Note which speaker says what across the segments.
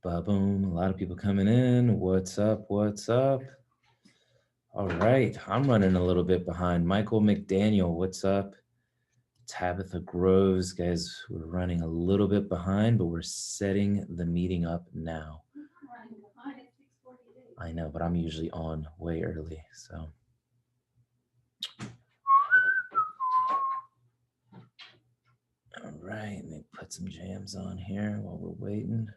Speaker 1: Ba-boom. A lot of people coming in. What's up? What's up? All right. I'm running a little bit behind. Michael McDaniel, what's up? Tabitha Groves, guys, we're running a little bit behind, but we're setting the meeting up now.
Speaker 2: Running behind at 6:48.
Speaker 1: I know, but I'm usually on way early, so. All right, let me put some jams on here while we're waiting.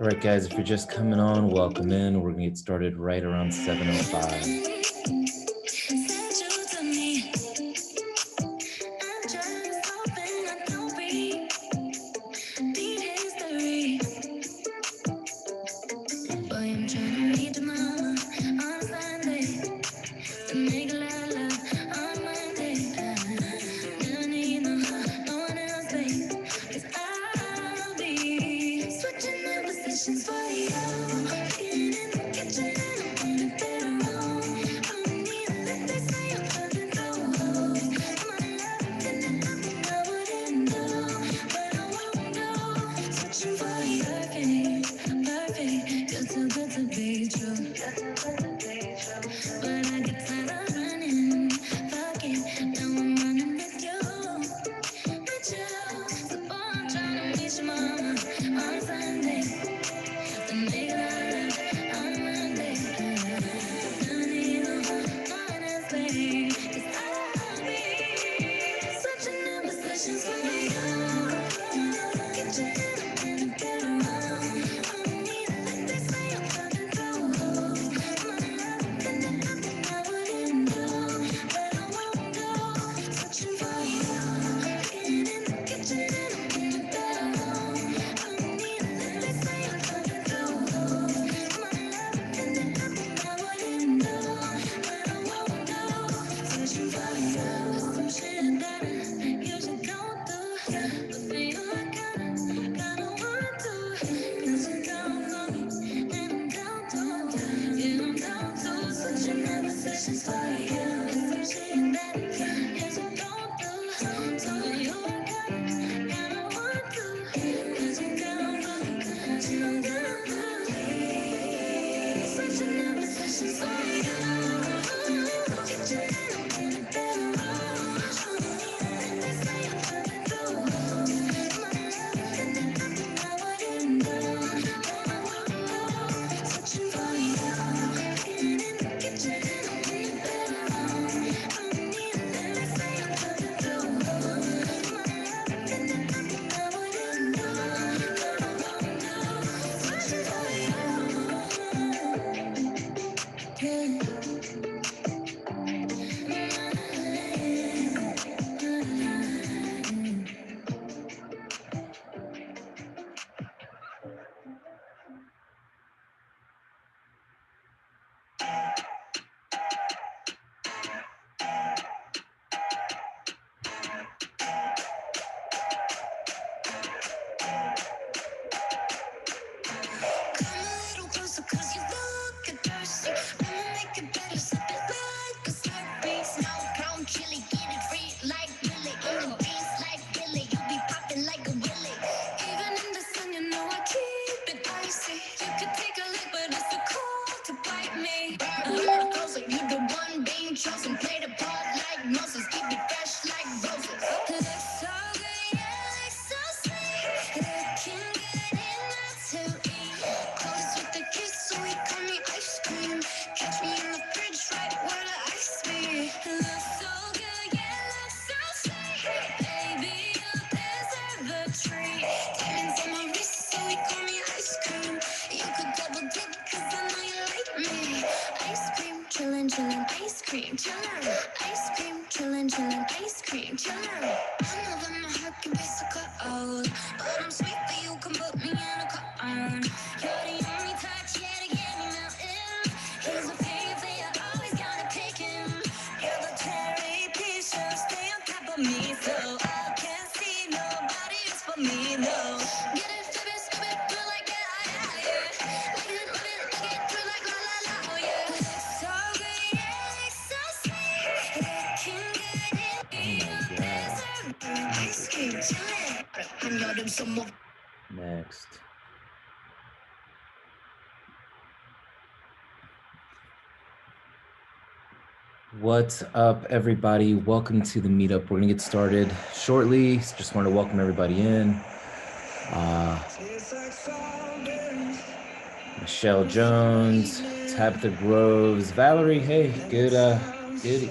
Speaker 1: All right, guys, if you're just coming on, welcome in. We're gonna get started right around 7:05.
Speaker 3: cream chiller. Ice cream chillin', chillin', ice cream chiller. I know that my heart can be so cold, but I'm sweet, but you can put me in a cone. You're the only touch, yeah, to get me melting. Here's a favorite, you always gotta pick him. You're the cherry pieces, stay on top of me, so I can't see nobody else but me, no. Get it, stupid, feel like get out of here. Look it, through like la la la, oh yeah. So good, yeah, so sweet. Looking good in
Speaker 1: Oh my God.
Speaker 3: ice cream chillin'. I know them some more.
Speaker 1: Next. What's up, everybody? Welcome to the meetup. We're gonna get started shortly. Just want to welcome everybody in. Michelle Jones, Tabitha Groves, Valerie. Hey, good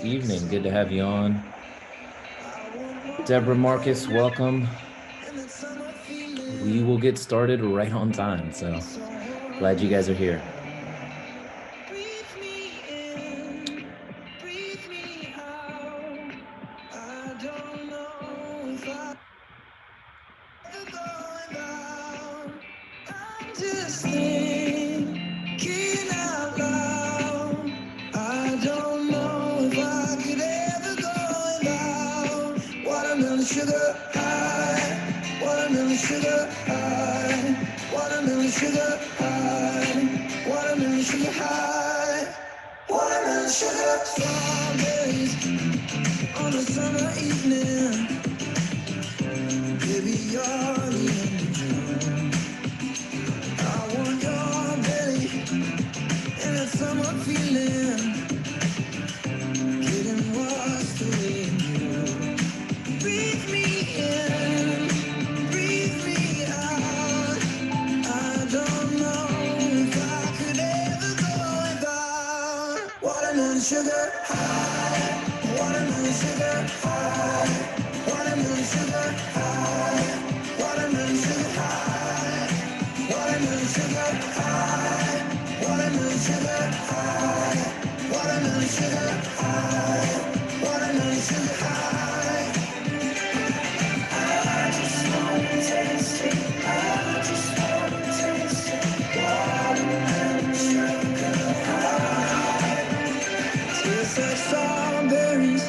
Speaker 1: evening. Good to have you on. Deborah Marcus, welcome. We will get started right on time. So glad you guys are here.
Speaker 3: Sugar high, watermelon sugar high, watermelon sugar high, watermelon sugar high, watermelon sugar strawberries on a summer evening. Baby, you're the only dream. I want your belly and that summer feeling, getting washed away in you. Breathe me in, breathe me out. I don't know if I could ever go without watermelon sugar high, watermelon sugar high, watermelon sugar high, watermelon sugar high, watermelon sugar high, watermelon sugar high, watermelon sugar high, watermelon sugar high. Tastes like strawberries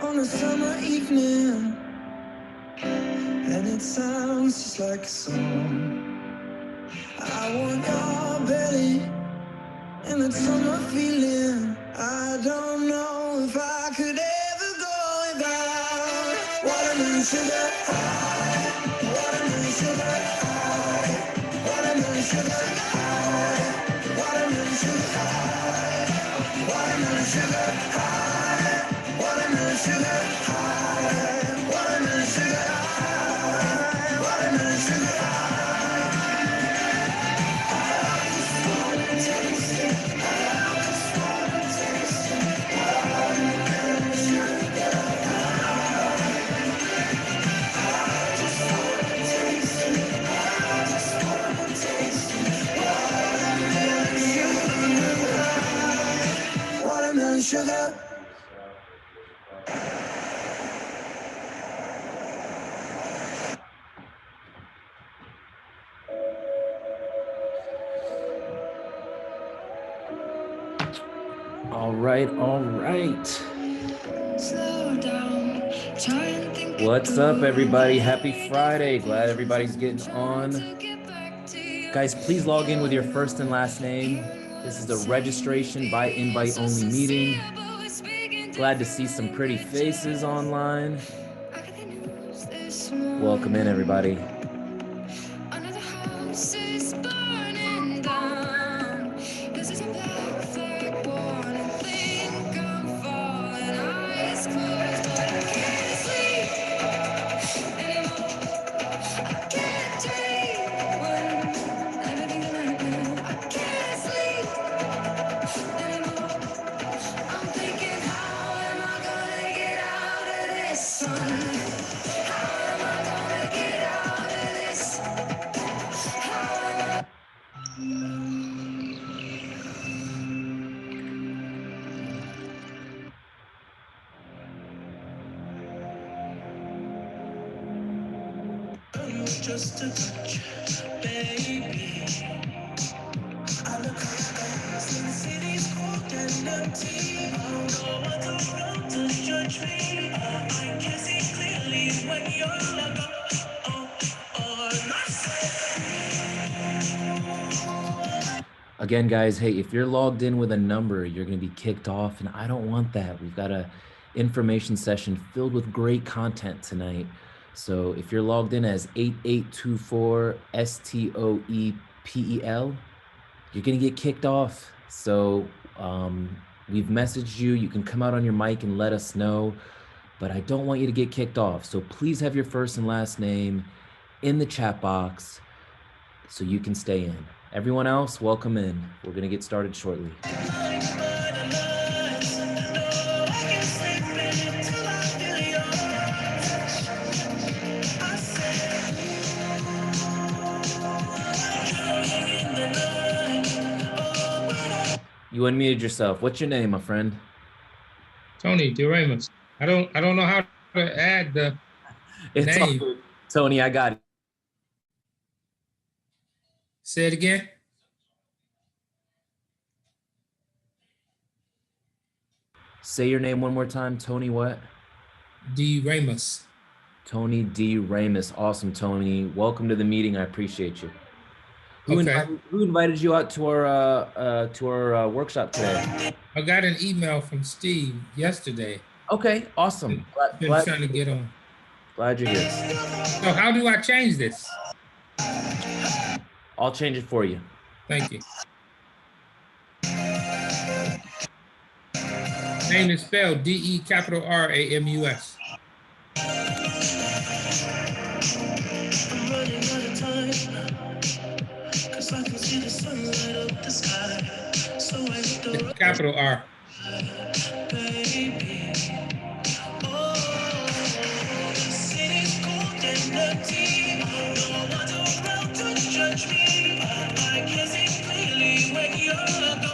Speaker 3: on a summer evening, and it sounds just like a song. I want your belly and that summer feeling. I don't know if I could ever go without watermelon sugar high, watermelon sugar high, watermelon sugar high, watermelon sugar high, watermelon sugar high, watermelon sugar high, watermelon sugar high, watermelon sugar high. Watermelon sugar.
Speaker 1: All right, all right.
Speaker 3: Slow down. Try and think
Speaker 1: What's up, everybody? Happy Friday. Glad everybody's getting on. Guys, please log in with your first and last name. This is a registration by invite only meeting. Glad to see some pretty faces online. Welcome in, everybody.
Speaker 3: Another house is burning down. This is a black flag warning. Think I'm falling. Eyes closed, but I can't sleep anymore. I can't dream when everything's happening. I can't sleep anymore. I'm thinking, how am I gonna get out of this, son? How am I gonna get out of this? just a touch, baby. I look around, see the city's cold and empty. No one's around to judge me. I can see clearly when you're gone.
Speaker 1: Again, guys, hey, if you're logged in with a number, you're going to be kicked off, and I don't want that. We've got a information session filled with great content tonight. So if you're logged in as 8824 STOEPEL, you're going to get kicked off. So we've messaged you. You can come out on your mic and let us know, but I don't want you to get kicked off. So please have your first and last name in the chat box so you can stay in. Everyone else, welcome in. We're going to get started shortly. You unmuted yourself. What's your name, my friend?
Speaker 4: Tony D. Ramos. I don't know how to add the
Speaker 1: It's all
Speaker 4: name.
Speaker 1: good. Tony, I got it.
Speaker 4: Say it again.
Speaker 1: Say your name one more time. Tony what?
Speaker 4: D. Ramos.
Speaker 1: Tony D. Ramos. Awesome, Tony. Welcome to the meeting. I appreciate you. Who invited you out to our workshop today?
Speaker 4: I got an email from Steve yesterday.
Speaker 1: Okay, awesome.
Speaker 4: Been trying to get on.
Speaker 1: Glad you're here.
Speaker 4: So how do I change this?
Speaker 1: I'll change it for you.
Speaker 4: Thank you. Name is spelled DE_RAMUS.
Speaker 3: I'm running out of time, 'cause I can see the sunlight up the sky. So I hit the road,
Speaker 4: Capital R.
Speaker 3: baby. Oh, the city's cold and empty. No one's around to judge me. I can see clearly when you're gone.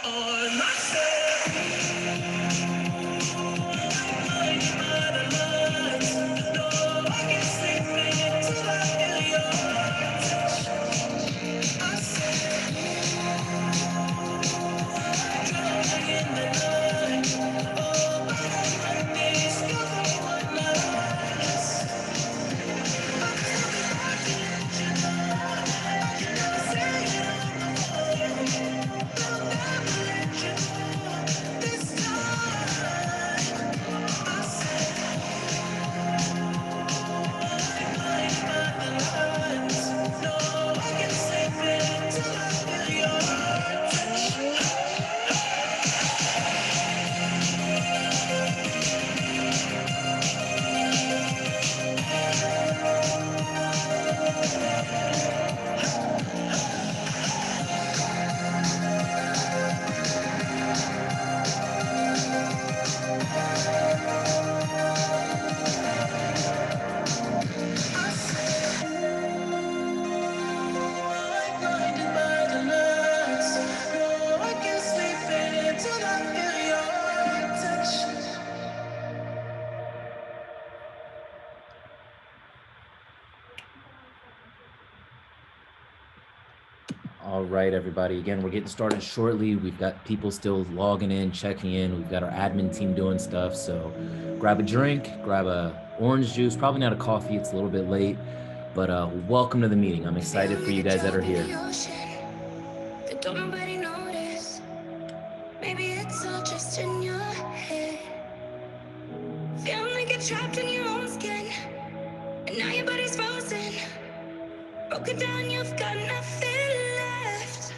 Speaker 3: On myself, blinded by the lights. No, I can't sleep until I feel your touch. I said, drowning in the night. Oh, I need you one last. I can't let you know. I can never say it on the phone. I'll never let you know this time. I said, blinded by the lights. No, I can't sleep until I feel your touch. I said, I'm blinded by the lights. No, I can't sleep until I feel your touch.
Speaker 1: All right, everybody. Again, we're getting started shortly. We've got people still logging in, checking in. We've got our admin team doing stuff. So grab a drink, grab a orange juice, probably not a coffee. It's a little bit late, but welcome to the meeting. I'm excited for you guys that are here.
Speaker 3: That don't nobody notice. Maybe it's all just in your head. Feeling like you're trapped in your own skin, and now your body's frozen. Broken down, you've got nothing left.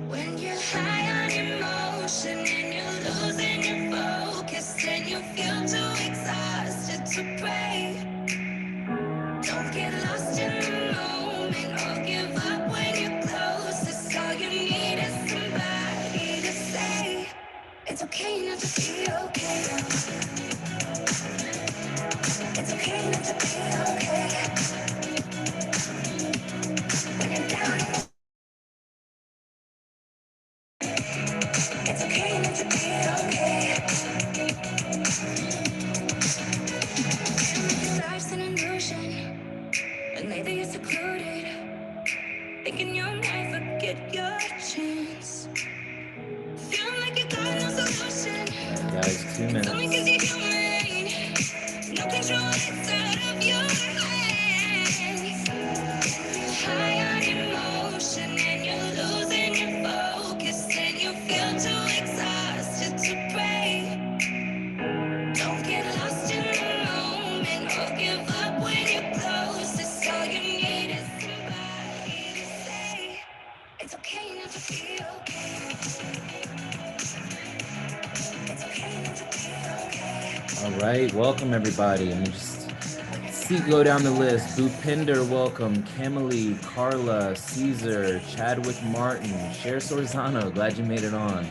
Speaker 3: When you're high on emotion and you're losing your focus, and you feel too exhausted to pray. Don't get lost in the moment or give up when you're closest. All you need is somebody to say it's okay not to be okay. It's okay not to be okay. When you're down
Speaker 1: All right, welcome everybody. I'm just go down the list. Bhupinder, welcome. Kemily, Carla, Caesar, Chadwick Martin, Cher Sorzano, glad you made it on.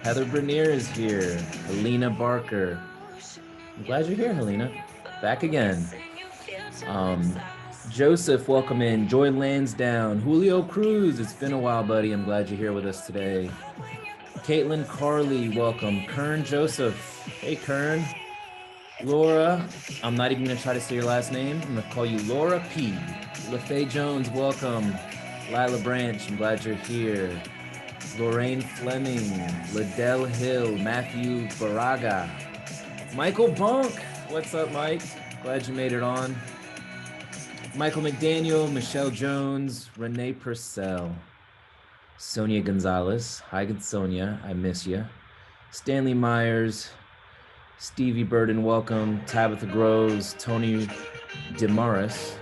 Speaker 1: Heather Bernier is here. Helena Barker. I'm glad you're here, Helena. Back again. Joseph, welcome in. Joy Lansdowne. Julio Cruz, it's been a while, buddy. I'm glad you're here with us today. Caitlin Carley, welcome. Kern Joseph. Hey, Kern. Laura, I'm not even going to try to say your last name. I'm going to call you Laura P. LaFay Jones, welcome. Lila Branch, I'm glad you're here. Lorraine Fleming, Liddell Hill, Matthew Baraga. Michael Bunk, what's up, Mike? Glad you made it on. Michael McDaniel, Michelle Jones, Renee Purcell. Sonia Gonzalez, hi, good Sonia, I miss you. Stanley Myers, Stevie Burden, welcome. Tabitha Groves, Tony Demaris.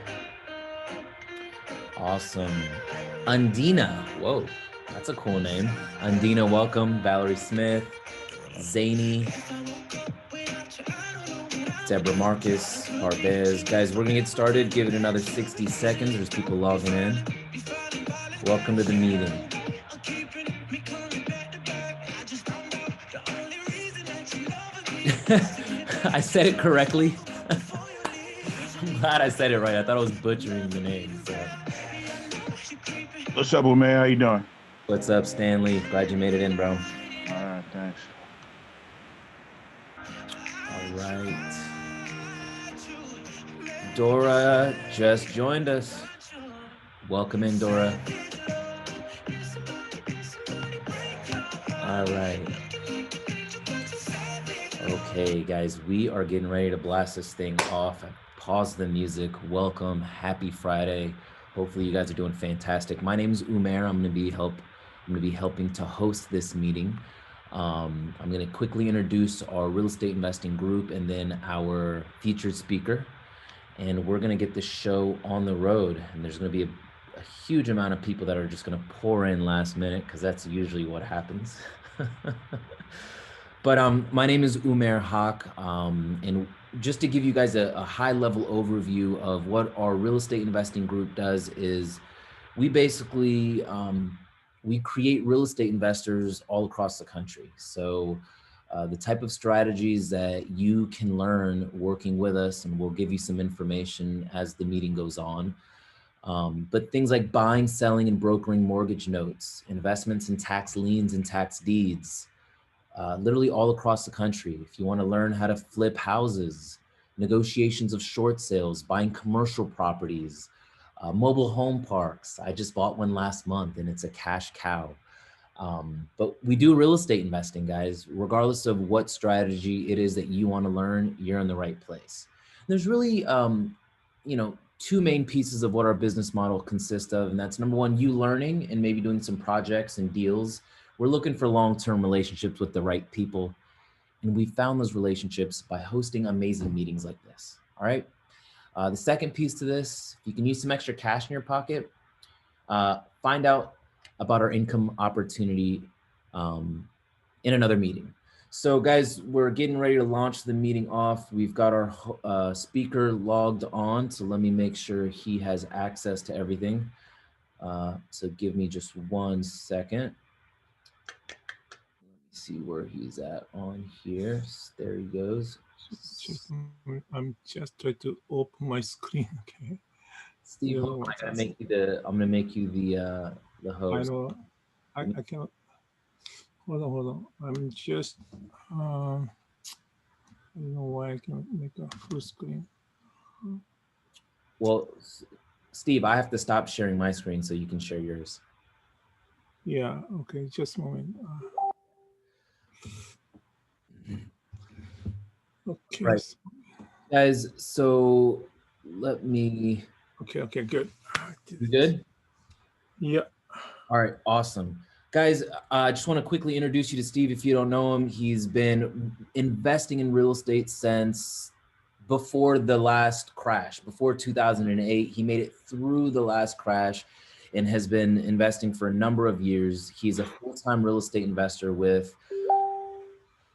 Speaker 1: Awesome. Undina, whoa, that's a cool name. Undina, welcome. Valerie Smith, Zany, Deborah Marcus, Harbez. Guys, we're gonna get started. Give it another 60 seconds. There's people logging in. Welcome to the meeting. I said it correctly. I'm glad I said it right. I thought I was butchering the name. So.
Speaker 5: What's up, man? How you doing?
Speaker 1: What's up, Stanley? Glad you made it in, bro.
Speaker 5: All right, thanks.
Speaker 1: All right. Dora just joined us. Welcome in, Dora. All right. Okay, guys, we are getting ready to blast this thing off. Pause the music. Welcome. Happy Friday. Hopefully you guys are doing fantastic. My name is Umair. I'm gonna be helping to host this meeting. I'm gonna quickly introduce our real estate investing group and then our featured speaker. And we're gonna get this show on the road. And there's gonna be a huge amount of people that are just gonna pour in last minute because that's usually what happens. But my name is Umair Haq, and just to give you guys a high-level overview of what our real estate investing group does is we basically we create real estate investors all across the country. So the type of strategies that you can learn working with us, and we'll give you some information as the meeting goes on. But things like buying, selling, and brokering mortgage notes, investments in tax liens and tax deeds, literally all across the country. If you want to learn how to flip houses, negotiations of short sales, buying commercial properties, mobile home parks. I just bought one last month and it's a cash cow. But we do real estate investing, guys. Regardless of what strategy it is that you want to learn, you're in the right place. There's really, two main pieces of what our business model consists of. And that's number one, you learning and maybe doing some projects and deals. We're looking for long-term relationships with the right people. And we found those relationships by hosting amazing meetings like this, all right? The second piece to this, if you can use some extra cash in your pocket, find out about our income opportunity in another meeting. So guys, we're getting ready to launch the meeting off. We've got our speaker logged on. So let me make sure he has access to everything. So give me just 1 second. See where he's at on here. There he goes.
Speaker 6: I'm just trying to open my screen. Okay.
Speaker 1: Steve, I'm gonna make you the host.
Speaker 6: I know. I cannot. Hold on. I'm just. I don't know why I cannot make a full screen.
Speaker 1: Well, Steve, I have to stop sharing my screen so you can share yours.
Speaker 6: Yeah. Okay. Just a moment. Okay.
Speaker 1: Right. Guys, so let me.
Speaker 6: Okay, good.
Speaker 1: You good?
Speaker 6: Yeah.
Speaker 1: All right, awesome. Guys, I just want to quickly introduce you to Steve. If you don't know him, he's been investing in real estate since before the last crash, before 2008. He made it through the last crash and has been investing for a number of years. He's a full-time real estate investor with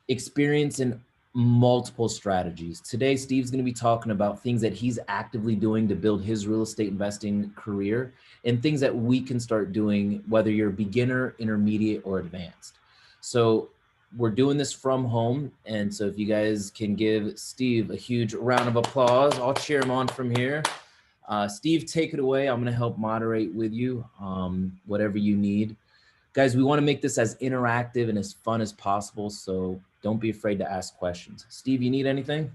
Speaker 1: experience in multiple strategies. Today, Steve's going to be talking about things that he's actively doing to build his real estate investing career and things that we can start doing, whether you're beginner, intermediate, or advanced. So we're doing this from home. And so if you guys can give Steve a huge round of applause, I'll cheer him on from here. Steve, take it away. I'm going to help moderate with you, whatever you need. Guys, we want to make this as interactive and as fun as possible, so don't be afraid to ask questions. Steve, you need anything?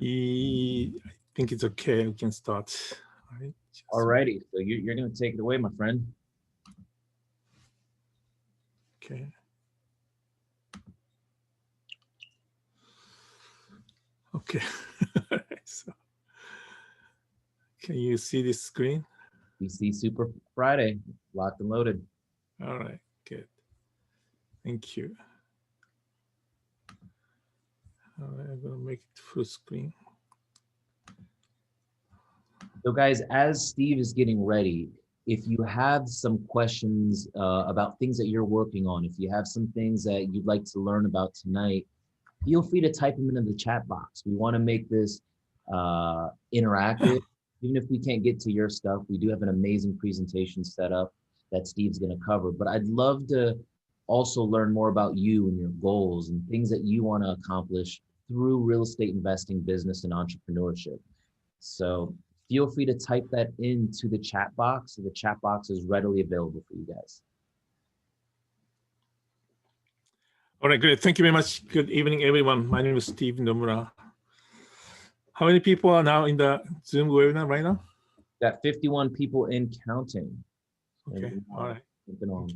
Speaker 6: I think it's okay. We can start.
Speaker 1: All righty. So you're going to take it away, my friend.
Speaker 6: Okay. Okay. So, can you see this screen?
Speaker 1: We see Super Friday, locked and loaded.
Speaker 6: All right, good. Thank you. All right, I'm gonna make it full screen.
Speaker 1: So guys, as Steve is getting ready, if you have some questions about things that you're working on, if you have some things that you'd like to learn about tonight, feel free to type them into the chat box. We want to make this interactive. Even if we can't get to your stuff, we do have an amazing presentation set up that Steve's going to cover. But I'd love to also learn more about you and your goals and things that you want to accomplish through real estate investing, business, and entrepreneurship. So feel free to type that into the chat box. The chat box is readily available for you guys.
Speaker 6: All right, great. Thank you very much. Good evening, everyone. My name is Steve Nomura. How many people are now in the Zoom webinar right now?
Speaker 1: Got 51 people in counting.
Speaker 6: Okay, all right.
Speaker 1: On.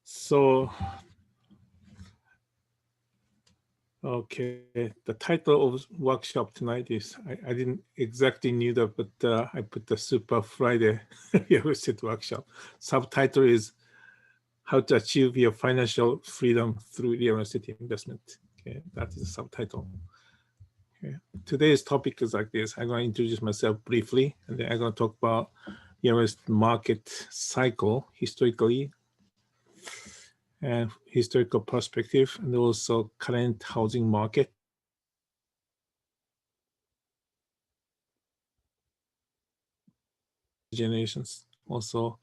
Speaker 6: So, okay, the title of workshop tonight is, I didn't exactly knew that, but I put the Super Friday real estate workshop. Subtitle is How to Achieve Your Financial Freedom Through Real Estate Investment. Okay, that is the subtitle. Okay. Today's topic is like this. I'm going to introduce myself briefly, and then I'm going to talk about real estate market cycle historically, and historical perspective, and also current housing market. Generations. Also,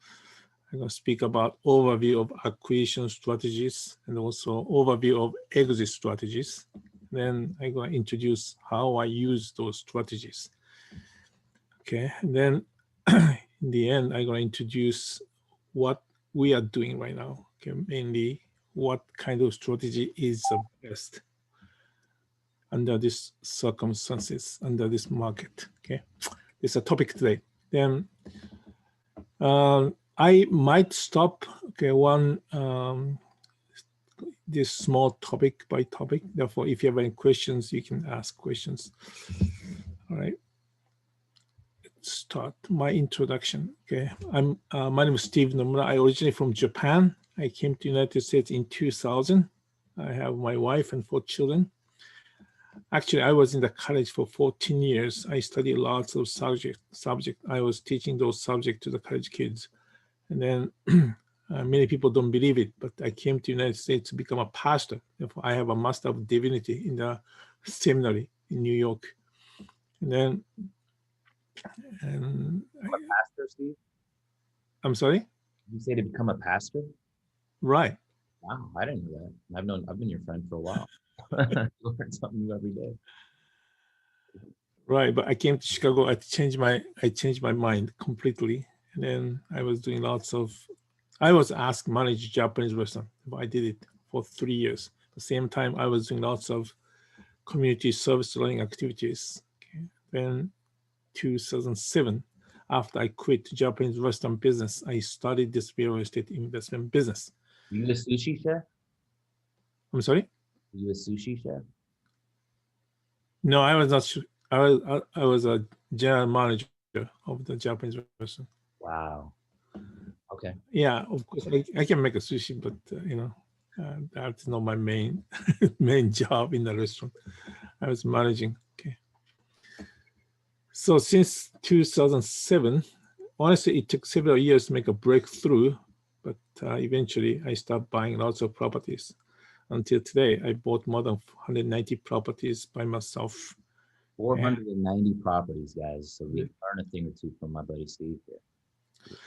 Speaker 6: I'm going to speak about overview of acquisition strategies and also overview of exit strategies. Then I'm going to introduce how I use those strategies. Okay, and then in the end, I'm going to introduce what we are doing right now. Okay, mainly what kind of strategy is the best under these circumstances, under this market. Okay, it's a topic today. Then I might stop. Okay, this small topic by topic. Therefore, if you have any questions, you can ask questions. All right. Let's start my introduction. Okay, my name is Steve Nomura. I originally from Japan. I came to the United States in 2000. I have my wife and 4 children. Actually, I was in the college for 14 years. I studied lots of subject. I was teaching those subjects to the college kids. And then many people don't believe it, but I came to the United States to become a pastor. Therefore, I have a Master of Divinity in the seminary in New York. And then,
Speaker 1: A pastor, Steve?
Speaker 6: I'm sorry?
Speaker 1: You say to become a pastor?
Speaker 6: Right.
Speaker 1: Wow, I didn't know that. I've been your friend for a while. You learn something new every day.
Speaker 6: Right, but I came to Chicago. I changed my mind completely, and then I was doing I was asked to manage Japanese restaurant. I did it for 3 years. At the same time, I was doing lots of community service learning activities. Okay. Then 2007, after I quit Japanese restaurant business, I started this real estate investment business.
Speaker 1: Are you a sushi chef?
Speaker 6: I'm sorry?
Speaker 1: Are you a sushi chef?
Speaker 6: No, I was not. I was a general manager of the Japanese restaurant.
Speaker 1: Wow. Okay.
Speaker 6: Yeah, of course, I can make a sushi, but that's not my main main job in the restaurant. I was managing. Okay. So since 2007, honestly, it took several years to make a breakthrough, but eventually I started buying lots of properties. Until today, I bought more than 190 properties by myself.
Speaker 1: 490 properties, guys. So we learn a thing or two from my buddy Steve here.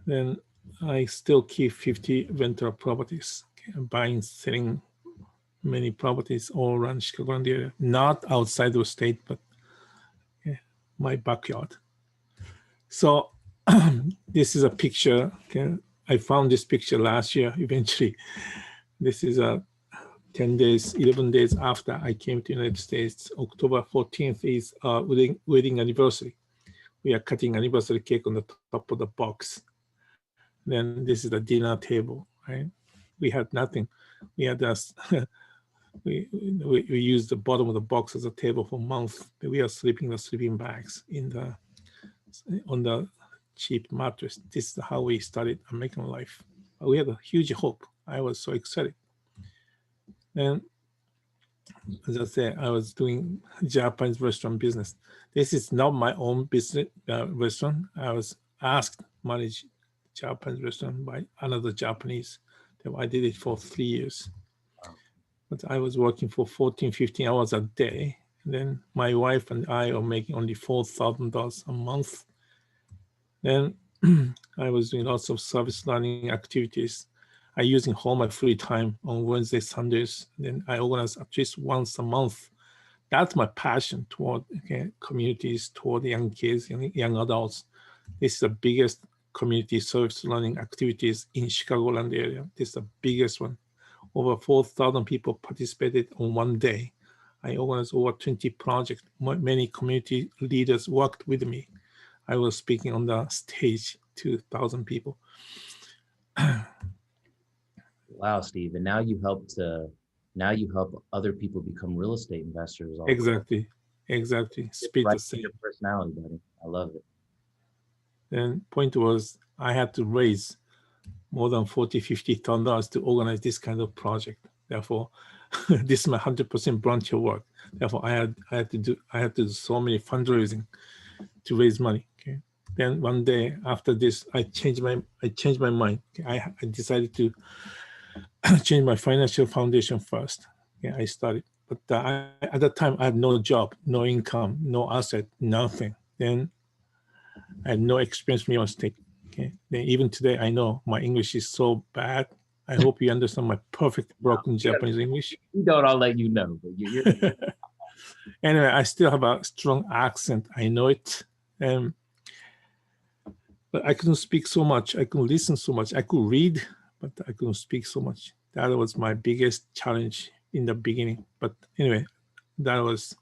Speaker 6: Then I still keep 50 rental properties. I'm buying, selling many properties all around Chicagoland area, not outside the state, but my backyard. So this is a picture. I found this picture last year. Eventually, this is a 10 days, 11 days after I came to the United States. October 14th is our wedding anniversary. We are cutting anniversary cake on the top of the box. Then this is the dinner table, right? We had nothing. We had this, we used the bottom of the box as a table for months. We are sleeping the sleeping bags on the cheap mattress. This is how we started American life. We had a huge hope. I was so excited. And as I said, I was doing Japanese restaurant business. This is not my own business restaurant. I was asked to manage Japanese restaurant by another Japanese. I did it for 3 years. But I was working for 14, 15 hours a day. And then my wife and I are making only $4,000 a month. Then I was doing lots of service learning activities. I using all my free time on Wednesday, Sundays. Then I organize at least once a month. That's my passion toward communities, toward young kids, young adults. This is the biggest community service learning activities in Chicagoland area. This is the biggest one. Over 4,000 people participated on one day. I organized over 20 projects. Many community leaders worked with me. I was speaking on the stage, 2,000 people.
Speaker 1: Wow, Steve. And now you help other people become real estate investors.
Speaker 6: Exactly. Speed
Speaker 1: right
Speaker 6: the same.
Speaker 1: your personality, buddy. I love it.
Speaker 6: And point was, I had to raise more than $40,000-$50,000 to organize this kind of project. Therefore, this is my 100% volunteer work. Therefore, I had to do so many fundraising to raise money. Okay. Then one day after this, I changed my mind. Okay. I decided to change my financial foundation first. Yeah, I started, but at that time I had no job, no income, no asset, nothing. Then I had no experience in real estate. Okay. Then even today, I know my English is so bad. I hope you understand my perfect broken Japanese English.
Speaker 1: You don't, I'll let you know. But you're
Speaker 6: Anyway, I still have a strong accent. I know it. But I couldn't speak so much. I couldn't listen so much. I could read, but I couldn't speak so much. That was my biggest challenge in the beginning. But anyway, that was,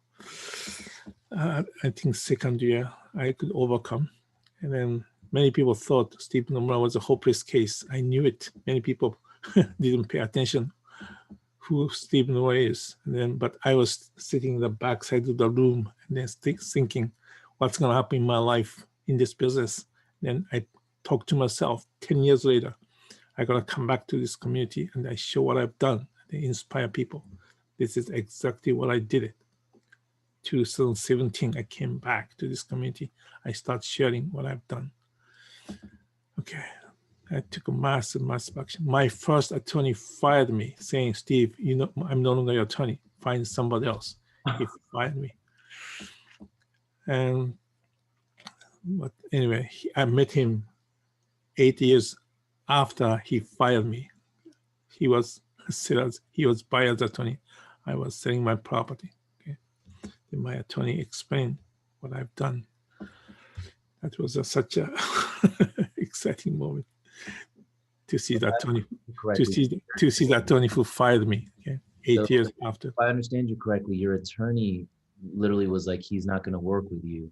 Speaker 6: I think, second year I could overcome. And then many people thought Steve Nomura was a hopeless case. I knew it. Many people didn't pay attention who Steve Nomura is. And then, but I was sitting in the back side of the room and then thinking, what's going to happen in my life in this business? Then I talked to myself 10 years later. I got to come back to this community and I show what I've done. They inspire people. This is exactly what I did it. 2017, I came back to this community. I start sharing what I've done. Okay, I took a massive action. My first attorney fired me saying, Steve, you know, I'm no longer your attorney. Find somebody else. He fired me. And but anyway, I met him 8 years after he fired me. He was buyer's attorney. I was selling my property. Okay. Then my attorney explained what I've done. That was such a exciting moment to see that attorney, to see that attorney who fired me. Okay. 8 years after.
Speaker 1: If I understand you correctly, your attorney literally was like, he's not going to work with you.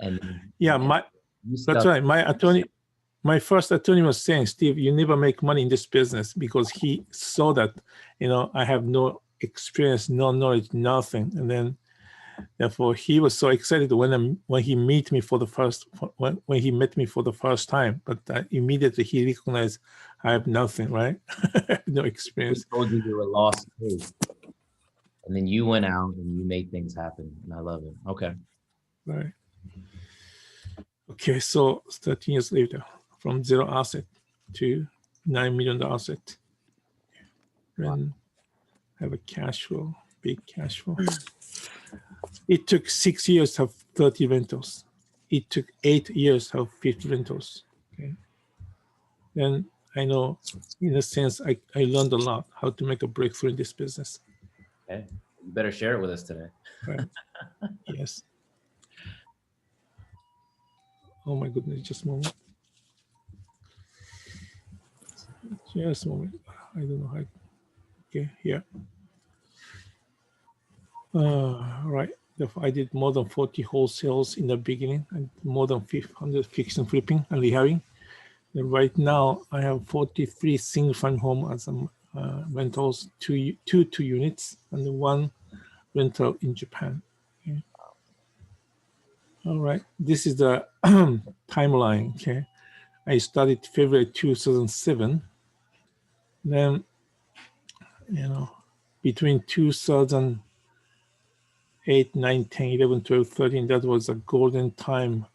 Speaker 1: And
Speaker 6: yeah, that's right. My first attorney was saying, Steve, you never make money in this business, because he saw that, you know, I have no experience, no knowledge, nothing. And then therefore he was so excited when he met me for the first time, but immediately he recognized I have nothing, right? No experience.
Speaker 1: He told you you were lost case. And then you went out and you made things happen. And I love it. Okay.
Speaker 6: Right. Okay, so 13 years later, from zero asset to $9 million asset. And have a cash flow, big cash flow. It took 6 years to have 30 rentals. It took 8 years to have 50 rentals. Okay. And I know, in a sense, I learned a lot how to make a breakthrough in this business.
Speaker 1: Okay, you better share it with us today.
Speaker 6: Right. Yes. Oh my goodness, just a moment. Just a moment. I don't know how. Okay, yeah. Right. I did more than 40 wholesales in the beginning and more than 500 fix and flipping and rehabbing. And right now, I have 43 single-family home as rentals, two units, and 1 rental in Japan. Okay. All right. This is the timeline. Okay. I started February 2007. Then, between 2008, 9, 10, 11, 12, 13, that was a golden time.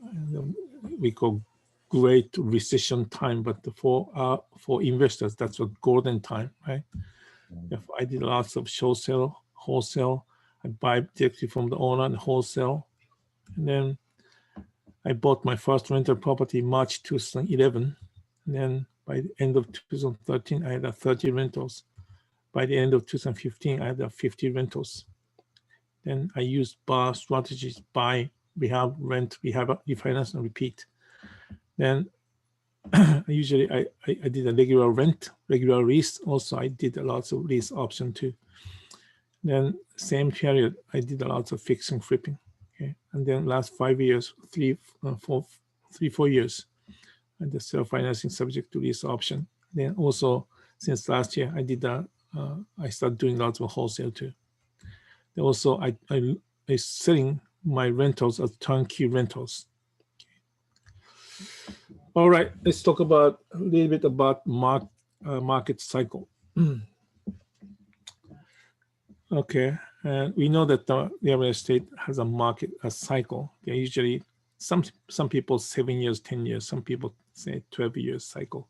Speaker 6: We call great recession time, but for investors, that's a golden time, right? If I did lots of wholesale, I buy directly from the owner and wholesale. And then I bought my first rental property March 2011. And then by the end of 2013, I had 30 rentals. By the end of 2015, I had 50 rentals. Then I used bar strategies, buy, rehab, rent, rehab, refinance, and repeat. Then usually I did a regular rent, regular lease. Also, I did a lot of lease option too. Then same period, I did a lot of fix and flipping. Okay, and then last 5 years, 4 years, and the self-financing subject to lease option. Then also since last year, I started doing lots of wholesale too. Then also I selling my rentals as turnkey rentals. All right, let's talk about a little bit about market cycle. Okay, and we know that the real estate has a cycle. Okay, usually some people 7 years, 10 years, some people say 12 years cycle.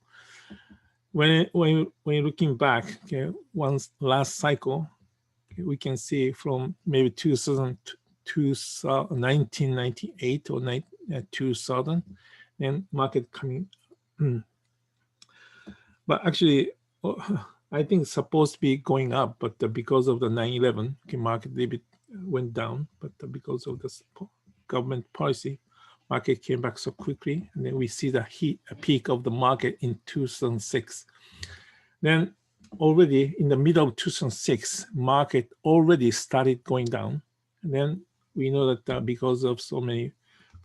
Speaker 6: When you're looking back, okay, once last cycle, okay, we can see from maybe 1998 or 2000, then market coming. But actually, I think it's supposed to be going up, but because of the 9/11, okay, market a little bit went down. But because of the government policy, market came back so quickly, and then we see a peak of the market in 2006. Then already in the middle of 2006, market already started going down. And then we know that because of so many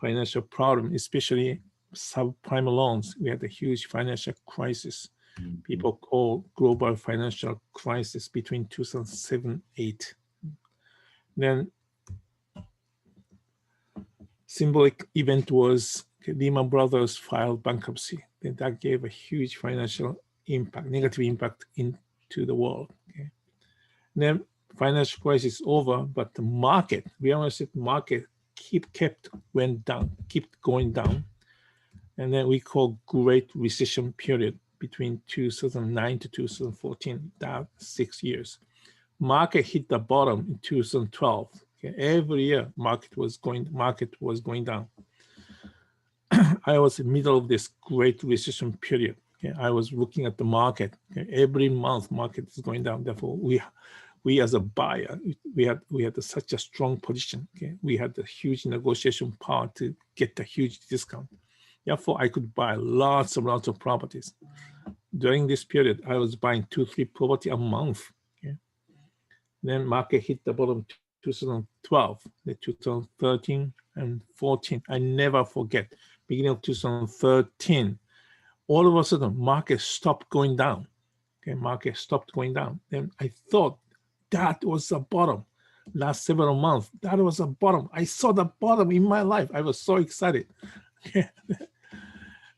Speaker 6: financial problems, especially subprime loans, we had a huge financial crisis. People call global financial crisis between 2007-8. Then symbolic event was Lehman Brothers filed bankruptcy. Then that gave a huge financial impact, negative impact into the world. Okay. Then financial crisis over, but the market, real estate market kept going down. And then we call Great Recession period between 2009 to 2014, that 6 years. Market hit the bottom in 2012. Okay. Every year, market was going down. I was in the middle of this Great Recession period. Okay. I was looking at the market. Okay. Every month, market is going down. Therefore, we as a buyer, we had such a strong position. Okay. We had a huge negotiation power to get a huge discount. Therefore, I could buy lots of properties. During this period, I was buying 2-3 property a month. Okay. Then market hit the bottom 2012, 2013 and 14. I never forget, beginning of 2013, all of a sudden market stopped going down. Okay, market stopped going down. Then I thought that was the bottom. Last several months, that was the bottom. I saw the bottom in my life. I was so excited.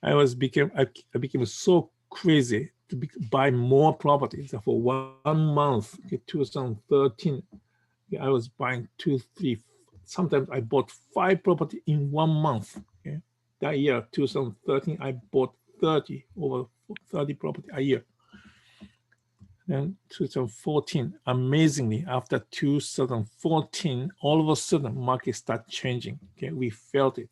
Speaker 6: I became so crazy to buy more properties. For 1 month, okay, 2013, I was buying 2, 3. Sometimes I bought 5 property in 1 month. Okay, that year, 2013, I bought over 30 property a year. Then 2014, amazingly, after 2014, all of a sudden market started changing. Okay, we felt it.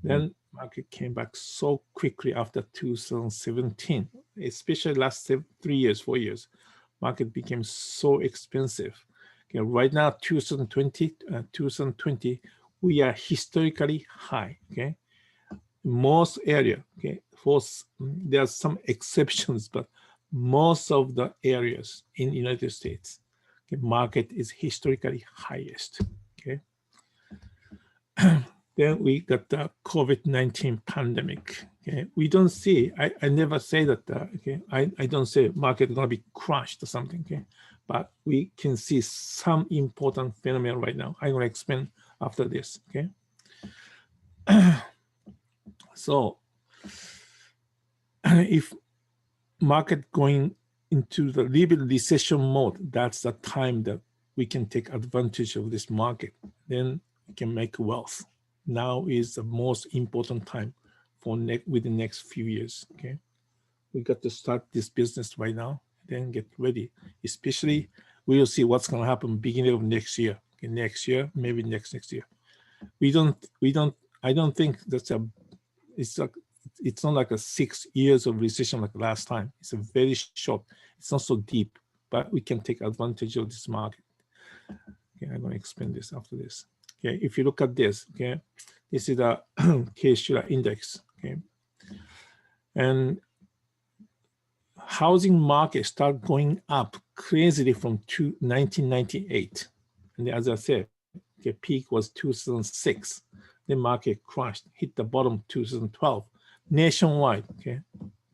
Speaker 6: Then market came back so quickly after 2017, especially last 3 years, 4 years. Market became so expensive. Okay, right now, 2020, we are historically high. Okay, most area. Okay, there are some exceptions, but most of the areas in the United States, okay, market is historically highest. Okay. Then we got the COVID-19 pandemic. Okay, we don't see. I never say that. Okay, I don't say market gonna be crushed or something. Okay, but we can see some important phenomenon right now. I'm gonna explain after this. Okay. So if market going into the little bit recession mode, that's the time that we can take advantage of this market. Then we can make wealth. Now is the most important time for with the next few years. Okay, we got to start this business right now. Then get ready. Especially, we will see what's going to happen beginning of next year. Okay, next year, maybe next year. I don't think that's it's not like a 6 years of recession like last time. It's a very short. It's not so deep, but we can take advantage of this market. Okay, I'm going to explain this after this. Okay, if you look at this, okay, this is the Case-Shiller index. Okay, and housing market start going up crazily from 1998, and as I said, the peak was 2006. The market crashed, hit the bottom 2012. Nationwide, okay,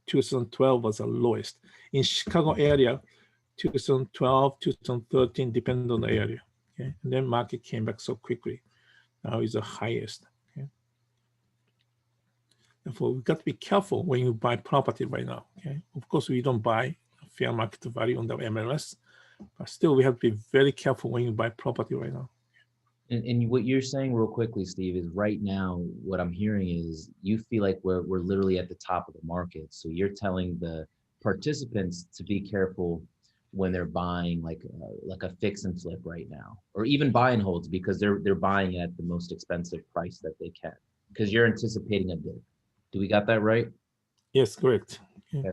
Speaker 6: 2012 was the lowest. In Chicago area, 2012, 2013, depending on the area. Okay, and then market came back so quickly. Now is the highest. Okay, therefore we got to be careful when you buy property right now. Okay, of course we don't buy fair market value on the MLS, but still we have to be very careful when you buy property right now.
Speaker 1: And what you're saying real quickly, Steve, is right now what I'm hearing is you feel like we're literally at the top of the market. So you're telling the participants to be careful when they're buying like a fix and flip right now, or even buy and holds, because they're buying at the most expensive price that they can, because you're anticipating a dip. Do we got that right?
Speaker 6: Yes, correct. Okay.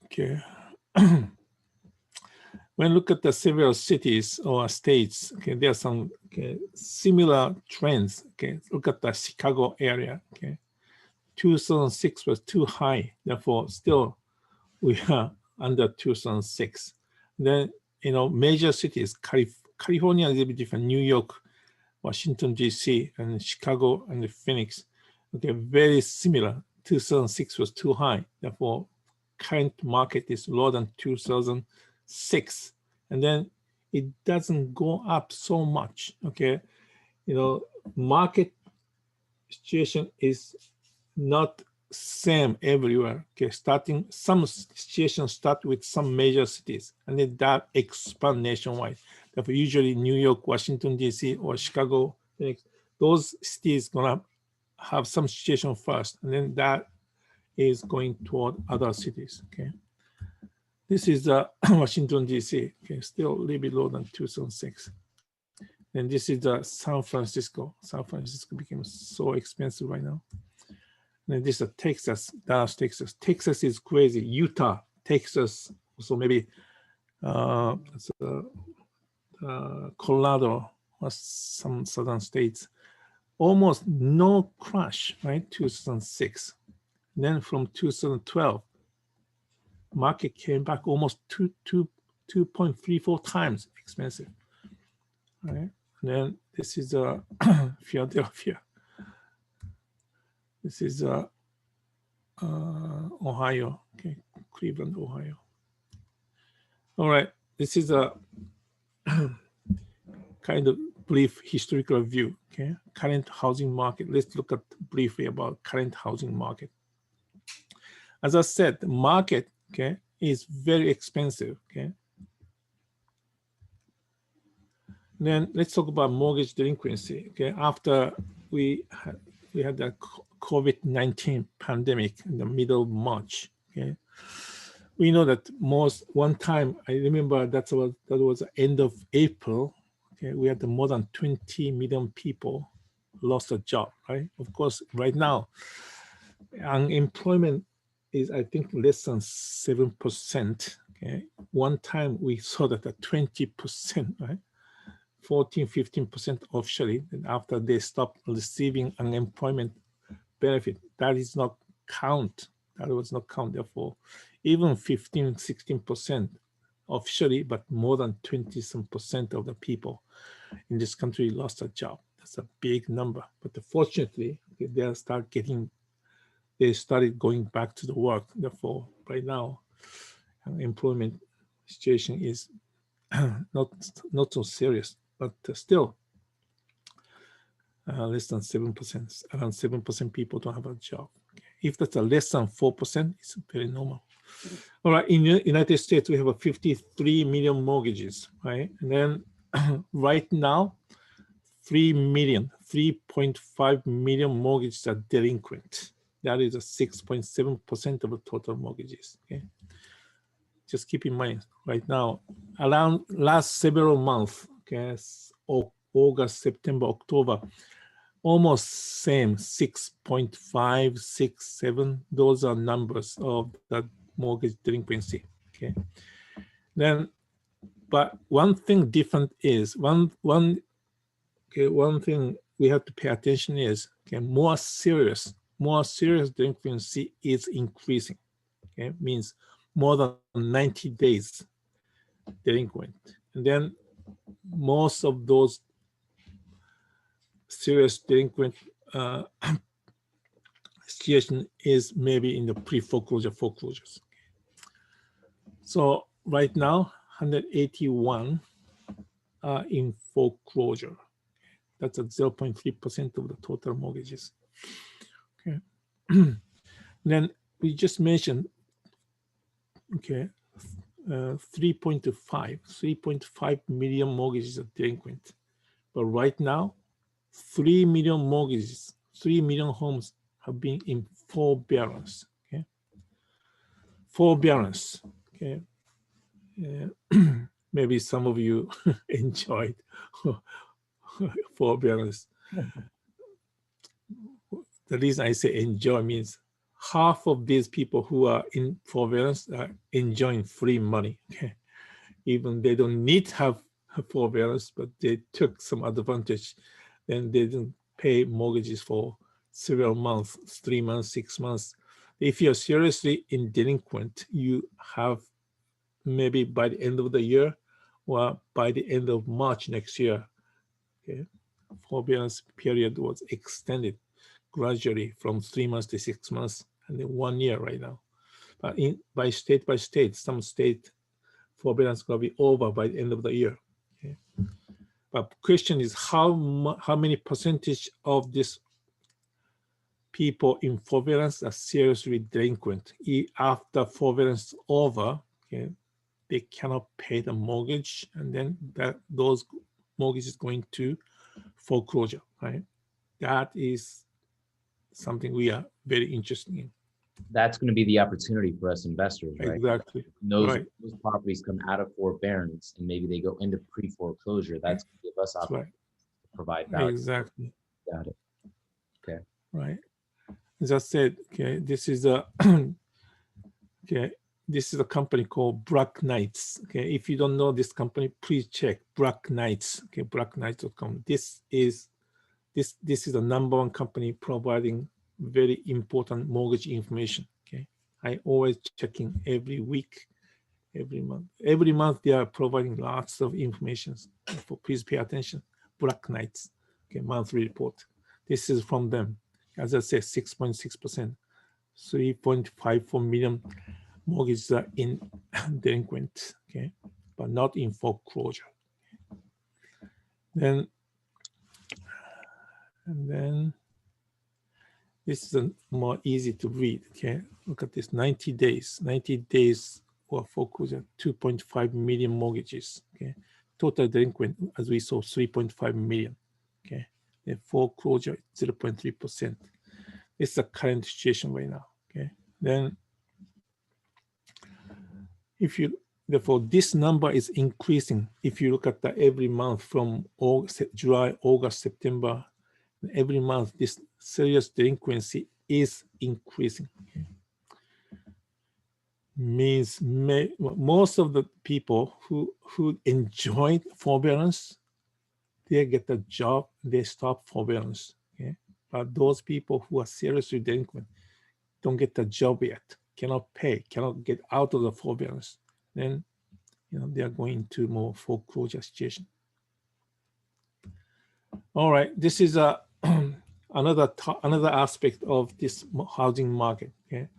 Speaker 6: Okay. When look at the several cities or states, okay, there are some similar trends. Okay, look at the Chicago area. Okay, 2006 was too high, therefore still we are under 2006. Then major cities, California is a bit different. New York, Washington D.C., and Chicago and Phoenix. Okay, very similar. 2006 was too high, therefore current market is lower than 2006, and then it doesn't go up so much. Okay, market situation is not same everywhere. Okay, some situations start with some major cities, and then that expand nationwide. Therefore, usually New York, Washington D.C., or Chicago, those cities gonna have some situation first, and then that is going toward other cities. Okay, this is Washington D.C. Okay, still a little bit lower than 2006. And this is San Francisco. San Francisco became so expensive right now. And this is Texas, Dallas, Texas. Texas is crazy. Utah, Texas, so maybe Colorado or some southern states. Almost no crash, right? 2006. Then from 2012, market came back almost 2.34 times expensive. All right. And then this is Philadelphia. This is Ohio. Okay, Cleveland, Ohio. All right. This is a kind of brief historical view. Okay, current housing market. Let's look at briefly about current housing market. As I said, the market, okay, is very expensive. Okay. Then let's talk about mortgage delinquency. Okay, after we had the COVID-19 pandemic in the middle of March. Okay, we know that one time I remember that was the end of April. Okay, we had more than 20 million people lost a job. Right, of course, right now unemployment is, I think, less than 7%. Okay, one time we saw that at 20%, right? 14-15% officially, and after they stopped receiving unemployment benefit, that is not count. That was not count. Therefore, even 15-16% officially, but more than 20% of the people in this country lost a job. That's a big number. But fortunately, they started going back to the work. Therefore, right now, employment situation is not so serious, but still less than 7%, around 7% people don't have a job. Okay. If that's a less than 4%, it's very normal. All right, in the United States, we have a 53 million mortgages, right? And then right now, 3.5 million mortgages are delinquent. That is a 6.7% of the total mortgages. Okay, just keep in mind right now, around last several months, okay, August, September, October, almost same 6.5, 6, 7. Those are numbers of the mortgage delinquency. Okay, then, but one thing different is one thing we have to pay attention is, okay, more serious delinquency is increasing. Okay, means more than 90 days delinquent, and then most of those serious delinquent situation is maybe in the pre-foreclosure foreclosures. So right now, 181 are in foreclosure. That's at 0.3% of the total mortgages. Okay. Then we just mentioned, okay, 3.5 million mortgages are delinquent. But right now, 3 million mortgages, 3 million homes have been in forbearance. Okay, forbearance. Okay, maybe some of you enjoyed forbearance. The reason I say enjoy means half of these people who are in forbearance are enjoying free money. Okay, even they don't need to have forbearance, but they took some advantage, and they didn't pay mortgages for several months, 3 months, 6 months. If you're seriously in delinquent, you have maybe by the end of the year or by the end of March next year, okay, forbearance period was extended gradually from 3 months to 6 months, and then 1 year right now. But by state, some state forbearance will be over by the end of the year. Okay. But question is how many percentage of this people in forbearance are seriously delinquent? After forbearance over, okay, they cannot pay the mortgage, and then those mortgages going to foreclosure, right? That is something we are very interested in.
Speaker 1: That's going to be the opportunity for us investors, right?
Speaker 6: Exactly.
Speaker 1: Those properties come out of forbearance and maybe they go into pre-foreclosure. That's going to give us opportunity to provide value.
Speaker 6: Exactly.
Speaker 1: Got it. Okay.
Speaker 6: Right. As I said, okay, this is a okay, this is a company called Black Knights. Okay, if you don't know this company, please check Black Knights. Okay, blackknights.com. This is the #1 company providing very important mortgage information. Okay, I always checking every week, every month. Every month they are providing lots of information. So please pay attention. Black Knights, okay, monthly report. This is from them. As I said, 6.6%, 3.54 million mortgages are in delinquent, okay, but not in foreclosure. And then this is more easy to read. Okay, look at this: 90 days for foreclosure, 2.5 million mortgages. Okay, total delinquent, as we saw, 3.5 million. Okay, the foreclosure 0.3%. It's the current situation right now. Okay. Then if you, therefore this number is increasing. If you look at the every month from August, July, August, September, every month this serious delinquency is increasing. Okay. Means most of the people who enjoyed forbearance, they get a job, they stop forbearance. Okay. But those people who are seriously delinquent don't get a job yet, cannot pay, cannot get out of the forbearance, then they are going to more foreclosure situation. All right, this is a another aspect of this housing market. Okay,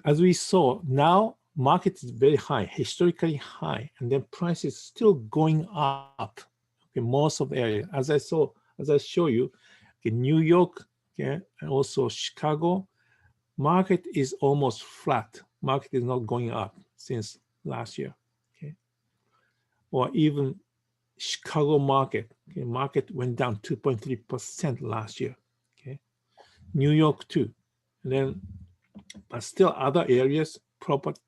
Speaker 6: as we saw, now market is very high, historically high, and then price is still going up. Okay, most of the area, as I show you, okay, New York, okay, and also Chicago, market is almost flat. Market is not going up since last year. Okay, or even Chicago market, okay, market went down 2.3% last year. Okay, New York too, and then but still other areas, property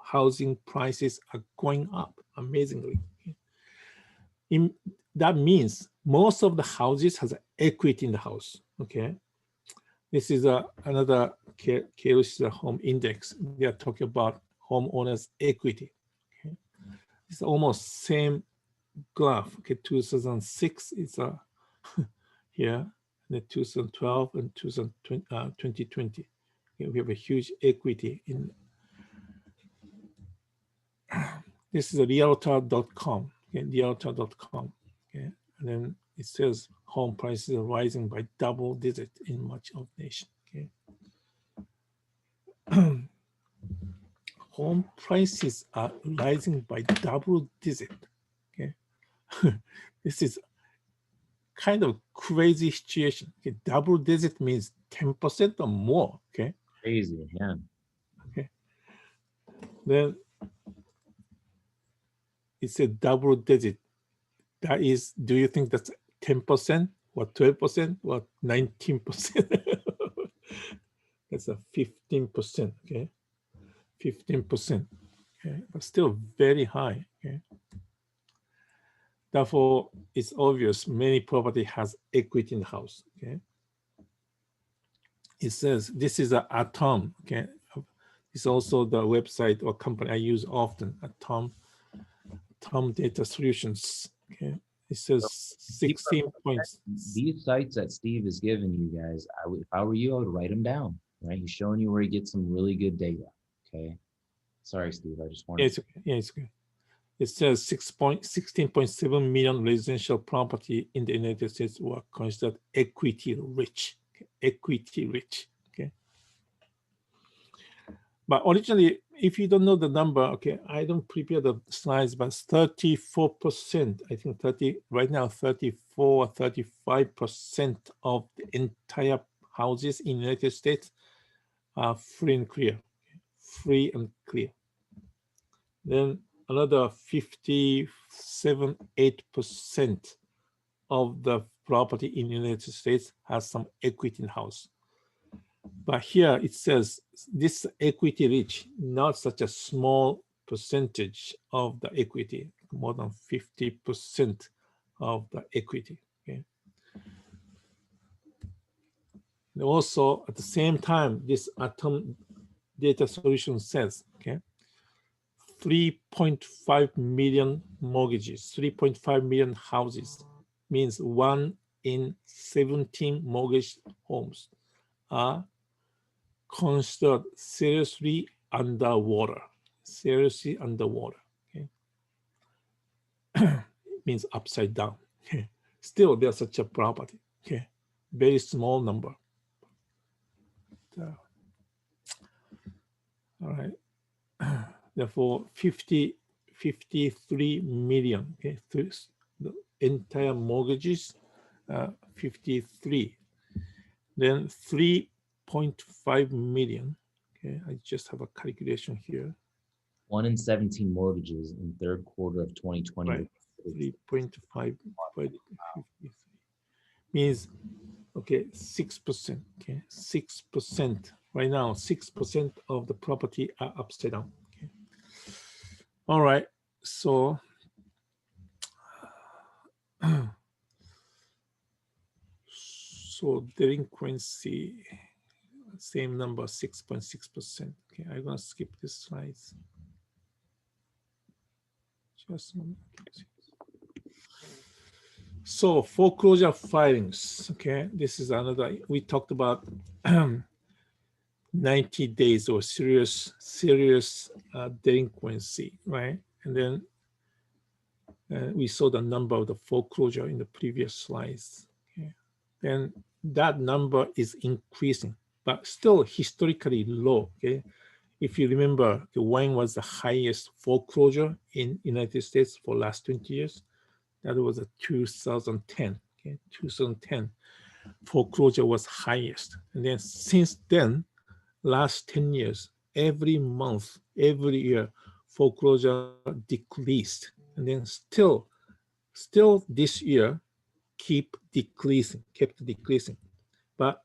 Speaker 6: housing prices are going up amazingly. Okay? That means most of the houses has equity in the house. Okay, this is another Keros home index. They are talking about homeowners equity. Okay, it's almost same graph. Okay, 2006 is here, the 2012 and 2020. Okay, we have a huge equity in. This is a realtor.com. Okay, realtor.com. Okay, and then it says home prices are rising by double digit in much of the nation. Okay. Home prices are rising by double digit. Okay, this is kind of crazy situation. Okay, double digit means 10% or more. Okay,
Speaker 1: Crazy, yeah.
Speaker 6: okay. Then it's a double digit. That is, do you think that's 10% or 12% or 19%? That's a 15%. Okay, 15%. Okay, but still very high. Okay. Therefore, it's obvious many property has equity in the house. Okay. It says this is a Atom. Okay. It's also the website or company I use often. Atom Data Solutions. Okay. It says 16 points.
Speaker 1: These sites that Steve is giving you guys, if I were you, I would write them down. Right, he's showing you where he gets some really good data. Okay. Sorry, Steve. I just wanted.
Speaker 6: Yeah, it's okay. Yeah, it's good. It says 16.7 million residential property in the United States were considered equity rich. Okay. Equity rich. Okay. But originally, if you don't know the number, okay, I don't prepare the slides, but 34%, I think 30, right now, 34, 35% of the entire houses in the United States are free and clear. Okay. Free and clear. Then another 57, 8% of the property in the United States has some equity in house. But here it says this equity rich, not such a small percentage of the equity, more than 50% of the equity. Okay. And also at the same time, this Atom Data Solution says, okay, 3.5 million mortgages, 3.5 million houses, means 1 in 17 mortgage homes are considered seriously underwater. Seriously underwater. Okay. It means upside down. Okay. Still, there's such a property. Okay. Very small number. All right. Therefore, 53 million. Okay. The entire mortgages, 53. Then 3.5 million. Okay, I just have a calculation here.
Speaker 1: 1 in 17 mortgages in third quarter of 2020.
Speaker 6: Right. 3.5 by 53 means Okay, 6%. Okay, 6%. Right now, 6% of the property are upside down. Okay. All right. So so delinquency, same number, 6.6%. Okay, I'm gonna skip this slides. Just one. So foreclosure filings. Okay, this is another. We talked about 90 days or serious delinquency, right? And then we saw the number of the foreclosure in the previous slides. Okay. Then that number is increasing, but still historically low. Okay, if you remember, when was the highest foreclosure in United States for last 20 years? That was a 2010. Okay, 2010 foreclosure was highest, and then since then, last 10 years, every month, every year, foreclosure decreased, and then still this year kept decreasing, but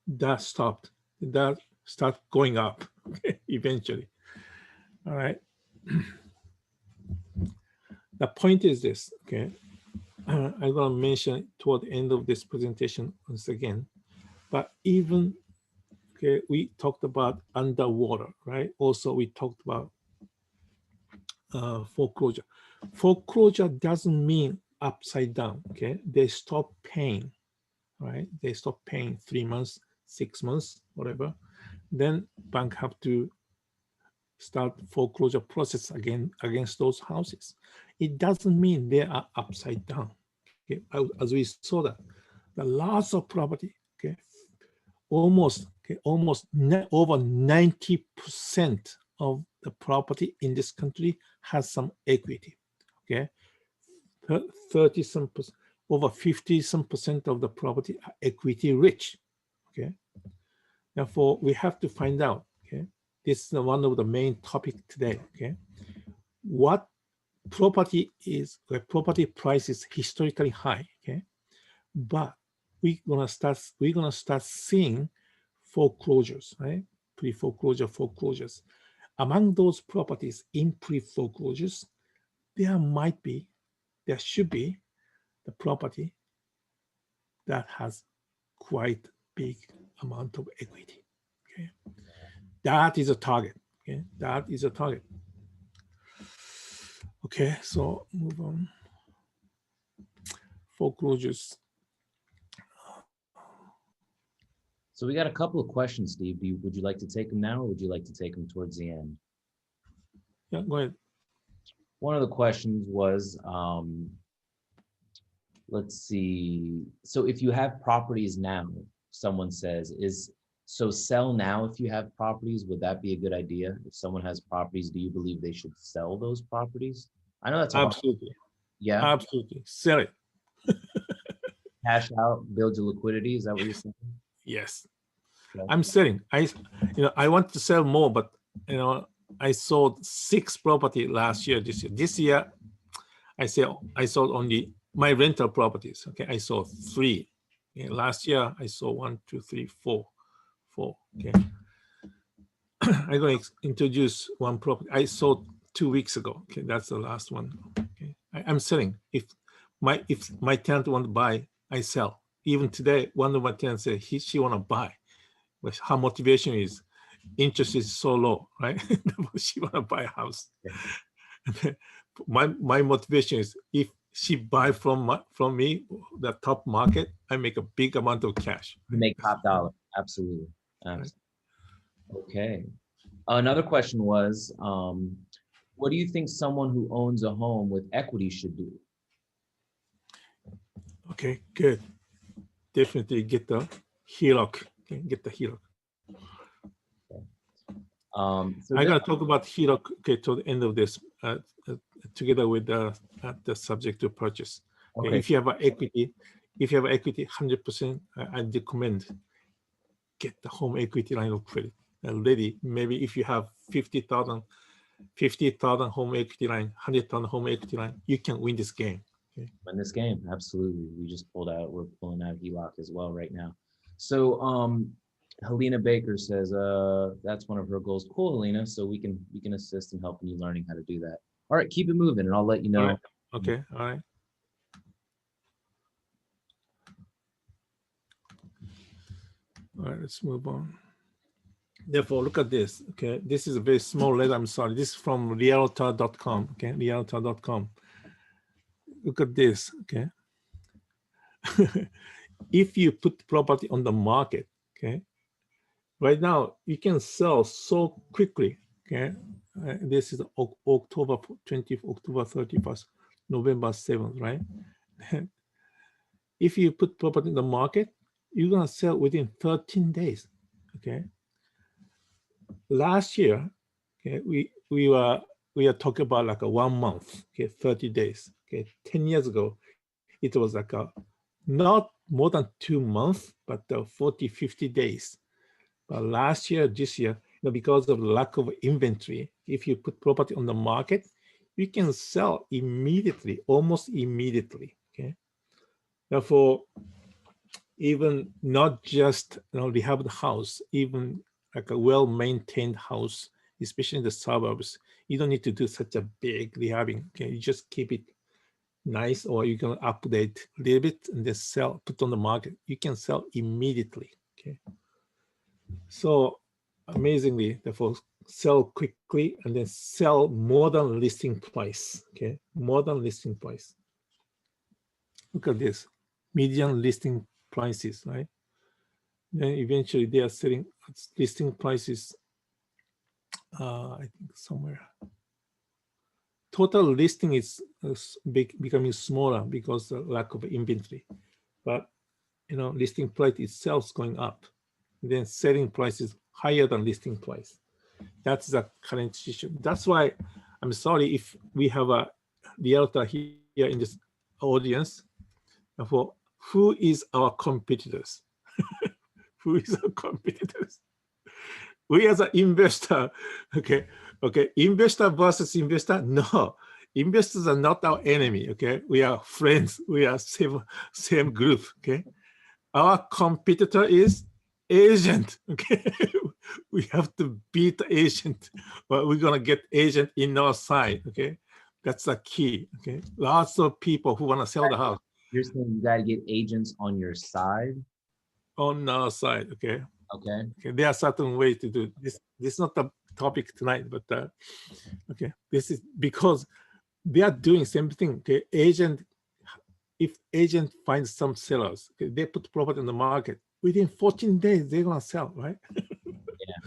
Speaker 6: that stopped. That start going up eventually. All right. The point is this. Okay, I'm going to mention toward the end of this presentation once again, but even okay, we talked about underwater, right? Also, we talked about foreclosure. Foreclosure doesn't mean upside down. Okay, they stop paying, right? They stop paying 3 months, 6 months, whatever. Then bank have to start foreclosure process again against those houses. It doesn't mean they are upside down. Okay, as we saw that the loss of property, okay, almost over 90% of the property in this country has some equity. Okay, 30 some percent, over 50 some percent of the property are equity rich. Okay, therefore we have to find out. Okay, this is one of the main topic today. Okay, what property is, where property price is historically high. Okay, but we're gonna start seeing foreclosures, right? Pre-foreclosure foreclosures. Among those properties in pre-foreclosures, there should be the property that has quite big amount of equity. Okay, that is a target. Okay, that is a target. Okay, so move on. Foreclosures.
Speaker 1: So we got a couple of questions, Steve. Would you like to take them now, or would you like to take them towards the end?
Speaker 6: Yeah, go ahead.
Speaker 1: One of the questions was, let's see. So if you have properties now, someone says, so sell now if you have properties, would that be a good idea? If someone has properties, do you believe they should sell those properties? I know that's
Speaker 6: absolutely.
Speaker 1: Yeah.
Speaker 6: Absolutely. Sell it.
Speaker 1: Cash out, build your liquidity. Is that what you're saying?
Speaker 6: Yes.
Speaker 1: Okay.
Speaker 6: I'm selling. I want to sell more, but I sold 6 property last year. This year, I sold only my rental properties. Okay, I sold 3. Okay, last year I sold 1, 2, 3, 4. Okay, I'm going to introduce one property I sold 2 weeks ago. Okay, that's the last one. Okay, I'm selling. If my tenant want to buy, I sell. Even today, one of my tenants said she want to buy. But her motivation is interest is so low, right? She want to buy a house. Yeah. my motivation is if she buy from me, the top market, I make a big amount of cash.
Speaker 1: You make top dollar. Absolutely. Absolutely. Right. Okay. Another question was, what do you think someone who owns a home with equity should do?
Speaker 6: Okay, good. Definitely get the HELOC. Okay, get the HELOC. Okay. So I'm going to talk about HELOC, okay, to the end of this, together with the subject to purchase. Okay. If you have equity, 100%, I recommend get the home equity line of credit ready. Maybe if you have 50,000 home equity line, 100,000 home equity line, you can win this game.
Speaker 1: Win this game, absolutely. We just pulled out. We're pulling out HELOC as well right now. So Helena Baker says that's one of her goals. Cool, Helena. So we can assist in helping you learning how to do that. All right, keep it moving, and I'll let you know.
Speaker 6: All right. Okay. All right. All right. Let's move on. Therefore, look at this. Okay, this is a very small letter. I'm sorry. This is from realtor.com. Okay, realtor.com. Look at this. Okay. If you put property on the market, okay, right now you can sell so quickly. Okay, this is October 20th, October 31st, November 7th, right? If you put property in the market, you're gonna sell within 13 days. Okay. Last year, okay, we are talking about like a 1 month, okay, 30 days. Okay, 10 years ago, it was like a not more than 2 months, but 40, 50 days. But last year, this year, because of the lack of inventory, if you put property on the market, you can sell immediately, almost immediately. Okay. Therefore, even not just rehab the house, even like a well-maintained house, especially in the suburbs, you don't need to do such a big rehabbing. Okay, you just keep it nice, or you can update a little bit and then sell, put on the market. You can sell immediately. Okay, so amazingly, therefore, sell quickly and then sell more than listing price. Okay, more than listing price. Look at this, median listing prices, right? Then eventually they are selling listing prices. I think somewhere. Total listing is becoming smaller because of lack of inventory, but listing price itself is going up. Then selling price is higher than listing price. That's the current situation. That's why I'm sorry if we have a realtor here in this audience. For who is our competitors? Who is our competitors? We as an investor, okay, investor versus investor, no, investors are not our enemy, okay, we are friends, we are same group, okay. Our competitor is agent, okay. We have to beat the agent, but we're gonna get agent in our side, okay. That's the key, okay. Lots of people who wanna sell the house.
Speaker 1: You're saying you gotta get agents on your side?
Speaker 6: On our side, okay.
Speaker 1: Okay.
Speaker 6: There are certain ways to do this. This is not the topic tonight, but okay, this is because they are doing same thing. Okay, if agent finds some sellers, okay, they put property on the market within 14 days, they're gonna sell, right?
Speaker 1: Yeah.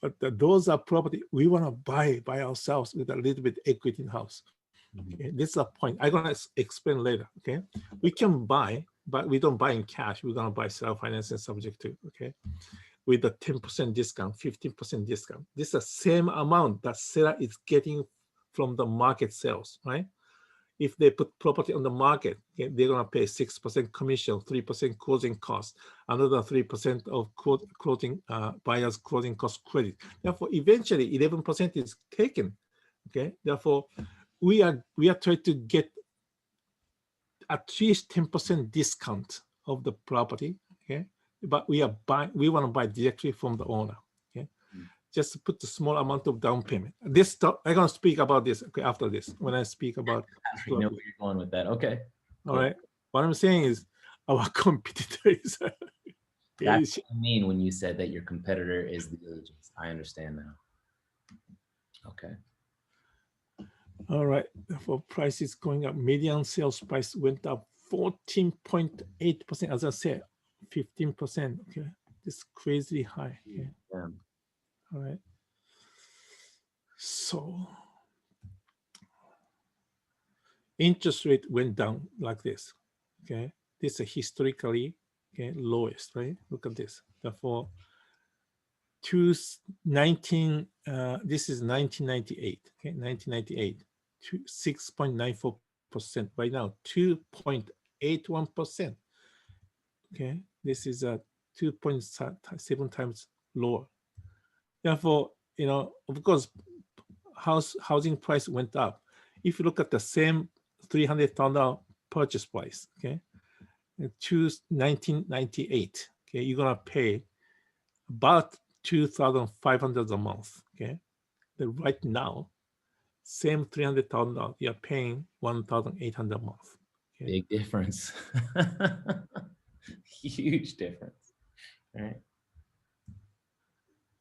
Speaker 6: But those are property we want to buy by ourselves with a little bit equity in house. Okay, this is a point I'm gonna explain later. Okay, we can buy, but we don't buy in cash. We're gonna buy self-financing subject to, okay, with a 10% discount, 15% discount. This is the same amount that seller is getting from the market sales, right? If they put property on the market, okay, they're gonna pay 6% commission, 3% closing cost, another 3% of closing buyer's closing cost credit. Therefore, eventually 11% is taken. Okay, therefore, we are trying to get at least 10% discount of the property. Okay, but we want to buy directly from the owner. Okay, just put a small amount of down payment. This I'm gonna speak about this, okay, after this when I speak about.
Speaker 1: I know where you're going with that. Okay.
Speaker 6: All right. What I'm saying is our competitor is.
Speaker 1: That's what you mean when you said that your competitor is the agents. I understand now. Okay.
Speaker 6: All right. For prices going up, median sales price went up 14.8%. As I said, 15%. Okay, this crazy high. Okay.
Speaker 1: Yeah.
Speaker 6: All right. So interest rate went down like this. Okay, this is historically, okay, lowest. Right. Look at this. Therefore, this is 1998. Okay, 1998. 6.94%. Right now, 2.81%. Okay, this is a 2.7 times lower. Therefore, of course, housing price went up. If you look at the same $300,000 purchase price. Okay, and choose 1998. Okay, you're gonna pay about $2,500 a month. Okay, then right now, same $300,000, you're paying $1,800 a month. Okay?
Speaker 1: Big difference. Huge difference. All right.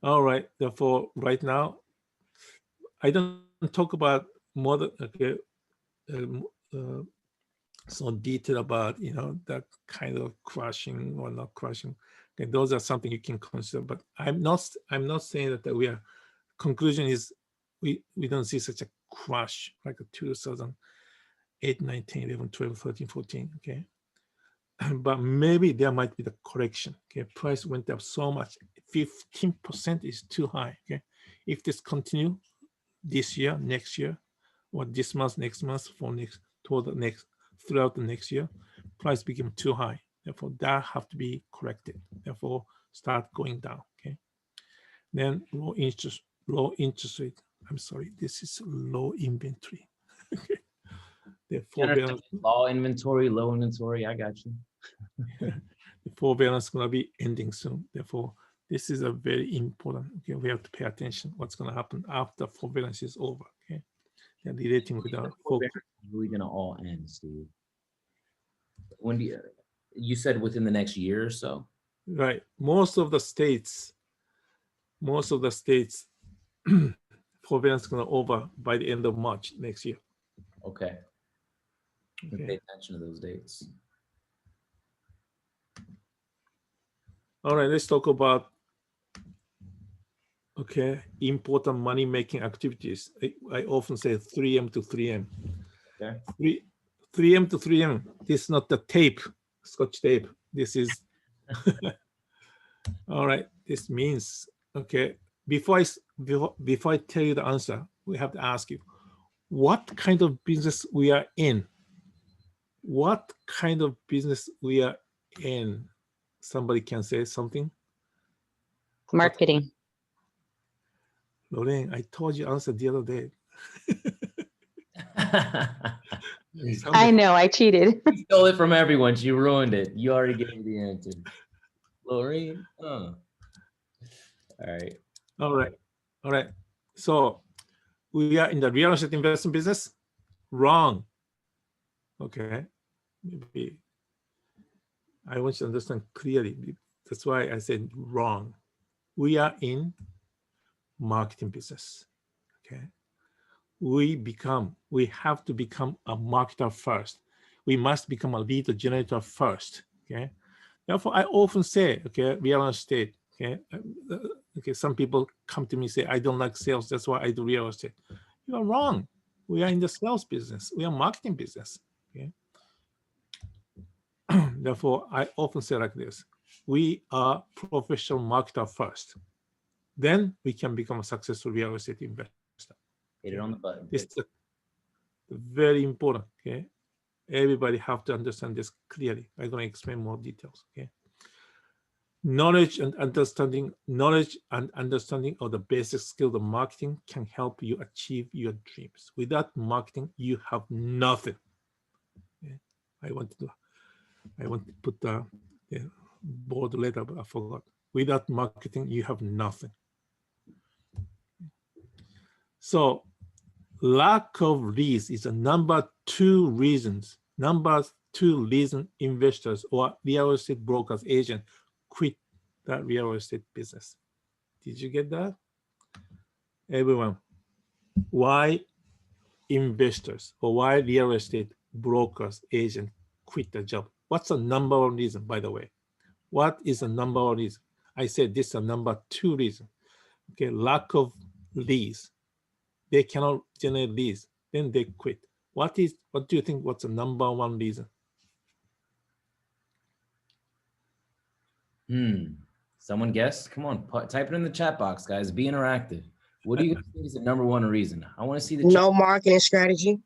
Speaker 6: All right. Therefore, right now, I don't talk about more than so detail about that kind of crushing or not crushing. Okay, those are something you can consider. But I'm not saying that we are. Conclusion is we don't see such a crush like a 2008, 9, 10, 11, 12, 13, 14. Okay. But maybe there might be the correction. Okay, price went up so much, 15% is too high. Okay, if this continue this year, next year, or this month, next month, throughout the next year, price became too high. Therefore, that have to be corrected. Therefore, start going down. Okay, then low interest rate. I'm sorry, this is low inventory. Okay, the forbearance.
Speaker 1: Low inventory, I got you.
Speaker 6: The forbearance is going to be ending soon. Therefore, this is a very important. Okay, we have to pay attention. What's going to happen after forbearance is over? Okay, they're relating with our focus.
Speaker 1: Really going to all end, Steve? When do you said within the next year or so?
Speaker 6: Right. Most of the states, forbearance is going to over by the end of March next year.
Speaker 1: Okay.
Speaker 6: Okay.
Speaker 1: Pay attention to those dates.
Speaker 6: All right, let's talk about important money making activities. I often say 3M to 3M.
Speaker 1: Okay.
Speaker 6: 3M to 3M. This is not the tape, Scotch tape. This is all right. This means before I tell you the answer, we have to ask you what kind of business we are in. What kind of business we are in? Somebody can say something.
Speaker 7: Marketing.
Speaker 6: Lorraine, I told you answer the other day.
Speaker 7: I know, I cheated.
Speaker 1: You stole it from everyone. She ruined it. You already gave me the answer. Lorraine. All
Speaker 6: right. So we are in the real estate investment business? Wrong. Okay. Maybe I want you to understand clearly. That's why I said wrong. We are in marketing business. Okay. We have to become a marketer first. We must become a lead generator first. Okay. Therefore, I often say, real estate. Some people come to me and say, I don't like sales. That's why I do real estate. You are wrong. We are in the sales business. We are marketing business. Okay. Therefore, I often say like this: we are professional marketer first. Then we can become a successful real estate investor.
Speaker 1: Hit it on the button.
Speaker 6: This is very important. Okay, everybody have to understand this clearly. I'm going to explain more details. Okay, knowledge and understanding of the basic skills of marketing can help you achieve your dreams. Without marketing, you have nothing. Okay? I want to put the bold letter, but I forgot. Without marketing, you have nothing. So lack of leads is a number two reason investors or real estate brokers agent quit that real estate business. Did you get that? Everyone, why investors or why real estate brokers agent quit the job? What's the number one reason, by the way? What is the number one reason? I said this is a number two reason. Okay, lack of leads. They cannot generate leads, then they quit. What do you think? What's the number one reason?
Speaker 1: Someone guess? Come on, type it in the chat box, guys. Be interactive. What do you think is the number one reason? I want to see the
Speaker 8: no marketing strategy.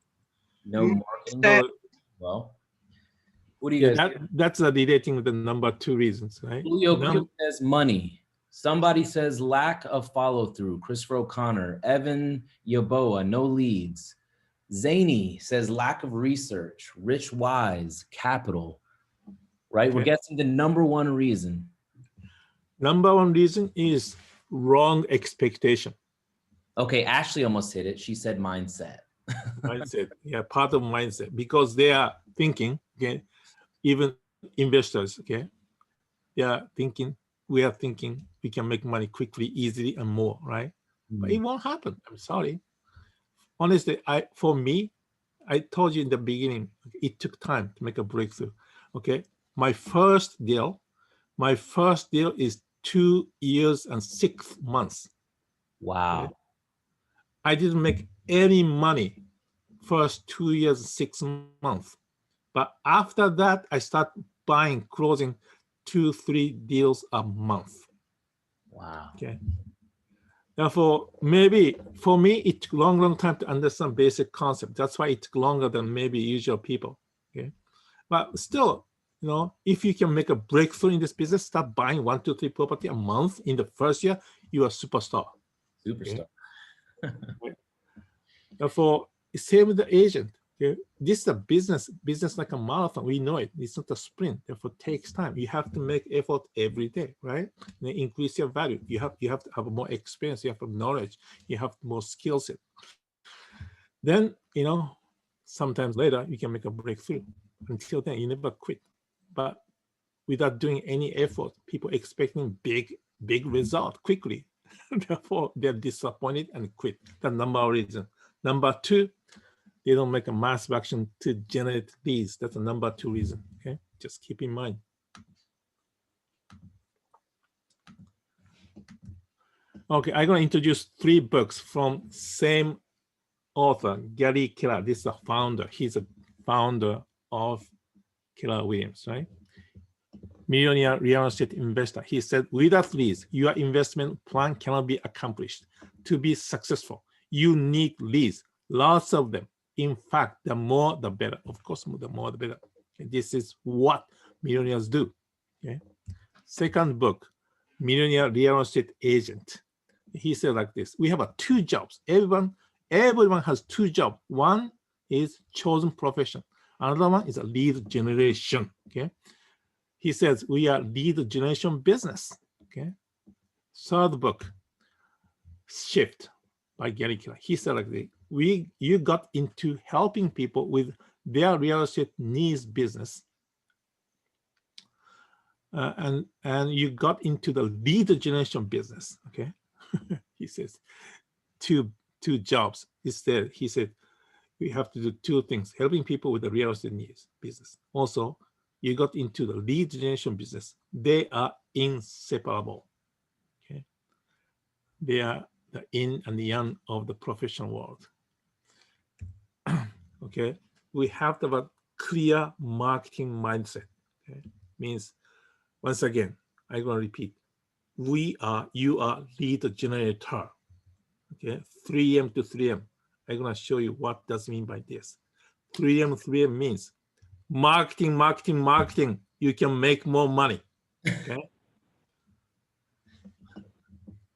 Speaker 1: No marketing. Well, what do you guys?
Speaker 6: That's relating with the number two reasons, right?
Speaker 1: Julio says money. Somebody says lack of follow through. Christopher O'Connor, Evan Yaboa, no leads. Zany says lack of research, rich wise, capital, right? We're
Speaker 6: Okay.
Speaker 1: guessing the number one reason.
Speaker 6: Number one reason is wrong expectation.
Speaker 1: Okay, Ashley almost hit it. She said mindset.
Speaker 6: Mindset. Yeah, part of mindset, because they are thinking, okay, even investors, okay, they are thinking, we are thinking we can make money quickly, easily, and more, right? But it won't happen. I'm sorry. Honestly, for me, I told you in the beginning, it took time to make a breakthrough. Okay. My first deal is 2 years and 6 months.
Speaker 1: Wow.
Speaker 6: Okay? I didn't make any money first 2 years and 6 months. But after that, I start closing 2-3 deals a month.
Speaker 1: Wow.
Speaker 6: Okay. Therefore, maybe for me, it took long time to understand basic concept. That's why it took longer than maybe usual people. Okay. But still, you know, if you can make a breakthrough in this business, start buying 1, 2, 3 property a month in the first year, you are superstar.
Speaker 1: Superstar.
Speaker 6: Okay. Therefore, same with the agent. Okay. This is a business like a marathon. We know it. It's not a sprint. Therefore, it takes time. You have to make effort every day, right? And increase your value. You have to have more experience. You have knowledge. You have more skill set. Then, you know, sometimes later you can make a breakthrough. Until then, you never quit. But without doing any effort, people expecting big result quickly. Therefore, they're disappointed and quit. That's number one reason. Number two, they don't make a massive action to generate leads. That's the number two reason. Okay, just keep in mind. Okay, I'm gonna introduce 3 books from same author, Gary Keller. This is a founder. He's a founder of Keller Williams, right? Millionaire real estate investor. He said, without leads, your investment plan cannot be accomplished. To be successful, you need leads, lots of them. In fact, the more, the better. Of course, the more, the better. And this is what millionaires do. Okay. Second book, Millionaire Real Estate Agent. He said like this: we have 2 jobs. Everyone has 2 jobs. One is chosen profession. Another one is a lead generation. Okay. He says we are lead generation business. Okay. Third book, Shift by Gary Keller. He said like this: you got into helping people with their real estate needs business, and you got into the lead generation business. Okay. He says two jobs. He said we have to do 2 things: helping people with the real estate needs business. Also, you got into the lead generation business. They are inseparable. Okay, they are the yin and the yang of the professional world. Okay, we have to have a clear marketing mindset. Okay, means, once again, I'm going to repeat: you are lead generator. Okay, 3M to 3M. I'm going to show you what does mean by this. 3M means marketing. You can make more money. Okay.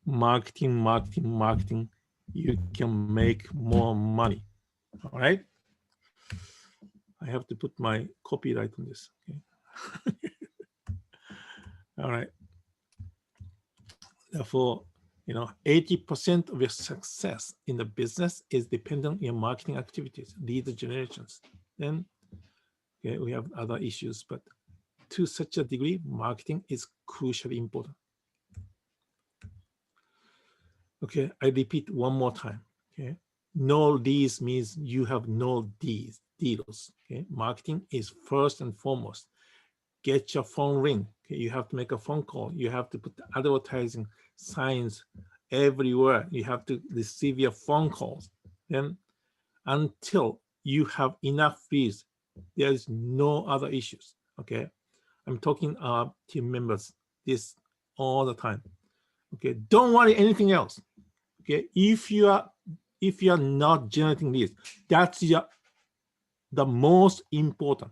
Speaker 6: Marketing. You can make more money. All right. I have to put my copyright on this. Okay. All right. Therefore, 80% of your success in the business is dependent on your marketing activities, lead generations. Then, okay, we have other issues, but to such a degree, marketing is crucially important. Okay, I repeat one more time. Okay, no leads means you have no deals. Okay, marketing is first and foremost. Get your phone ring. Okay, you have to make a phone call. You have to put advertising signs everywhere. You have to receive your phone calls. Then, until you have enough leads, there is no other issues. Okay, I'm talking team members this all the time. Okay, don't worry anything else. Okay, if you are not generating leads, that's the most important.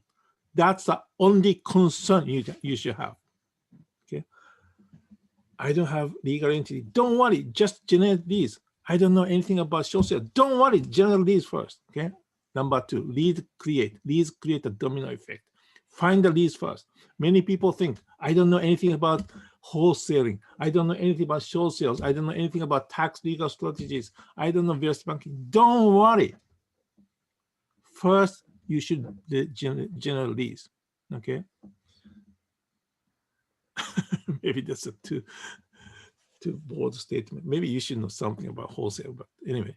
Speaker 6: That's the only concern you should have. Okay, I don't have legal entity. Don't worry, just generate leads. I don't know anything about social. Don't worry, generate leads first. Okay, Number 2, lead create. Leads create a domino effect. Find the leads first. Many people think, I don't know anything about wholesaling. I don't know anything about short sales. I don't know anything about tax legal strategies. I don't know various banking. Don't worry. First, you should generate leads. Okay. Maybe that's a too bold statement. Maybe you should know something about wholesale, but anyway.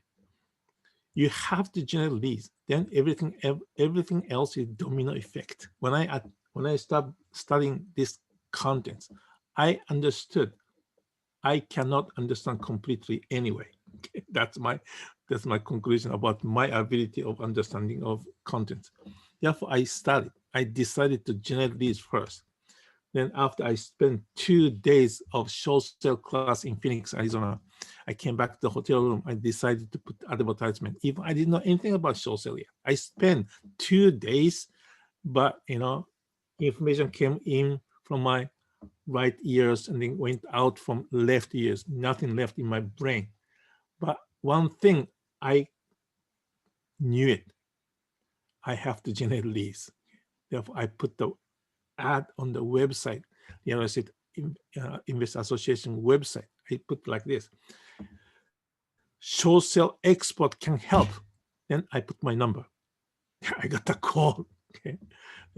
Speaker 6: You have to generate leads. Then everything else is domino effect. When I start studying this contents, I understood. I cannot understand completely anyway. That's my conclusion about my ability of understanding of content. Therefore, I decided to generate leads first. Then after I spent 2 days of short sale class in Phoenix, Arizona, I came back to the hotel room. I decided to put advertisement. Even I didn't know anything about short sale yet. I spent 2 days, but information came in from my right ears and then went out from left ears. Nothing left in my brain. But one thing, I knew it. I have to generate leads. Therefore, I put the ad on the website, the University Investor Association website. I put like this: short sale expert can help. Then I put my number. I got the call. Okay,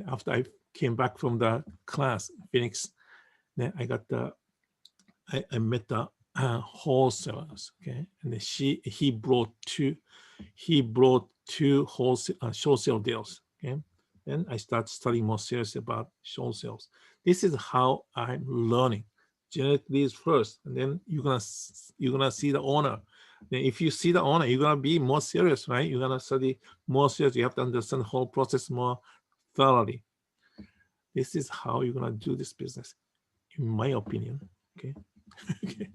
Speaker 6: after I came back from the class, Phoenix, then I got I met the wholesalers. Okay, and then he brought two wholesale short sale deals. Okay. Then I start studying more seriously about short sales. This is how I'm learning. Generate leads first, and then you're gonna see the owner. Then if you see the owner, you're gonna be more serious, right? You're gonna study more serious. You have to understand the whole process more thoroughly. This is how you're gonna do this business, in my opinion. Okay. Okay.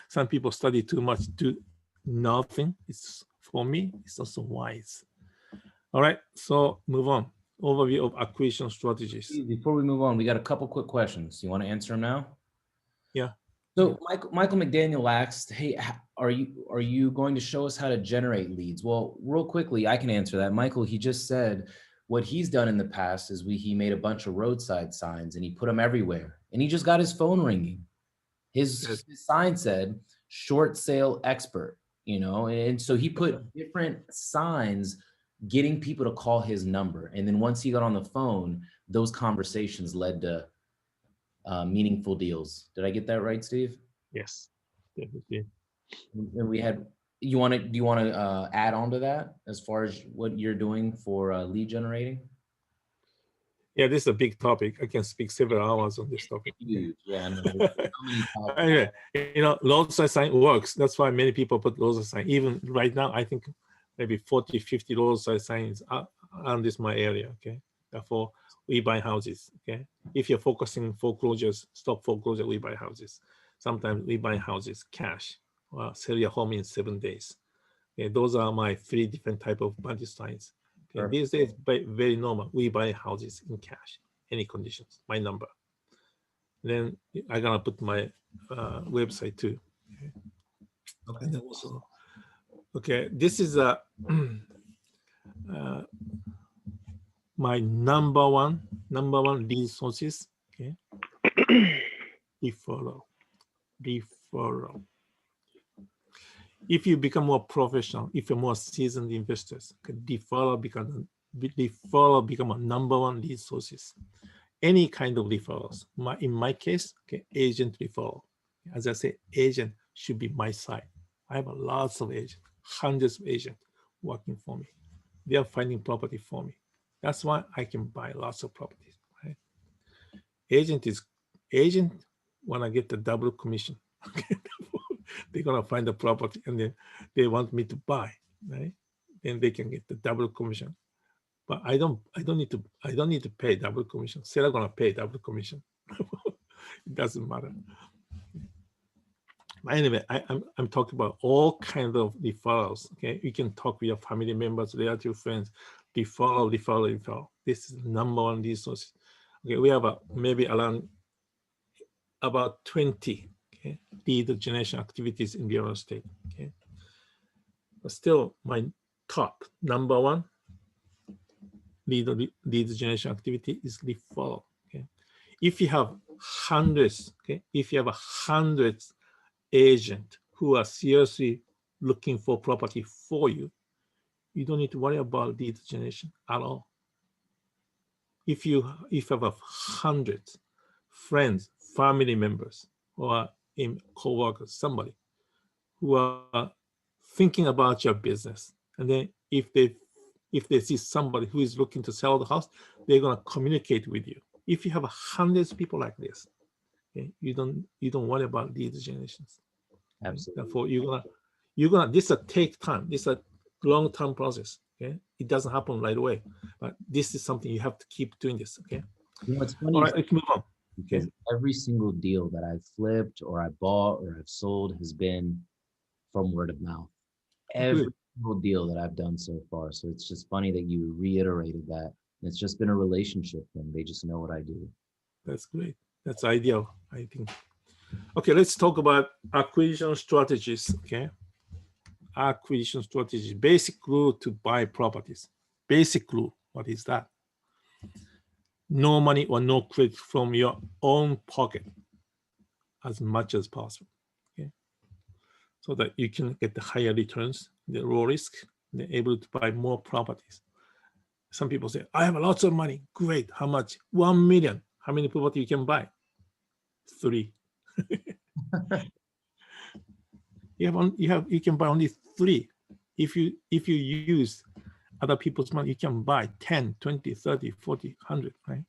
Speaker 6: Some people study too much, do nothing. It's for me. It's also wise. All right. So move on. Overview of acquisition strategies.
Speaker 1: Before we move on, we got a couple quick questions. You want to answer them now?
Speaker 6: Yeah.
Speaker 1: So Michael McDaniel asked, "Hey, are you going to show us how to generate leads?" Well, real quickly, I can answer that. Michael, he just said what he's done in the past is he made a bunch of roadside signs and he put them everywhere, and he just got his phone ringing. His sign said "short sale expert," and so he put different signs getting people to call his number. And then once he got on the phone, those conversations led to meaningful deals. Did I get that right, Steve?
Speaker 6: Yes, definitely.
Speaker 1: And we had, do you want to add on to that as far as what you're doing for lead generating?
Speaker 6: Yeah, this is a big topic. I can speak several hours on this topic.
Speaker 1: Huge. Yeah. No,
Speaker 6: anyway, roadside sign works. That's why many people put roadside sign. Even right now, I think maybe 40, 50 roadside signs around this my area. Okay. Therefore, we buy houses. Okay. If you're focusing foreclosures, stop foreclosure, we buy houses. Sometimes we buy houses cash. Sell your home in 7 days. Okay, those are my 3 different type of budget signs. Okay, these days, very normal. We buy houses in cash, any conditions. My number. Then I'm gonna put my website too. Okay. And then also, okay, this is a my number one lead sources. Okay, referral. If you become more professional, if you're more seasoned investors, referral become a number one lead sources. Any kind of referrals. In my case, okay, agent referral. As I say, agent should be my side. I have lots of agents, hundreds of agents working for me. They are finding property for me. That's why I can buy lots of properties. Right? Agent wanna get the double commission. They're gonna find the property and then they want me to buy, right? Then they can get the double commission. But I don't need to pay double commission. Seller gonna pay double commission. It doesn't matter. But anyway, I'm talking about all kinds of referrals. Okay, you can talk with your family members, relative friends, referral. This is the number one resource. Okay, we have maybe around about 20 lead generation activities in real estate. Okay, but still, my top number one lead generation activity is referral. Okay, if you have hundreds, okay, if you have 100 agents who are seriously looking for property for you, you don't need to worry about lead generation at all. If you have 100 friends, family members, or in co-workers, somebody who are thinking about your business, and then if they see somebody who is looking to sell the house, they're gonna communicate with you. If you have hundreds of people like this, okay, you don't worry about lead generations.
Speaker 1: Absolutely.
Speaker 6: Therefore, you're gonna this will take time. This is a long-term process. Okay, it doesn't happen right away, but this is something you have to keep doing this. Okay.
Speaker 1: You know, it's funny
Speaker 6: All right, let's move on.
Speaker 1: because every single deal that I've flipped or I bought or I've sold has been from word of mouth. Every
Speaker 6: Good.
Speaker 1: single deal that I've done so far. So it's just funny that you reiterated that. It's just been a relationship thing. They just know what I do.
Speaker 6: That's great. That's ideal, I think. Okay, let's talk about acquisition strategies. Okay. Acquisition strategy, basic rule to buy properties. Basic rule, what is that? No money or no credit from your own pocket as much as possible. Okay, so that you can get the higher returns, the low risk, and able to buy more properties. Some people say, I have lots of money. Great. How much? 1 million. How many property you can buy? 3. You can buy only 3. If you use other people's money, you can buy 10, 20, 30, 40, 100, right?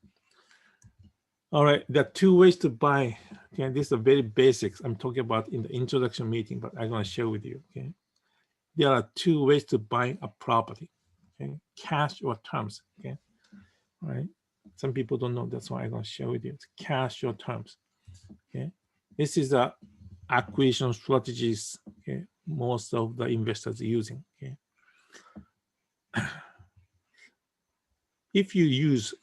Speaker 6: All right, there are 2 ways to buy. Okay, these are very basics. I'm talking about in the introduction meeting, but I'm going to share with you. Okay, there are 2 ways to buy a property. Okay, cash or terms. Okay, all right. Some people don't know. That's why I'm going to share with you. It's cash or terms. Okay, this is the acquisition strategies. Okay, most of the investors are using. Okay, if you use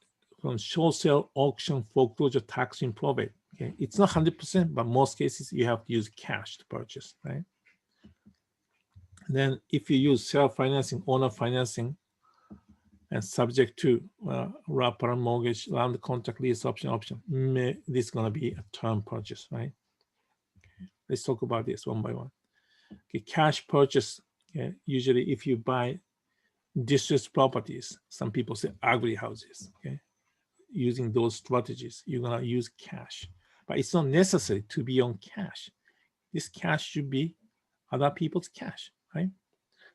Speaker 6: from short sale, auction, foreclosure, tax in probate, okay, it's not 100%, but most cases you have to use cash to purchase, right? Then if you use self-financing, owner financing, and subject to wraparound mortgage, land contract, lease option, this is going to be a term purchase, right? Okay. Let's talk about this one by one. Okay, cash purchase, okay, usually if you buy distressed properties, some people say ugly houses, okay? Using those strategies, you're going to use cash, but it's not necessary to be on cash. This cash should be other people's cash, right?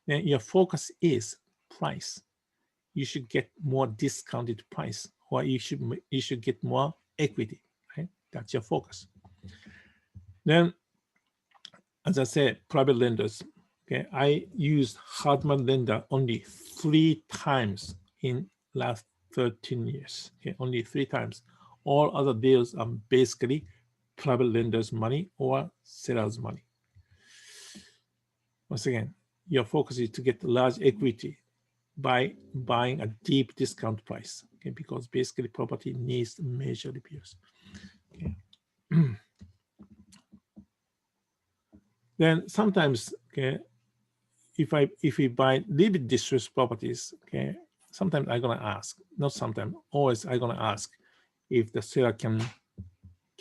Speaker 6: Then your focus is price. You should get more discounted price, or you should get more equity, right? That's your focus. Then, as I said, private lenders. Okay, I used Hardman lender only 3 times in last 13 years. Okay, only 3 times. All other deals are basically private lenders' money or sellers' money. Once again, your focus is to get large equity by buying a deep discount price, okay, because basically property needs major repairs. Okay. Then sometimes, okay, if we buy little bit distressed properties, okay, sometimes I'm gonna ask, not sometimes, always I'm gonna ask if the seller can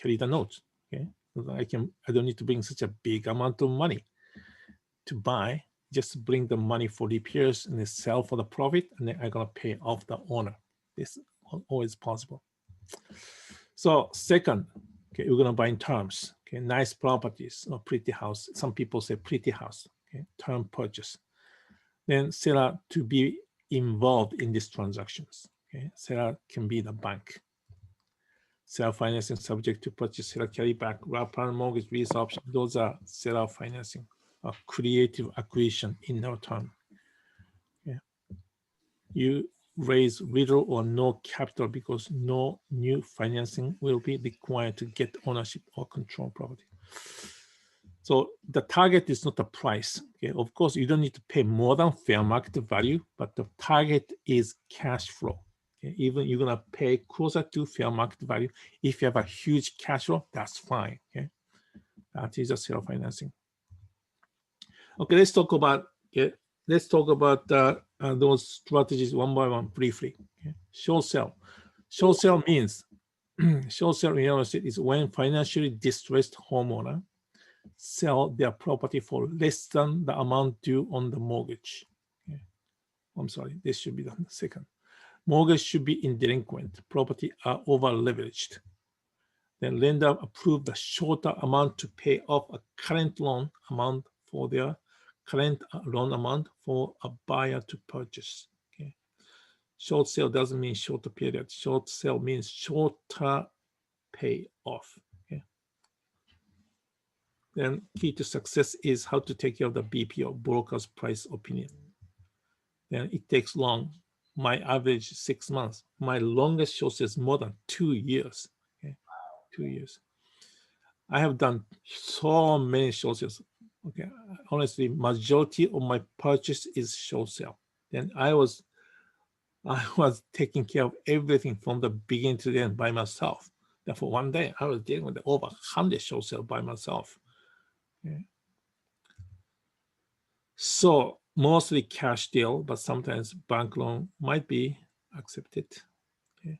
Speaker 6: carry the note. Okay, I don't need to bring such a big amount of money to buy. Just bring the money for repairs and then sell for the profit, and then I'm gonna pay off the owner. This is always possible. So second, okay, we're gonna buy in terms. Okay, nice properties or pretty house. Some people say pretty house. Okay, term purchase. Then seller to be involved in these transactions. Okay, seller can be the bank. Seller financing subject to purchase, seller carry back, wraparound mortgage, lease option. Those are seller financing, a creative acquisition in no term. Yeah, you raise little or no capital because no new financing will be required to get ownership or control property. So the target is not the price. Okay, of course, you don't need to pay more than fair market value, but the target is cash flow. Okay, even you're gonna pay closer to fair market value. If you have a huge cash flow, that's fine. Okay, that is a self financing. Okay, let's talk about those strategies one by one briefly. Okay. Short sell. Short sell means short sell in real estate is when financially distressed homeowner sell their property for less than the amount due on the mortgage. Okay. I'm sorry, this should be the second. Mortgage should be in delinquent. Property are over leveraged. Then lender approve the shorter amount to pay off a current loan amount for their current loan amount for a buyer to purchase. Okay. Short sale doesn't mean shorter period. Short sale means shorter pay off. Okay. Then key to success is how to take care of the BPO, broker's price opinion. Then it takes long. My average 6 months. My longest short sale is more than 2 years. Okay. 2 years. I have done so many short sales. Okay, honestly, majority of my purchase is short sale. Then I was taking care of everything from the beginning to the end by myself. Therefore, one day I was dealing with over 100 short sales by myself. Okay. So mostly cash deal, but sometimes bank loan might be accepted. Okay.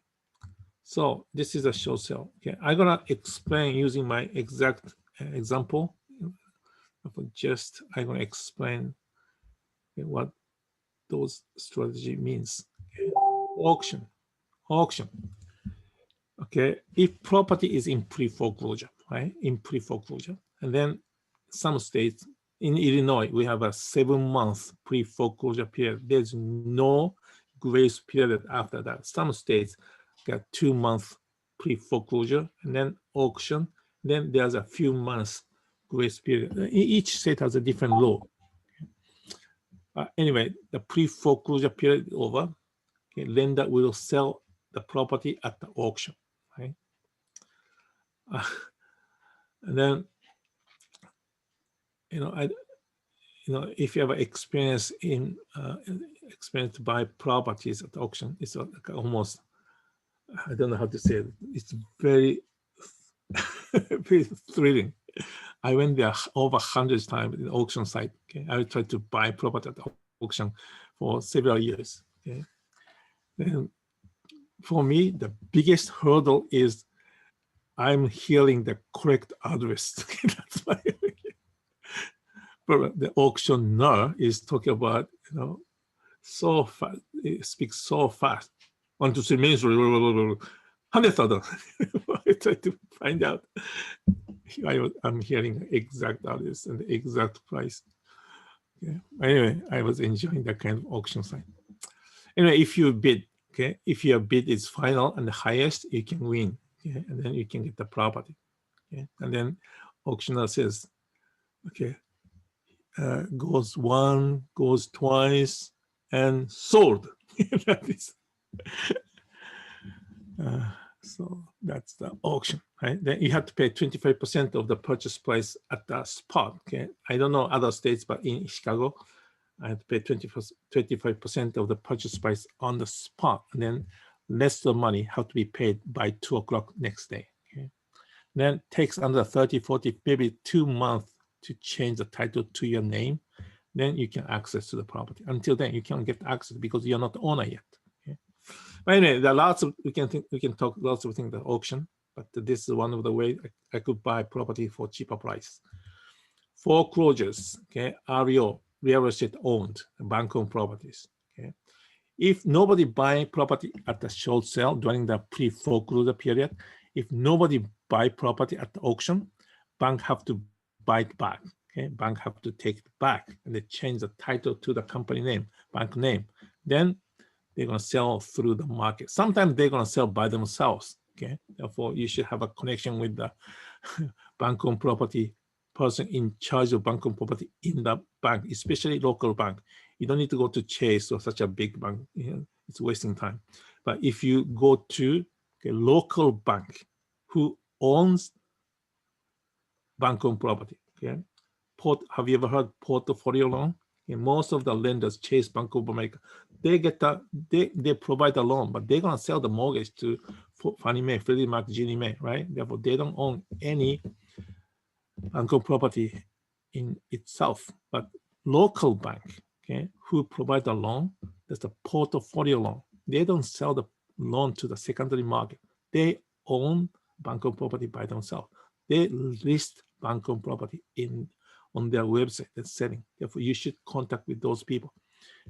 Speaker 6: So this is a short sale. Okay, I'm gonna explain using my exact example. I'm gonna explain what those strategy means. Okay. Auction. Okay, if property is in pre-foreclosure, right? In pre-foreclosure, and then some states in Illinois we have a 7-month pre-foreclosure period. There's no grace period after that. Some states got 2-month pre-foreclosure and then auction. Then there's a few months grace period. Each state has a different law. Anyway, the pre-foreclosure period is over. Okay, lender will sell the property at the auction. Right? And then, if you have experience to buy properties at auction, it's almost, I don't know how to say it. It's very, very thrilling. I went there over 100 times in the auction site. Okay, I would try to buy property at the auction for several years. Okay, then for me, the biggest hurdle is I'm hearing the correct address. That's why. But the auctioneer is talking about, so fast. It speaks so fast. 1, 2, 3 minutes. 100,000. I try to find out. I'm hearing exact address and the exact price. Okay. Anyway, I was enjoying that kind of auction site. Anyway, if you bid, okay, if your bid is final and the highest, you can win. Okay, and then you can get the property. Okay, and then auctioneer says, okay, goes 1, goes twice, and sold. That is. So that's the auction, right? Then you have to pay 25% of the purchase price at the spot. Okay, I don't know other states, but in Chicago, I had to pay 25% of the purchase price on the spot, and then rest of the money have to be paid by 2 o'clock next day. Okay, then it takes another 30, 40, maybe 2 months to change the title to your name. Then you can access to the property. Until then, you can't get access because you're not the owner yet. But anyway, there are lots of we can talk lots of things about auction, but this is one of the ways I could buy property for cheaper price. Foreclosures, okay, REO, real estate owned, bank-owned properties. Okay, if nobody buy property at the short sale during the pre-foreclosure period, if nobody buy property at the auction, bank have to buy it back. Okay, bank have to take it back and they change the title to the company name, bank name. Then they're going to sell through the market. Sometimes they're going to sell by themselves. Okay, therefore you should have a connection with the bank-owned property person in charge of bank-owned property in the bank, especially local bank. You don't need to go to Chase or such a big bank. It's wasting time. But if you go to a local bank who owns bank-owned property, okay, have you ever heard portfolio loan? Most of the lenders, Chase, Bank of America, they provide a loan, but they're gonna sell the mortgage to Fannie Mae, Freddie Mac, Ginnie Mae, right? Therefore, they don't own any bank property in itself. But local bank, okay, who provide a loan, That's the portfolio loan. They don't sell the loan to the secondary market. They own bank-owned property by themselves. They list bank-owned property on their website that's selling. Therefore, you should contact with those people,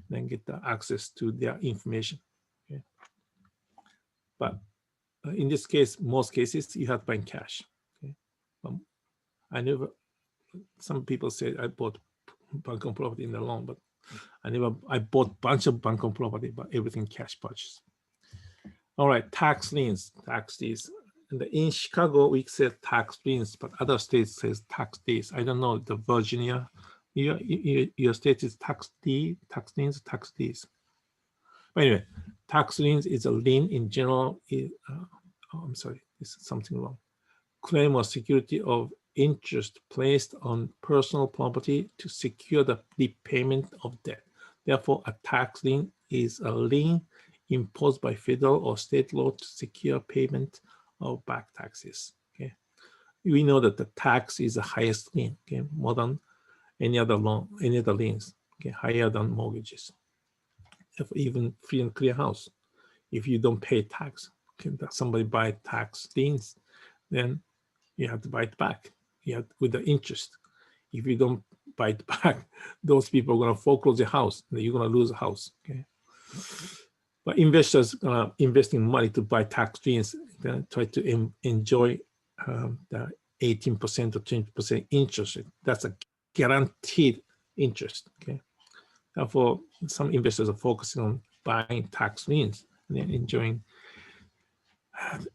Speaker 6: then get the access to their information. Okay? But in this case, most cases, you have to buy in cash. Okay? Some people say I bought bank-owned property in the loan, but I bought bunch of bank-owned property, but everything cash purchase. All right, tax liens, tax deeds. In Chicago, we said tax liens, but other states says tax deeds. I don't know, the Virginia, your state is tax liens, tax deeds. But anyway, tax liens is a lien in general. I'm sorry, this is something wrong. Claim or security of interest placed on personal property to secure the repayment of debt. Therefore, a tax lien is a lien imposed by federal or state law to secure payment of back taxes. Okay, we know that the tax is the highest lien, okay, more than any other loan, any other liens, okay, higher than mortgages. If even free and clear house, if you don't pay tax, okay, somebody buy tax liens, then you have to buy it back. You have with the interest. If you don't buy it back, those people are going to foreclose your house. You're going to lose a house. Okay. But investors investing money to buy tax liens try to enjoy the 18% or 20% interest rate. That's a guaranteed interest. Okay. Therefore, some investors are focusing on buying tax liens and enjoying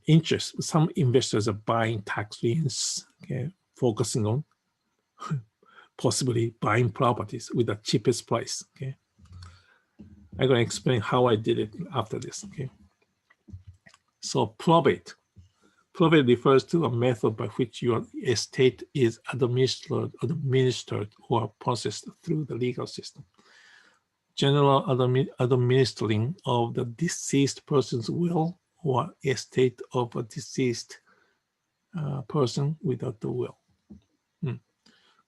Speaker 6: interest. Some investors are buying tax liens, okay, focusing on possibly buying properties with the cheapest price. Okay, I'm going to explain how I did it after this. Okay, so probate refers to a method by which your estate is administered or processed through the legal system. General administering of the deceased person's will or estate of a deceased person without the will.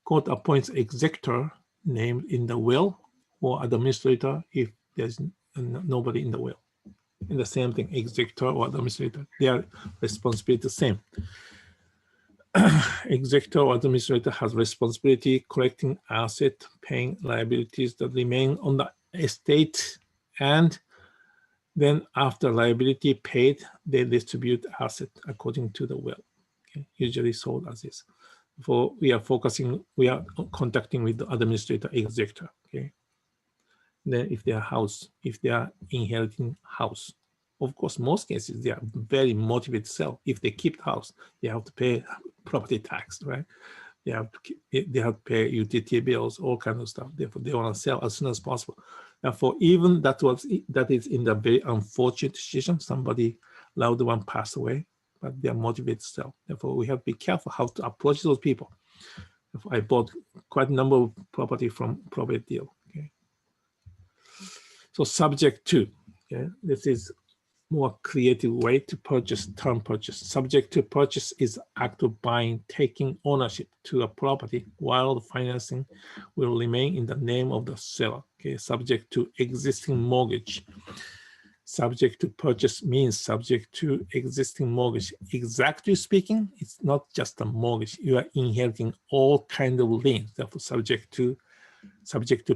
Speaker 6: Court appoints executor named in the will or administrator if there's nobody in the will. And the same thing, executor or administrator, their responsibility the same. Executor or administrator has responsibility collecting asset, paying liabilities that remain on the estate, and then after liability paid, they distribute asset according to the will. Okay, usually sold as is. We are contacting with the administrator, executor. Okay. Then if they are inheriting house, of course, most cases they are very motivated to sell. If they keep the house, they have to pay property tax, right? They have to pay utility bills, all kinds of stuff. Therefore, they want to sell as soon as possible. Therefore, even that is in the very unfortunate situation. Somebody loved one passed away, but they are motivated to sell. Therefore, we have to be careful how to approach those people. I bought quite a number of property from probate deal. Okay. So subject to, okay, this is more creative way to purchase, term purchase. Subject to purchase is act of buying, taking ownership to a property while the financing will remain in the name of the seller. Okay, subject to existing mortgage. Subject to purchase means subject to existing mortgage. Exactly speaking, it's not just a mortgage. You are inheriting all kinds of liens. Therefore, subject to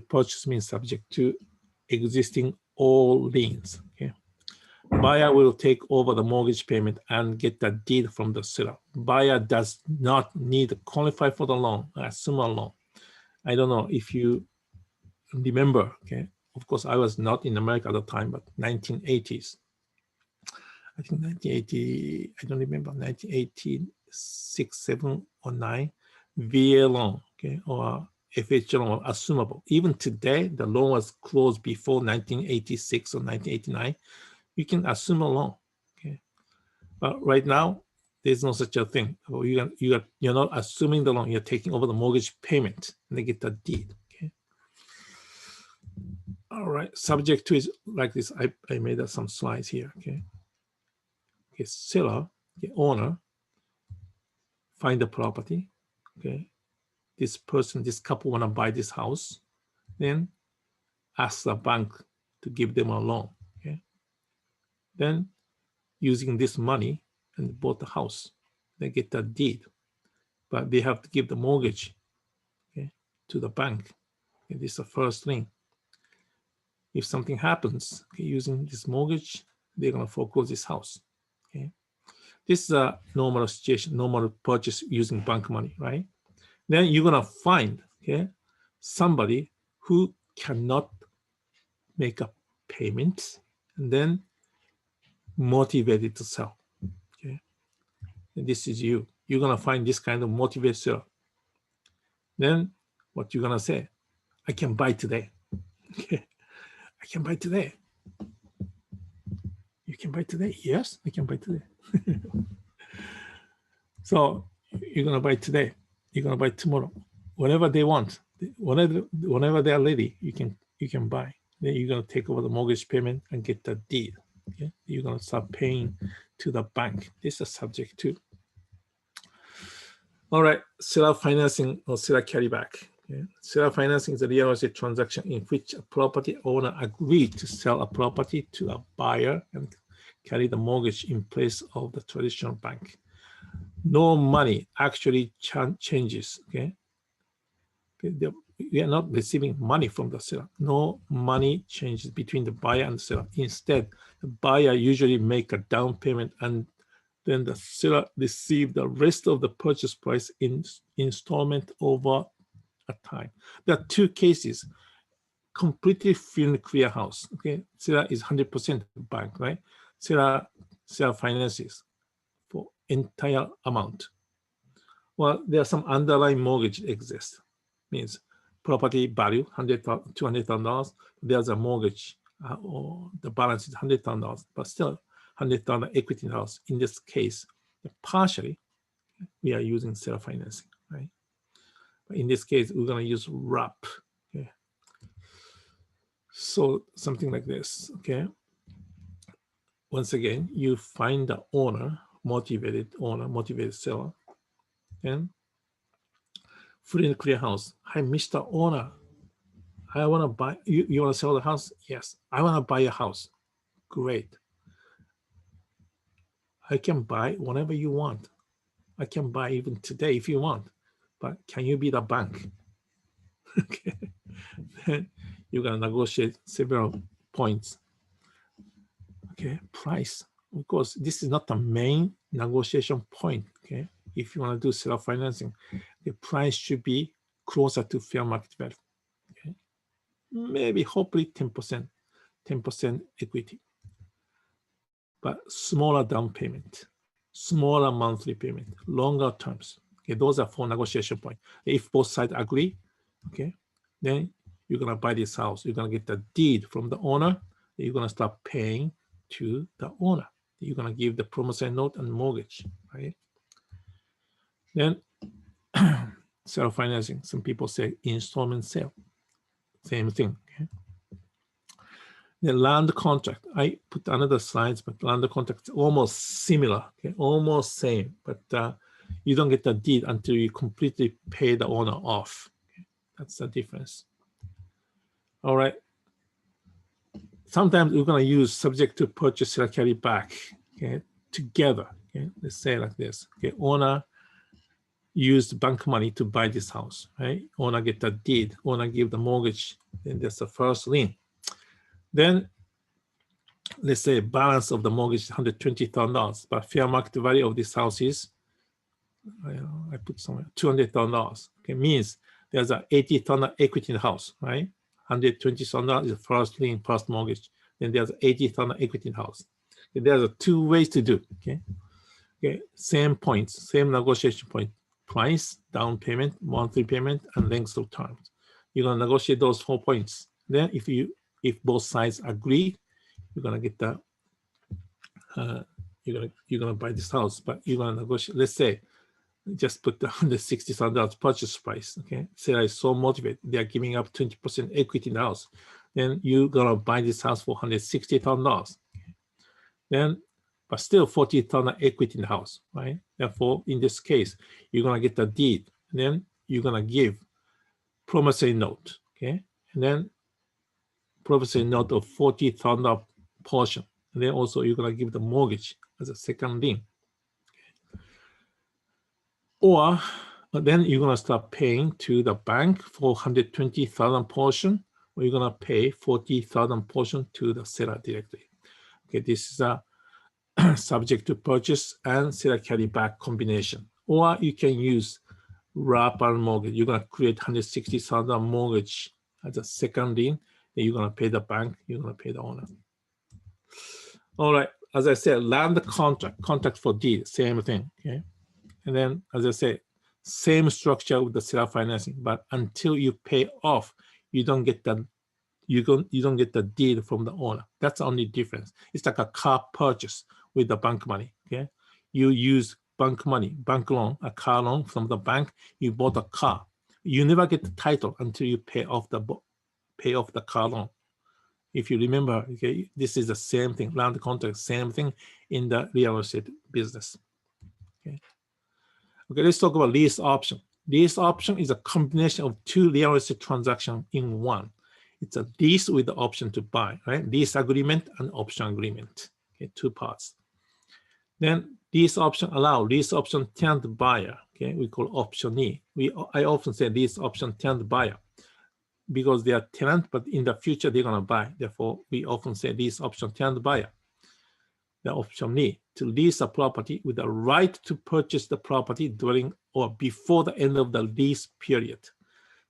Speaker 6: purchase means subject to existing all liens. Okay. Buyer will take over the mortgage payment and get the deed from the seller. Buyer does not need to qualify for the loan, assume a loan. I don't know if you remember, okay? Of course, I was not in America at the time, but 1980s. I think 1980, I don't remember, 1986, 7 or 9, VA loan, okay, or FHA loan, assumable. Even today, the loan was closed before 1986 or 1989. You can assume a loan, okay? But right now, there's no such a thing. You're not assuming the loan, you're taking over the mortgage payment and they get the deed, okay? All right, subject to is like this. I made some slides here, okay? Okay, seller, the owner, find the property, okay? This couple wanna buy this house, then ask the bank to give them a loan. Okay. Then using this money and bought the house, they get a deed, but they have to give the mortgage, okay, to the bank. Okay, this is the first lien. If something happens, okay, using this mortgage, they're going to foreclose this house. Okay, this is a normal situation, normal purchase using bank money, right? Then you're going to find, okay, somebody who cannot make a payment and then motivated to sell. Okay, and this is you. You're going to find this kind of motivated seller. Then what you're going to say, I can buy today. Okay, I can buy today. You can buy today? Yes, I can buy today. So you're going to buy today. You're going to buy tomorrow. Whatever they want, whenever they are ready, you can buy. Then you're going to take over the mortgage payment and get the deed. Okay? You're going to start paying to the bank. This is subject to. All right, seller financing or seller carryback. Okay? Seller financing is a real estate transaction in which a property owner agreed to sell a property to a buyer and carry the mortgage in place of the traditional bank. No money actually changes. Okay, we are not receiving money from the seller. No money changes between the buyer and the seller. Instead, the buyer usually make a down payment and then the seller receive the rest of the purchase price in installment over a time. There are two cases. Completely free and clear house. Okay, seller is 100% bank, right? Seller finances for entire amount. Well, there are some underlying mortgage exists. Means property value $200,000. There's a mortgage or the balance is $100,000, but still $100,000 equity in the house. In this case, partially we are using seller financing, right? But in this case, we're going to use wrap. Okay. So something like this. Okay. Once again, you find the owner, motivated seller, and free and clear house. Hi, Mr. Owner. I want to buy, you want to sell the house? Yes, I want to buy a house. Great. I can buy whenever you want. I can buy even today if you want, but can you be the bank? Okay. You're going to negotiate several points. Okay, price. Of course, this is not the main negotiation point. Okay, if you want to do seller financing, the price should be closer to fair market value. Okay, maybe hopefully 10% equity, but smaller down payment, smaller monthly payment, longer terms. Okay, those are for negotiation point. If both sides agree, okay, then you're gonna buy this house. You're gonna get the deed from the owner. You're gonna start paying to the owner. You're gonna give the promissory note and mortgage, right? Then seller financing. Some people say installment sale. Same thing. Okay? The land contract. I put another slides, but land contract is almost similar. Okay, almost same, but you don't get the deed until you completely pay the owner off. Okay? That's the difference. All right. Sometimes we're going to use subject to purchase seller carry back, okay, together. Okay, let's say like this. Okay, owner used bank money to buy this house, right? Owner get the deed, owner give the mortgage, then there's the first lien. Then let's say balance of the mortgage is $120,000, but fair market value of this house is, I put somewhere, $200,000. Okay, means there's a $80,000 equity in the house, right? $120,000 is the first lien, first mortgage. Then there's $80,000 equity in the house. Okay, there's two ways to do. Okay, okay, same points, same negotiation point: price, down payment, monthly payment, and length of terms. You're gonna negotiate those 4 points. Then, if both sides agree, you're gonna get the you're gonna buy this house, but you're gonna negotiate. Let's say, just put the $160,000 purchase price. Okay, seller is so motivated, they are giving up 20% equity in the house. Then you're gonna buy this house for $160,000. Then, but still $40,000 equity in the house, right? Therefore, in this case, you're gonna get the deed. And then you're gonna give promissory note. Okay, and then promissory note of $40,000 portion. And then also you're gonna give the mortgage as a second lien. Or then you're gonna start paying to the bank for $120,000 portion, or you're gonna pay $40,000 portion to the seller directly. Okay, this is a subject to purchase and seller carryback combination. Or you can use wrapper mortgage. You're gonna create $160,000 mortgage as a second lien. Then you're gonna pay the bank. You're gonna pay the owner. All right. As I said, land contract for deed, same thing. Okay. And then, as I said, same structure with the seller financing, but until you pay off, you don't get the deed from the owner. That's the only difference. It's like a car purchase with the bank money. Okay, you use bank money, bank loan, a car loan from the bank. You bought a car. You never get the title until you pay off the car loan. If you remember, okay, this is the same thing. Land contract, same thing in the real estate business. Okay. Okay, let's talk about lease option. Lease option is a combination of two real estate transactions in one. It's a lease with the option to buy, right? Lease agreement and option agreement. Okay, two parts. Then lease option allow lease option tenant buyer. Okay, we call optionee. I often say lease option tenant buyer because they are tenant, but in the future they're gonna buy. Therefore, we often say lease option tenant buyer. The optionee to lease a property with the right to purchase the property during or before the end of the lease period.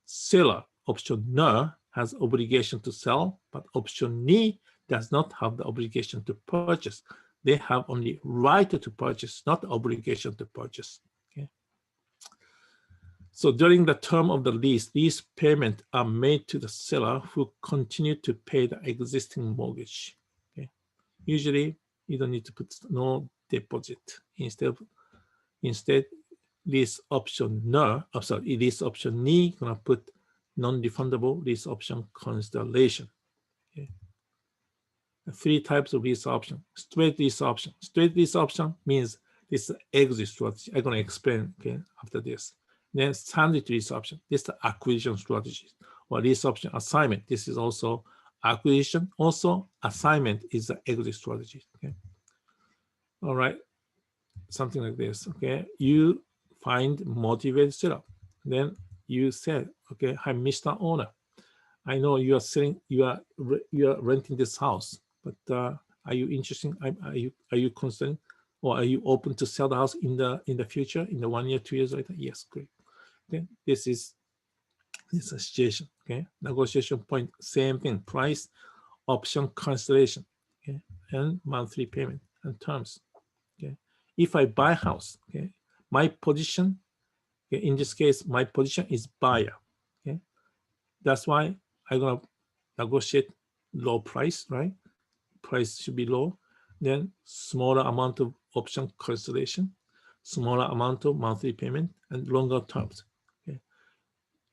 Speaker 6: Seller, optioner, has obligation to sell, but optionee does not have the obligation to purchase. They have only right to purchase, not obligation to purchase. Okay. So during the term of the lease, these payments are made to the seller who continue to pay the existing mortgage. Okay. Usually, you don't need to put no deposit. Instead, lease optioner, lease optionee gonna put non-refundable lease option consideration. Okay. 3 types of lease option. Straight lease option. Straight lease option means this is exit strategy. I'm gonna explain after this. Then sandwich lease option. This is the acquisition strategy. Or lease option assignment. This is also acquisition. Also, assignment is the exit strategy. Okay. All right. Something like this. Okay. You find motivated seller. Then you said, okay, hi, Mr. Owner. I know you are selling, you are renting this house, but are you interested? Are you concerned, or are you open to sell the house in the future, in the 1 year, 2 years later? Yes, great. Okay, this is a situation. Okay, negotiation point, same thing. Price, option consideration, okay, and monthly payment and terms. Okay, if I buy a house, okay, my position, okay, in this case, my position is buyer. Okay, that's why I'm gonna negotiate low price, right? Price should be low. Then smaller amount of option consideration, smaller amount of monthly payment, and longer terms. Okay.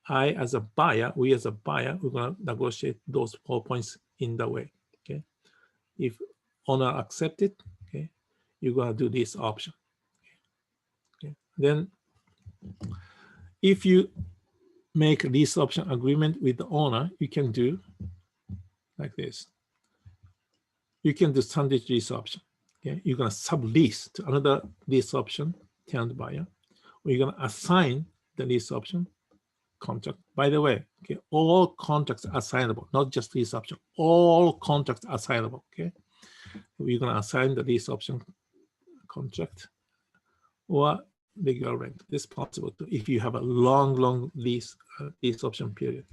Speaker 6: I, as a buyer, we as a buyer, we're gonna negotiate those 4 points in the way. Okay. If owner accept it, okay, you're gonna do this option. Okay. Then, if you make lease option agreement with the owner, you can do like this. You can do sandwich lease option. Okay, you're gonna sublease to another lease option tenant buyer, or you're gonna assign the lease option contract. By the way, okay, all contracts are assignable, not just lease option. All contracts are assignable. Okay, you're gonna assign the lease option contract or regular rent. This is possible too if you have a long lease option period.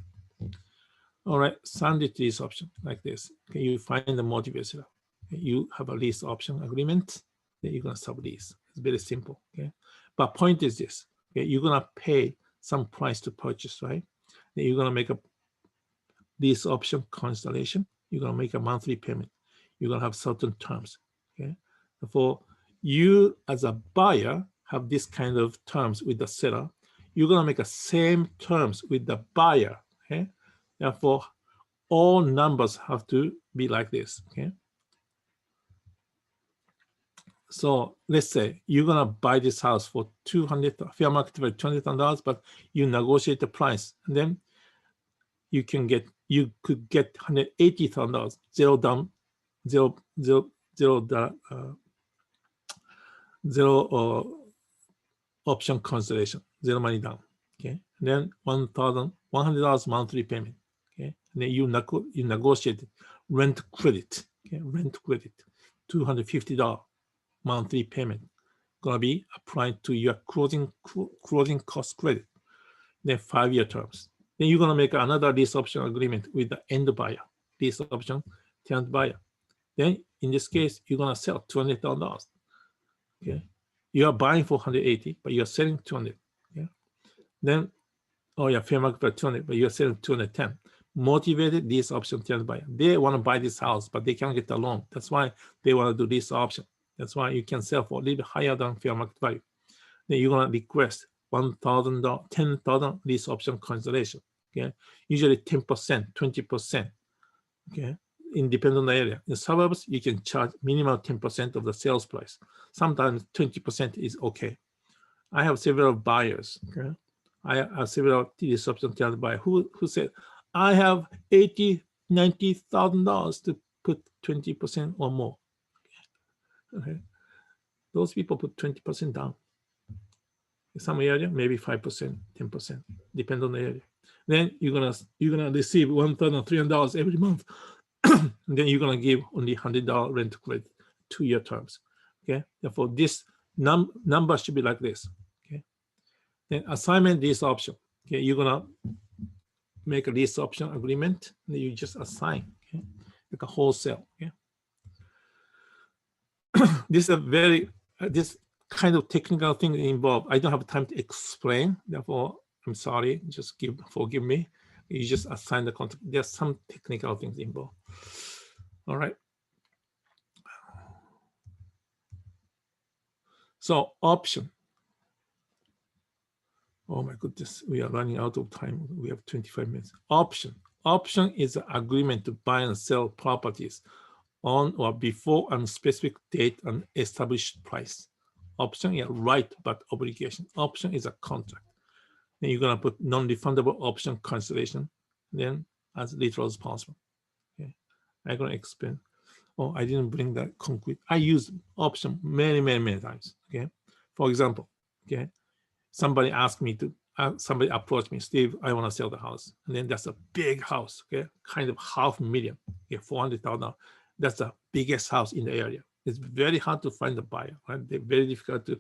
Speaker 6: All right, sandwich lease option like this. Okay, you find the motivator. Okay, you have a lease option agreement, then you're gonna sublease. It's very simple. Okay, but point is this. Okay, you're gonna pay some price to purchase, right? Then you're gonna make a lease option constellation. You're gonna make a monthly payment. You're gonna have certain terms. Okay, for you as a buyer have this kind of terms with the seller. You're gonna make the same terms with the buyer. Okay. Therefore, all numbers have to be like this, okay? So let's say you're gonna buy this house for fair market value $200,000, but you negotiate the price, and then you can get you could get $180,000, zero down, zero option consideration, zero money down. Okay, and then $100 monthly payment. Okay, and then you negotiate rent credit. Okay, rent credit, $250 monthly payment, gonna be applied to your closing cost credit. Then 5-year terms. Then you're gonna make another lease option agreement with the end buyer, lease option tenant buyer. Then in this case, you're gonna sell $200,000. Okay, you are buying for 180, but you're selling 200. Yeah, then fair market for 200, but you're selling 210. Motivated lease option tenant buyer. They want to buy this house, but they can't get a loan. That's why they want to do lease option. That's why you can sell for a little bit higher than fair market value. Then you're gonna request $1,000, $10,000 lease option consideration. Okay, usually 10%, 20%. Okay, independent on the area. In suburbs, you can charge minimum 10% of the sales price. Sometimes 20% is okay. I have several buyers. Okay, I have several lease option tenant buyers who said, I have $80,000, $90,000 to put 20% or more. Okay, those people put 20% down. In some area, maybe 5%, 10%, depend on the area. Then you're gonna receive $1,300 every month. And then you're gonna give only $100 rent credit, 2-year terms. Okay, therefore this number should be like this. Okay, then assignment lease option. Okay, you're gonna make a lease option agreement, and you just assign. Okay, like a wholesale. Okay, this is a very this kind of technical thing involved. I don't have time to explain. Therefore, I'm sorry. Just forgive me. You just assign the contract. There's some technical things involved. All right. So option. Oh my goodness, we are running out of time. We have 25 minutes. Option. Option is an agreement to buy and sell properties on or before a specific date and established price. Option, yeah, right, but obligation. Option is a contract. Then you're gonna put non-refundable option consideration, then as little as possible. Okay, I'm gonna explain. Oh, I didn't bring that concrete. I use option many times. Okay, for example, okay, somebody asked me to. Somebody approached me, Steve, I want to sell the house, and then that's a big house. Okay, kind of $500,000. Okay, $400,000. That's the biggest house in the area. It's very hard to find a buyer, right? They're very difficult to,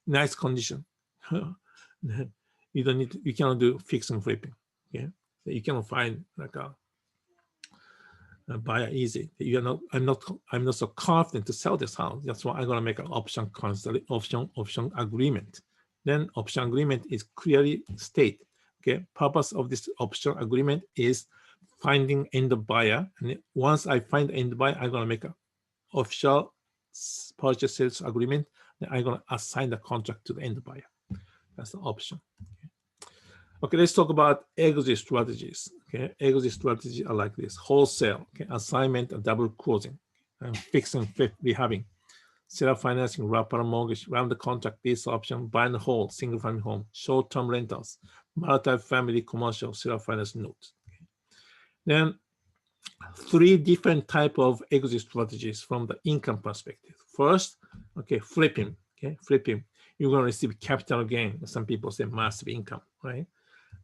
Speaker 6: nice condition. You don't need to, you cannot do fix and flipping. Okay, so you cannot find like a buyer easy. You are not. I'm not so confident to sell this house. That's why I'm gonna make an option agreement. Then option agreement is clearly state. Okay, purpose of this option agreement is finding end buyer, and once I find end buyer, I'm gonna make an official purchase sales agreement. Then I'm gonna assign the contract to the end buyer. That's the option. Okay, let's talk about exit strategies. Okay, exit strategies are like this: wholesale, okay, assignment, and double closing, and fix and flip rehabbing, seller financing, wrapper mortgage, round the contract, lease option, buy and hold, single family home, short-term rentals, multi-family commercial, seller finance notes. Okay. Then 3 different type of exit strategies from the income perspective. First, okay, flipping. Okay, flipping. You're going to receive capital gain. Some people say massive income, right?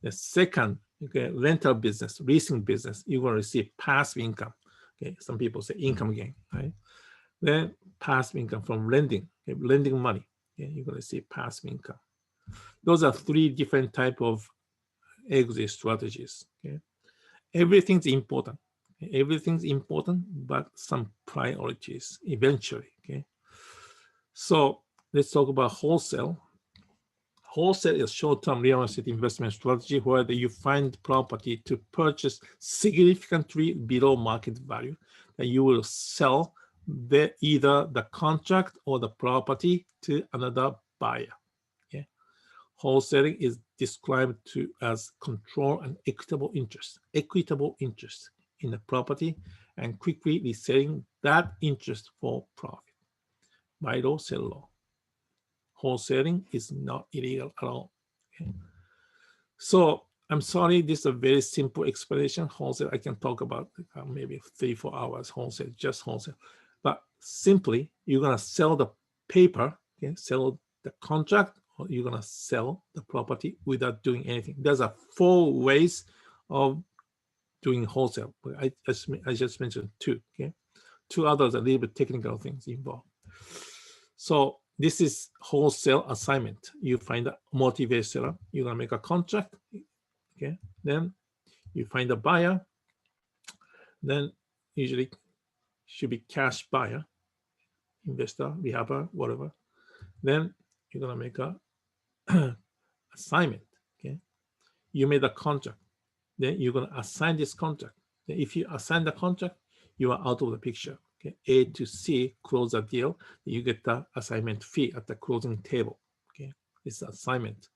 Speaker 6: The second, okay, rental business, leasing business, you're going to receive passive income. Okay, some people say income gain, right? Then passive income from lending, okay, lending money. Okay, you're going to see passive income. Those are 3 different type of exit strategies. Okay, everything's important. Everything's important, but some priorities eventually. Okay, so let's talk about wholesale. Wholesale is short-term real estate investment strategy where you find property to purchase significantly below market value, and you will sell either the contract or the property to another buyer. Okay, wholesaling is described as control and equitable interest in the property and quickly reselling that interest for profit. Buy low, sell low. Wholesaling is not illegal at all. Okay. So I'm sorry, this is a very simple explanation. Wholesale, I can talk about maybe 3-4 hours wholesale, just wholesale. But simply, you're gonna sell the paper, okay, sell the contract, or you're gonna sell the property without doing anything. There's 4 ways of doing wholesale. I just mentioned 2, okay? 2 others are a little bit technical things involved. So this is wholesale assignment. You find a motivated seller, you're gonna make a contract, okay? Then you find a buyer, then usually should be cash buyer, investor, rehabber, whatever. Then you're gonna make a assignment, okay? You made a contract, then you're gonna assign this contract. Then if you assign the contract, you are out of the picture. Okay, A to C close a deal, you get the assignment fee at the closing table. Okay, it's assignment.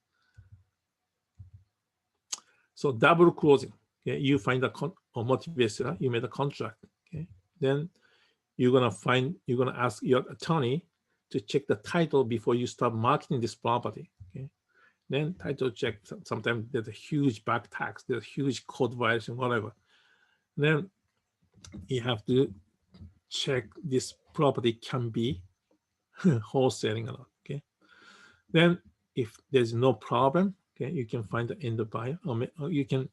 Speaker 6: So double closing. Okay, you find a motivator, you made a contract. Okay, then you're gonna ask your attorney to check the title before you start marketing this property. Okay, then title check. Sometimes there's a huge back tax, there's a huge code violation, whatever. Then you have to check this property can be wholesaling or not. Okay, then if there's no problem, okay, you can find the end buyer, or you can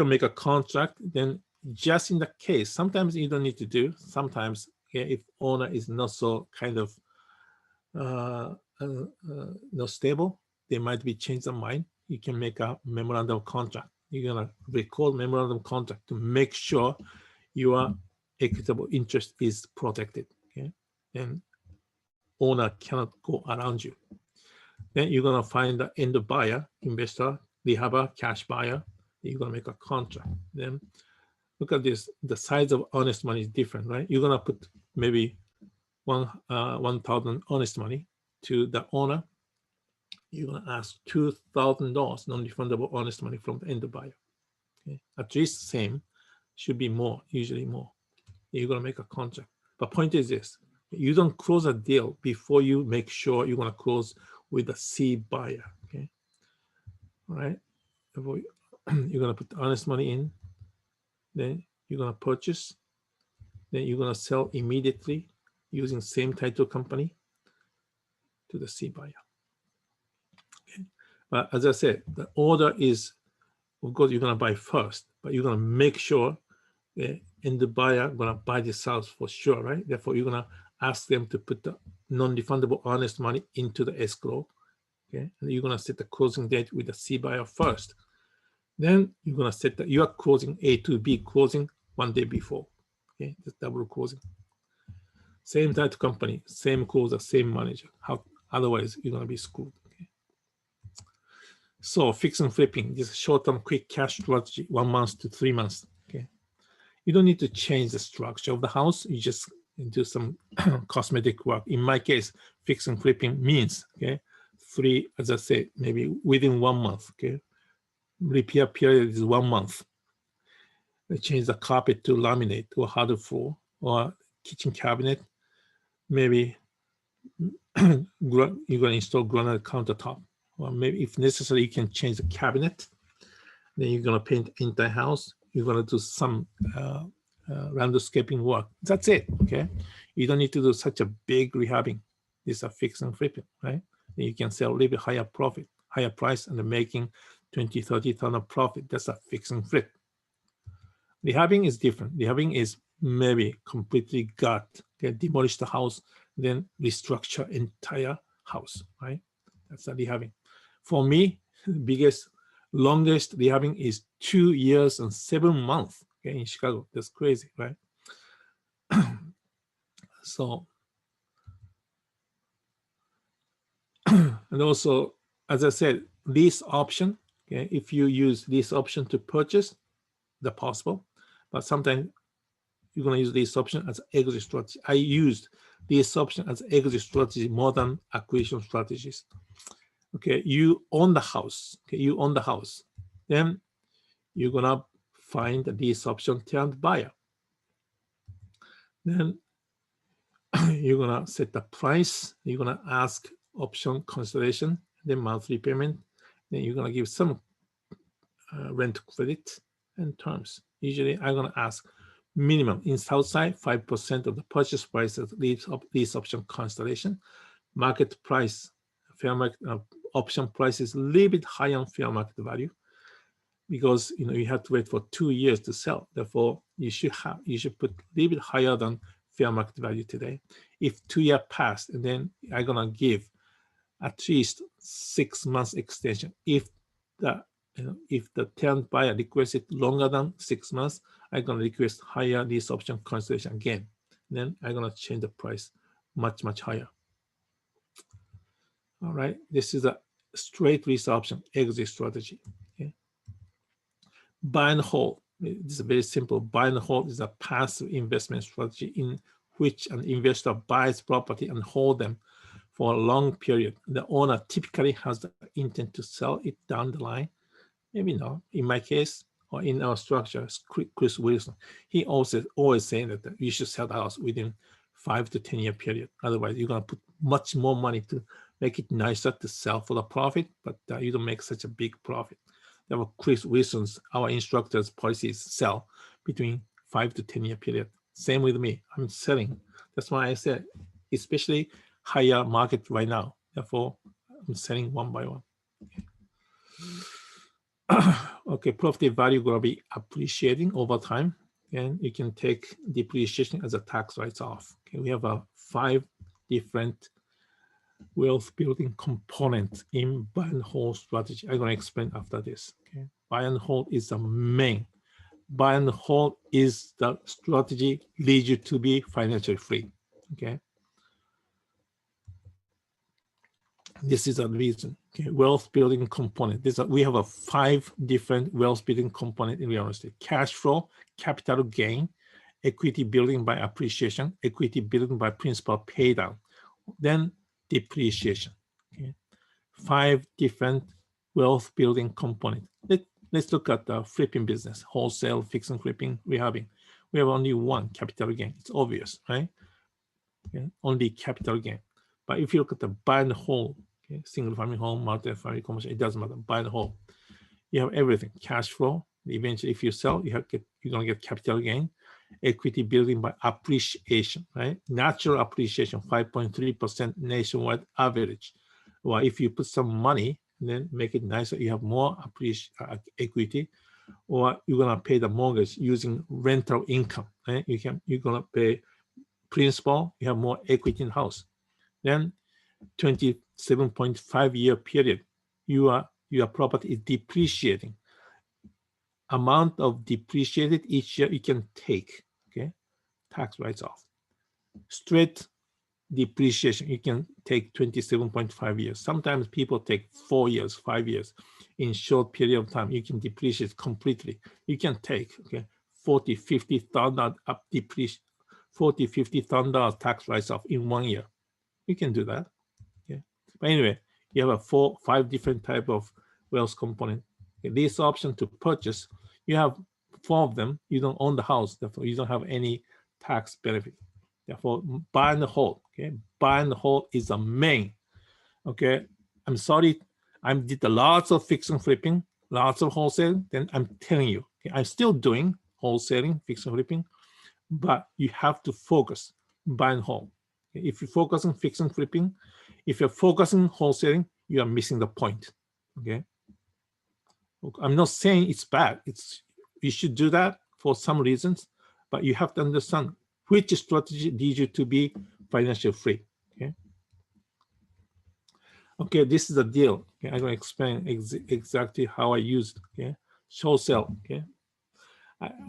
Speaker 6: make a contract. Then just in the case, sometimes you don't need to do. Sometimes, okay, if owner is not so kind of not stable, they might be change their mind. You can make a memorandum of contract. You're gonna record memorandum of contract to make sure your equitable interest is protected. Okay, and owner cannot go around you. Then you're gonna find the end buyer, investor, rehabber, cash buyer. You're gonna make a contract. Then look at this. The size of honest money is different, right? You're gonna put maybe 1,000 honest money to the owner. You're gonna ask $2,000 non-refundable honest money from the end buyer. Okay, at least same, should be more, usually more. You're gonna make a contract. But point is this: you don't close a deal before you make sure you're gonna close with a C buyer. Okay, all right. You're gonna put honest money in, then you're gonna purchase, then you're gonna sell immediately using same title company to the C buyer. Okay, but as I said, the order is, of course, you're gonna buy first, but you're gonna make sure and the buyer gonna buy this house for sure, right? Therefore, you're gonna ask them to put the non-refundable honest money into the escrow. Okay, and you're gonna set the closing date with the C buyer first. Then you're gonna set the your closing A to B closing 1 day before. Okay, just double closing. Same title company, same closer, same manager. How otherwise you're gonna be screwed. Okay. So fix and flipping, this short-term quick cash strategy, 1 month to 3 months. Okay, you don't need to change the structure of the house. You just do some cosmetic work. In my case, fix and flipping means, okay, 3, as I said, maybe within 1 month. Okay, repair period is 1 month. They change the carpet to laminate or hardwood floor or kitchen cabinet. Maybe you're gonna install granite countertop, or maybe if necessary, you can change the cabinet. Then you're gonna paint the entire house. You're gonna do some landscaping work. That's it. Okay, you don't need to do such a big rehabbing. These are fix and flipping, right? Then you can sell a little bit higher profit, higher price, and making 20, 30,000 profit. That's a fix and flip. Rehabbing is different. Rehabbing is maybe completely demolish the house, then restructure entire house, right? That's a rehabbing. For me, biggest, longest rehabbing is 2 years and 7 months. Okay, in Chicago, that's crazy, right? So, and also, as I said, lease option. Okay, if you use lease option to purchase, that's possible, but sometimes you're going to use this option as exit strategy. I used this option as exit strategy more than acquisition strategies. Okay, you own the house. Okay, you own the house. Then you're going to find this option tenant buyer. Then you're going to set the price. You're going to ask option consideration, then monthly payment. Then you're going to give some rent credit and terms. Usually I'm going to ask minimum in Southside 5% of the purchase price of lease option constellation. Market price, fair market option price is a little bit higher on fair market value because you have to wait for 2 years to sell. Therefore, you should put a little bit higher than fair market value today. If 2 years pass, and then I'm gonna give at least 6 months extension. If the tenant buyer requests it longer than 6 months, I'm gonna request higher lease option constellation again. Then I'm gonna change the price much higher. All right, this is a straight lease option exit strategy. Okay. Buy and hold. This is very simple. Buy and hold is a passive investment strategy in which an investor buys property and hold them for a long period. The owner typically has the intent to sell it down the line. Maybe not. In my case, or in our structure, Chris Wilson, he always saying that you should sell the house within 5 to 10 year period. Otherwise, you're gonna put much more money to make it nicer to sell for the profit, but you don't make such a big profit. Therefore, Chris Wilson's, our instructor's policies sell between 5 to 10 year period. Same with me. I'm selling. That's why I said, especially higher market right now. Therefore, I'm selling one by one. Okay, property value will be appreciating over time, and you can take depreciation as a tax write-off. Okay, we have 5 different wealth building components in buy and hold strategy. I'm going to explain after this. Okay, buy and hold is the main. Buy and hold is the strategy leads you to be financially free. Okay. This is a reason. Okay, wealth building component. We have 5 different wealth building component in real estate: cash flow, capital gain, equity building by appreciation, equity building by principal pay down, then depreciation. Okay, 5 different wealth building component. Let's look at the flipping business: wholesale, fix and flipping, rehabbing. We have only one: capital gain. It's obvious, right? Okay, only capital gain. But if you look at the buy and hold, okay, single family home, multi-family, commercial, it doesn't matter. Buy and hold, you have everything: cash flow. Eventually, if you sell, you're gonna get capital gain, equity building by appreciation, right? Natural appreciation, 5.3% nationwide average. Well, if you put some money and then make it nicer, you have more equity, or you're gonna pay the mortgage using rental income, right? You're gonna pay principal, you have more equity in the house. Then 27.5 year period, your property is depreciating. Amount of depreciated each year you can take, okay? Tax write-off. Straight depreciation, you can take 27.5 years. Sometimes people take 4 years, 5 years. In short period of time, you can depreciate completely. You can take, okay, $40,000, $50,000 $40,000, $50,000 tax write-off in 1 year. You can do that. Okay. But anyway, you have 5 different type of wealth component. Okay. This option to purchase, you have 4 of them. You don't own the house, therefore you don't have any tax benefit. Therefore, buy and hold. Okay, buy and hold is the main. Okay, I'm sorry, I did lots of fix and flipping, lots of wholesale. Then I'm telling you, okay, I'm still doing wholesaling, fix and flipping, but you have to focus buy and hold. Okay? If you focus on fix and flipping, if you're focusing wholesaling, you are missing the point. Okay, I'm not saying it's bad. You should do that for some reasons, but you have to understand which strategy leads you to be financially free. Okay. Okay, this is the deal. Okay, I'm going to explain exactly how I used. Okay, show sale. Okay,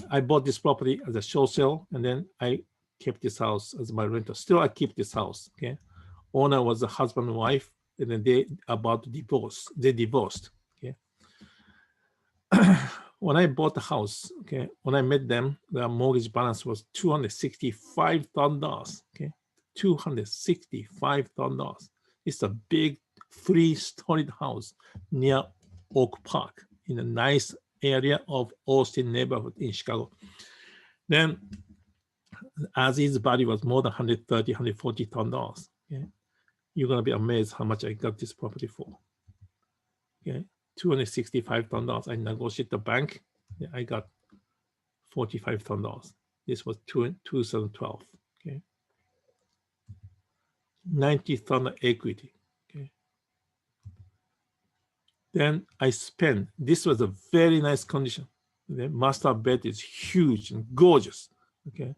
Speaker 6: I bought this property as a show sale, and then I kept this house as my rental. Still, I keep this house. Okay, owner was a husband and wife, and then they about to divorce. They divorced. Okay. When I bought the house, okay, when I met them, the mortgage balance was $265,000. Okay, $265,000. It's a big 3-story house near Oak Park in a nice area of Austin neighborhood in Chicago. Then, as his value was more than $130,000, $140,000. Okay, you're gonna be amazed how much I got this property for. Okay. $265,000. I negotiated the bank. Yeah, I got $45,000. This was 2012. Okay, 90,000 equity. Okay, then I spent. This was a very nice condition. The master bed is huge and gorgeous. Okay,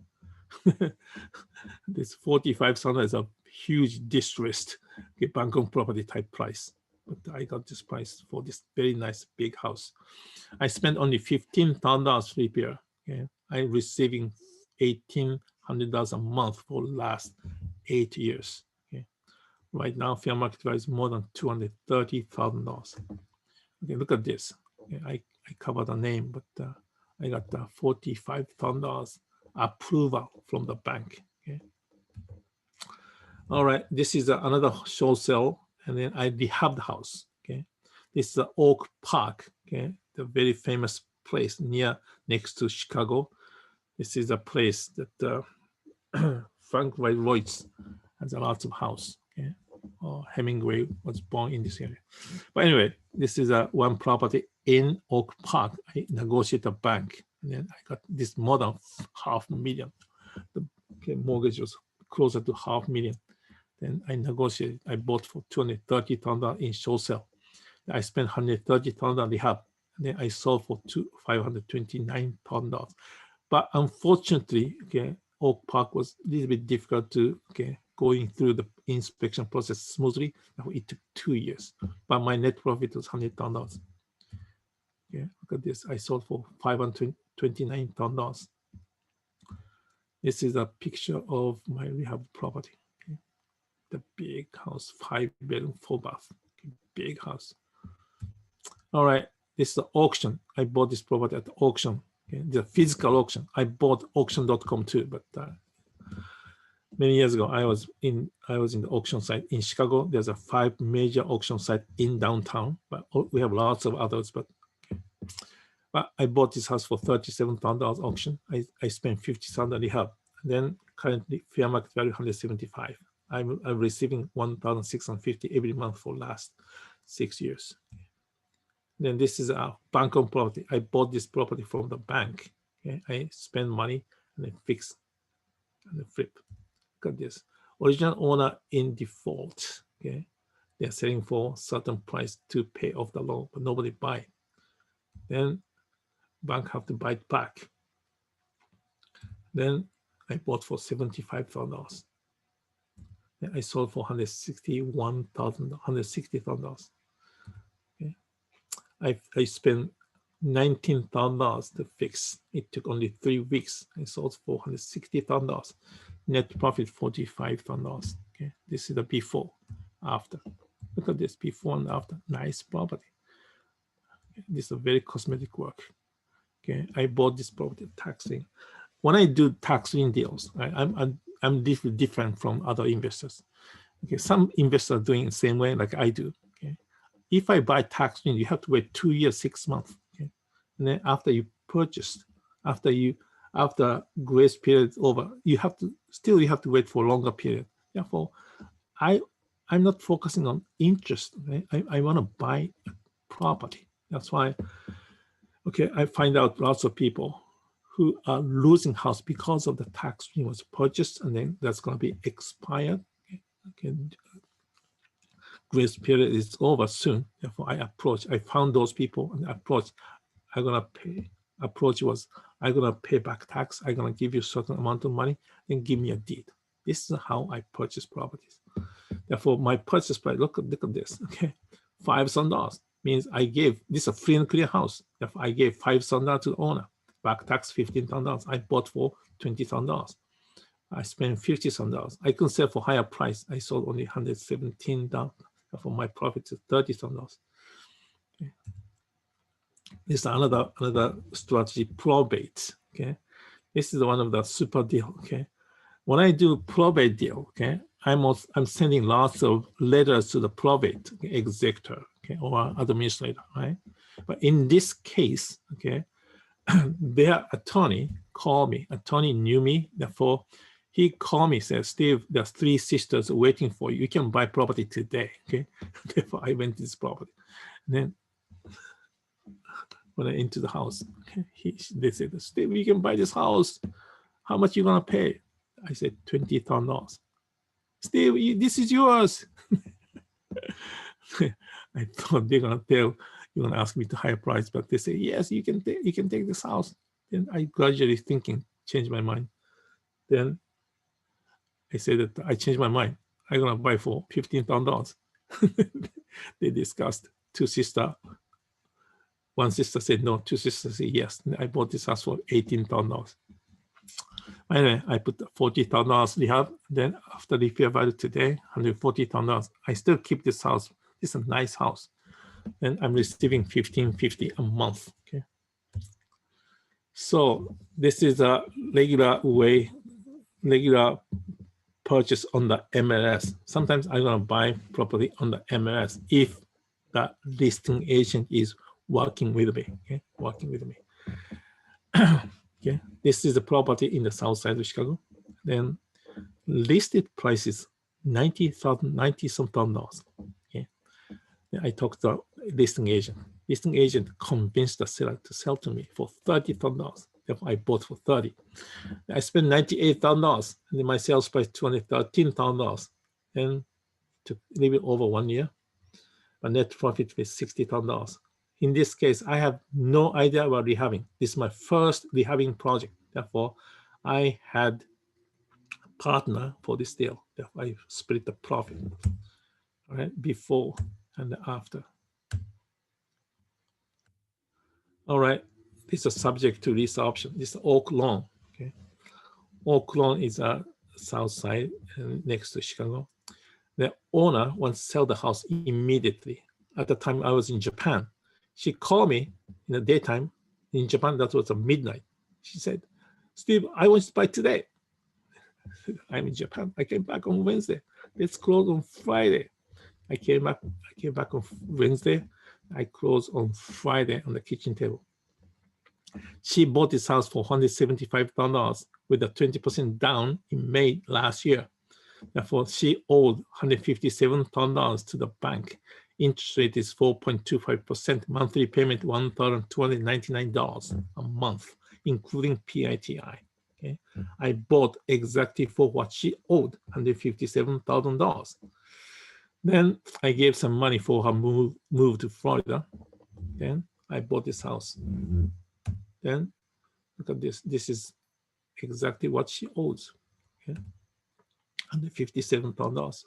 Speaker 6: this 45,000 is a huge distressed, okay, Bangkok property type price. But I got this price for this very nice big house. I spent only $15,000 repair. Okay, I'm receiving $1,800 a month for last 8 years. Okay, right now fair market value is more than $230,000. Okay, look at this. Okay, I covered the name, but I got $45,000 approval from the bank. Okay. All right, this is another show sale, and then I rehab the house. Okay, this is the Oak Park. Okay, the very famous place next to Chicago. This is a place that Frank Lloyd Wright has a lot of house. Okay, Hemingway was born in this area. But anyway, this is one property in Oak Park. I negotiated a bank, and then I got this more than $500,000. The mortgage was closer to $500,000. Then I negotiated. I bought for $230,000 in show sale. I spent $130,000 rehab. And then I sold for $529,000. But unfortunately, okay, Oak Park was a little bit difficult to going through the inspection process smoothly. It took 2 years. But my net profit was $100,000. Okay, look at this. I sold for $529,000. This is a picture of my rehab property. Okay. The big house, 5-bedroom, 4-bath. Okay. Big house. All right, this is the auction. I bought this property at the auction. Okay. The physical auction. I bought auction.com too, but many years ago, I was in the auction site in Chicago. There's a 5 major auction site in downtown, but we have lots of others. But I bought this house for $37,000 auction. I spent $50,000 rehab. Then currently fair market value $175,000. I'm receiving $1,650 every month for last 6 years. Then this is a Bangkok property. I bought this property from the bank. Okay? I spend money and I fix and I flip. Look at this. Original owner in default. Okay, they're selling for certain price to pay off the loan, but nobody buy it. Then bank have to buy it back. Then I bought for $75,000. Then I sold for $160,000. Okay, I spent $19,000 to fix. It took only 3 weeks. I sold for $160,000. Net profit $45,000. Okay, this is the before, after. Look at this before and after. Nice property. Okay. This is a very cosmetic work. Okay, I bought this property tax lien. When I do tax lien deals, I'm different from other investors. Okay, some investors are doing the same way like I do. Okay, if I buy tax lien, you have to wait 2 years, 6 months. Okay, and then after you purchased, after grace period is over, you have to wait for a longer period. Therefore, I'm not focusing on interest. Okay? I want to buy a property. That's why. Okay, I find out lots of people who are losing house because of the tax lien was purchased and then that's going to be expired. Okay. Grace period is over soon. Therefore, I found those people and approach. I'm gonna pay. Approach was I'm gonna pay back tax. I'm gonna give you a certain amount of money and give me a deed. This is how I purchase properties. Therefore, my purchase price. Look at this. Okay, $5,000 means I gave this is a free and clear house. Therefore, I gave $5,000 to the owner. Back tax $15,000. I bought for $20,000. I spent $50,000. I can sell for higher price. I sold only $117. Therefore, my profit is $30,000. Okay. This is another strategy, probate. Okay, this is one of the super deal. Okay, when I do probate deal, okay, I'm sending lots of letters to the probate executor, okay, or administrator, right? But in this case, okay, their attorney called me. Attorney knew me, therefore he called me, said, Steve, there's 3 sisters waiting for you. You can buy property today. Okay. Therefore, I went to this property. And then when I into the house. They said, Steve, you can buy this house. How much you gonna pay? I said $20,000. Steve, this is yours. I thought they're gonna tell you're gonna ask me to higher price, but they say yes, you can take this house. Then I gradually changed my mind. Then I said that I changed my mind. I'm gonna buy for $15,000. They discussed. Two sisters. One sister said no. Two sisters said yes. I bought this house for $18,000. Anyway, I put $40,000 rehab. Then after the fair value today, $140,000. I still keep this house. It's a nice house, and I'm receiving $1,550 a month. Okay. So this is a regular purchase on the MLS. Sometimes I'm gonna buy property on the MLS if the listing agent is working with me. Okay, working with me. Okay, this is a property in the south side of Chicago. Then listed price is $90,000. Okay, then I talked to the listing agent. Listing agent convinced the seller to sell to me for $30,000. Therefore, I bought for $30,000. I spent $98,000, and then my sales price $213,000, and took a little bit over 1 year. My net profit was $60,000. In this case, I have no idea about rehabbing. This is my first rehabbing project. Therefore, I had a partner for this deal. Therefore, I split the profit. All right, before and after. All right, this is subject to lease option. This is Oak Lawn. Okay, Oak Lawn is a south side next to Chicago. The owner wants to sell the house immediately. At the time, I was in Japan. She called me in the daytime. In Japan, that was midnight. She said, Steve, I want to buy today. I'm in Japan. I came back on Wednesday. Let's close on Friday. I came back on Wednesday. I closed on Friday on the kitchen table. She bought this house for $175 with a 20% down in May last year. Therefore, she owed $157,000 to the bank. Interest rate is 4.25%. Monthly payment $1,299 a month, including PITI. Okay, I bought exactly for what she owed, $157,000. Then I gave some money for her move to Florida. Then I bought this house. Then look at this. This is exactly what she owes. Okay, $157,000,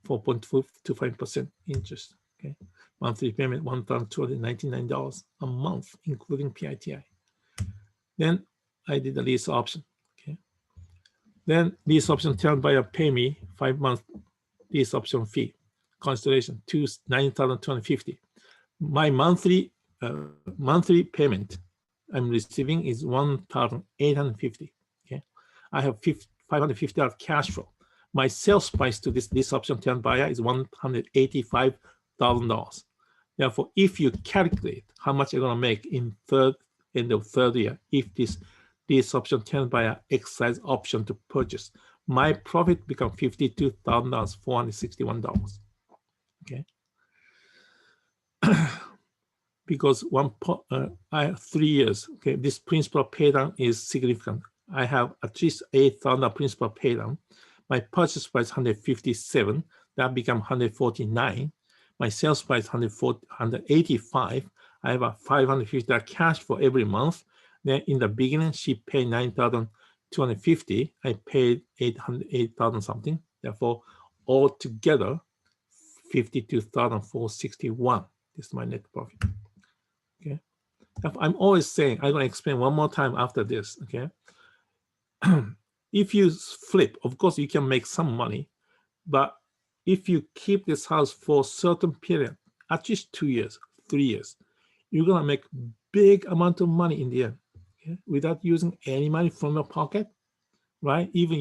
Speaker 6: 4.25% interest. Okay, monthly payment $1,299 a month, including PITI. Then I did a lease option. Okay, then lease option tenant buyer pay me 5-month lease option fee, consideration $9,250. My monthly payment I'm receiving is $1,850. Okay, I have $550 cash flow. My sales price to this lease option tenant buyer is $185,000. Therefore, if you calculate how much you're going to make in end of third year, if this lease option tenant buyer exercise option to purchase, my profit becomes $52,461. Okay, because I have 3 years. Okay, this principal pay down is significant. I have at least $8,000 principal pay down. My purchase price $157. That become $149. My sales price $185. I have a $550 cash for every month. Then in the beginning, she paid $9,250. I paid $8,000 something. Therefore, altogether, $52,461. This is my net profit. Okay. I'm always saying, I'm going to explain one more time after this. Okay. If you flip, of course, you can make some money, but if you keep this house for a certain period, at least 2 years, 3 years, you're gonna make big amount of money in the end, okay? Without using any money from your pocket, right? Even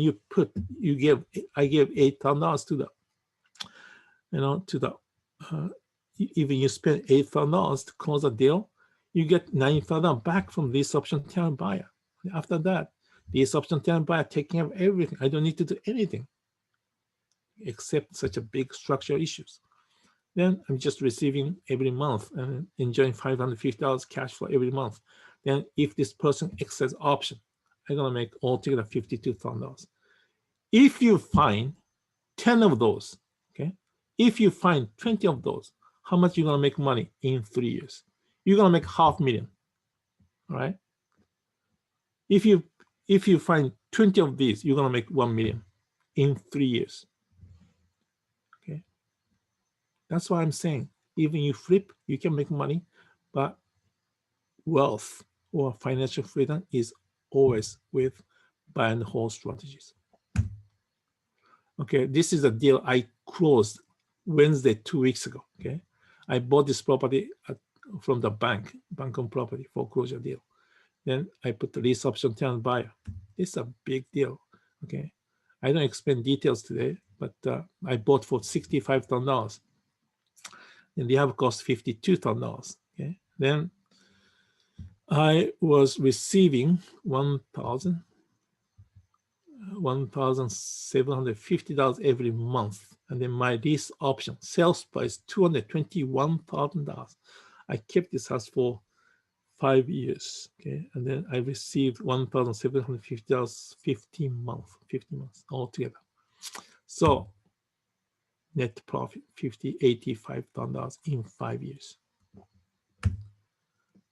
Speaker 6: I gave $8,000 to the, even you spend $8,000 to close a deal, you get $9,000 back from this option tenant buyer. After that, this option tenant buyer taking care of everything. I don't need to do anything except such a big structural issues. Then I'm just receiving every month and enjoying $550 cash flow every month. Then if this person exercises option, I'm gonna make altogether $52,000. If you find 10 of those, okay, if you find 20 of those, how much you're gonna make money in 3 years? You're gonna make $500,000, all right? If you find 20 of these, you're gonna make 1 million in 3 years. Okay, that's why I'm saying even you flip, you can make money, but wealth or financial freedom is always with buy and hold strategies. Okay, this is a deal I closed Wednesday 2 weeks ago. Okay, I bought this property from the bank on property foreclosure deal. Then I put the lease option tenant buyer. It's a big deal. Okay, I don't explain details today, but I bought for $65,000, and the other cost $52,000. Okay, then I was receiving $1,750 every month, and then my lease option sales price $221,000. I kept this house for 5 years, okay, and then I received $1,750 15 months altogether. So net profit $85,000 in 5 years.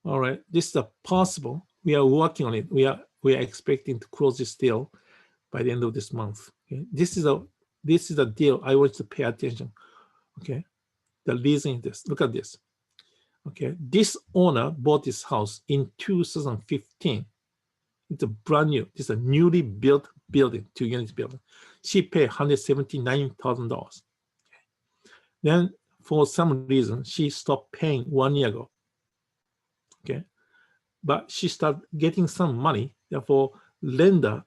Speaker 6: All right, this is a possible. We are working on it. We are expecting to close this deal by the end of this month. Okay? This is a deal I want you to pay attention. Okay, the reason is this. Look at this. Okay, this owner bought this house in 2015. It's a brand new. It's a newly built building, 2-unit building. She paid $179,000. Then, for some reason, she stopped paying 1 year ago. Okay, but she started getting some money. Therefore, lender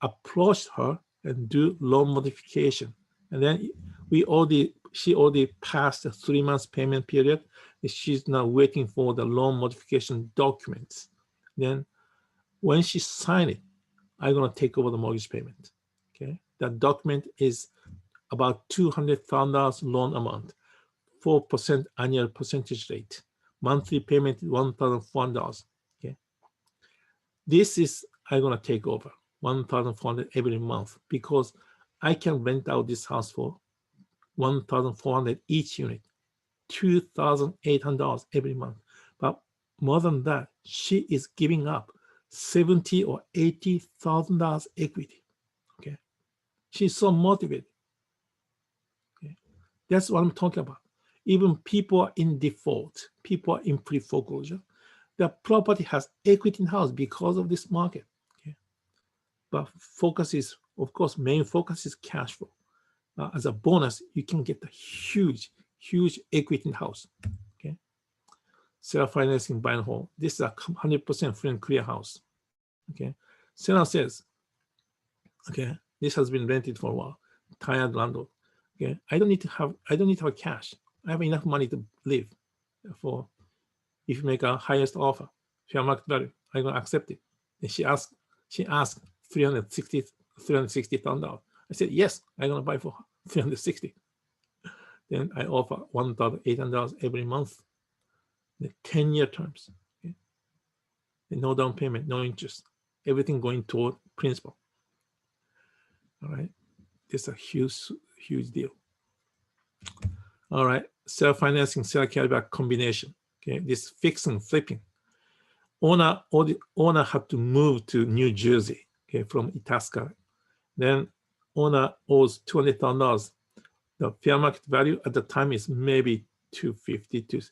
Speaker 6: approached her and do loan modification, and then she already passed the 3 months payment period. She's now waiting for the loan modification documents. Then when she signed it, I'm gonna take over the mortgage payment. Okay, that document is about $200,000 loan amount, 4% annual percentage rate. Monthly payment is $1,400. Okay, this is I'm gonna take over $1,400 every month because I can rent out this house for $1,400 each unit, $2,800 every month. But more than that, she is giving up $70,000 or $80,000 equity. Okay, she's so motivated. Okay, that's what I'm talking about. Even people are in default, people are in pre-foreclosure. The property has equity in house because of this market. Okay, but focus is, of course, main focus is cash flow. As a bonus, you can get a huge equity in house. Okay, self-financing buy and hold. This is a 100% free and clear house. Okay, seller says, okay, this has been rented for a while. Tired landlord. Okay, I don't need to have cash. I have enough money to live. Therefore, if you make a highest offer, fair market value, I'm gonna accept it. And she asked $360,000. I said, yes, I'm gonna buy for $360,000. Then I offer $1,800 every month, the 10-year terms. Okay? And no down payment, no interest, everything going toward principal. All right, this is a huge deal. All right, self-financing, seller carryback combination. Okay, this fix and flipping. Owner had to move to New Jersey, okay, from Itasca. Then owner owes $200,000. The fair market value at the time is maybe $250,000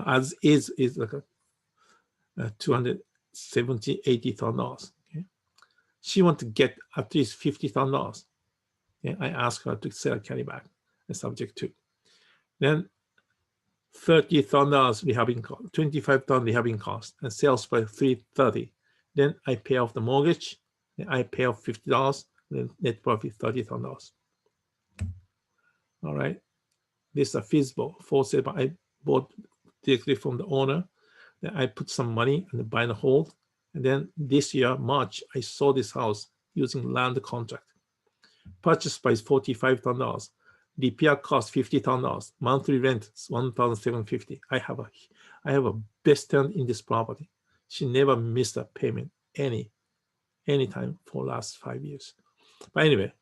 Speaker 6: as is like a $270,000-$80,000. Okay, she wants to get at least $50,000. Okay? I asked her to sell carryback, subject to. Then $30,000 rehabbing cost, $25,000 rehabbing cost, and sales price $330,000. Then I pay off the mortgage. Then I pay off $50. Then net profit $30,000. All right, this is a feasible for sale. I bought directly from the owner. Then I put some money and buy and hold. And then this year, March, I sold this house using land contract. Purchase price $45,000. Repair cost $50,000. Monthly rent is $1,750. I have a best tenant in this property. She never missed a payment any time for last 5 years. But anyway,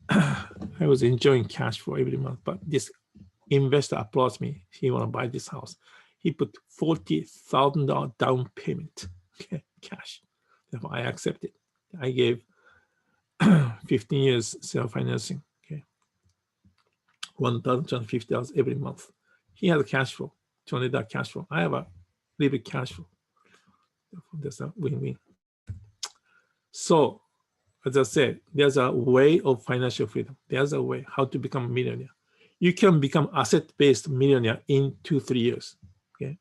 Speaker 6: I was enjoying cash flow every month. But this investor approached me. He want to buy this house. He put $40,000 down payment, okay, cash. Therefore, I accepted. I gave 15 years self-financing, okay, $1,250 every month. He has a cash flow, $200 cash flow. I have a little cash flow. Therefore, that's a win-win. So, as I said, there's a way of financial freedom. There's a way how to become a millionaire. You can become asset-based millionaire in 2-3 years. Okay,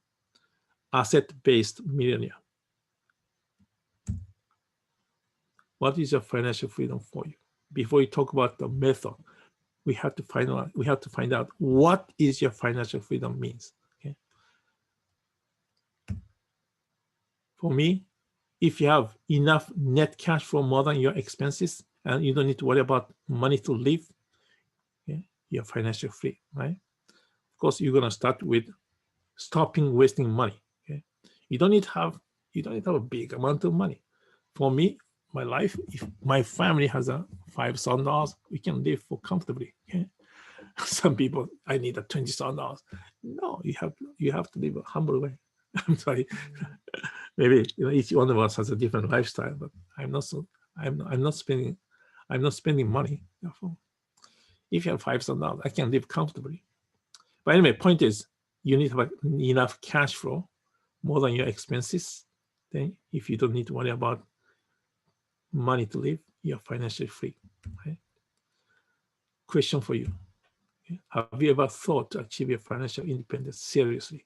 Speaker 6: asset-based millionaire. What is your financial freedom for you? Before we talk about the method, we have to find out. We have to find out what is your financial freedom means. Okay. For me, if you have enough net cash flow more than your expenses, and you don't need to worry about money to live, okay, you're financially free, right? Of course, you're gonna start with stopping wasting money. Okay, you don't need to have a big amount of money. For me, my life, if my family has a $5,000, we can live for comfortably. Okay, some people, I need a $20,000. No, you have to live a humble way. I'm sorry. Maybe each one of us has a different lifestyle, but I'm not spending money. Therefore, if you have $5,000, I can live comfortably. But anyway, point is, you need to have enough cash flow more than your expenses. Then, if you don't need to worry about money to live, you're financially free. Okay? Question for you: okay? Have you ever thought to achieve your financial independence seriously?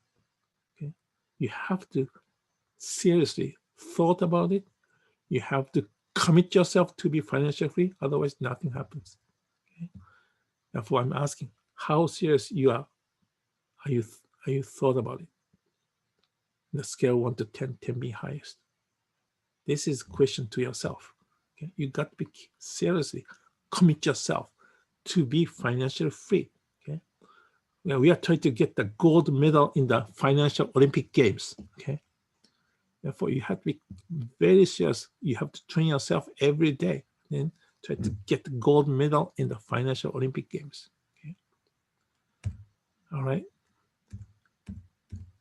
Speaker 6: Okay? You have to seriously thought about it. You have to commit yourself to be financially free. Otherwise, nothing happens. Okay? Therefore, I'm asking, how serious you are? Are you thought about it? The scale 1 to 10, 10 being highest. This is a question to yourself. Okay? You got to be seriously commit yourself to be financially free. Okay? We are trying to get the gold medal in the financial Olympic Games. Okay? Therefore, you have to be very serious. You have to train yourself every day and try to get the gold medal in the financial Olympic Games. Okay? All right.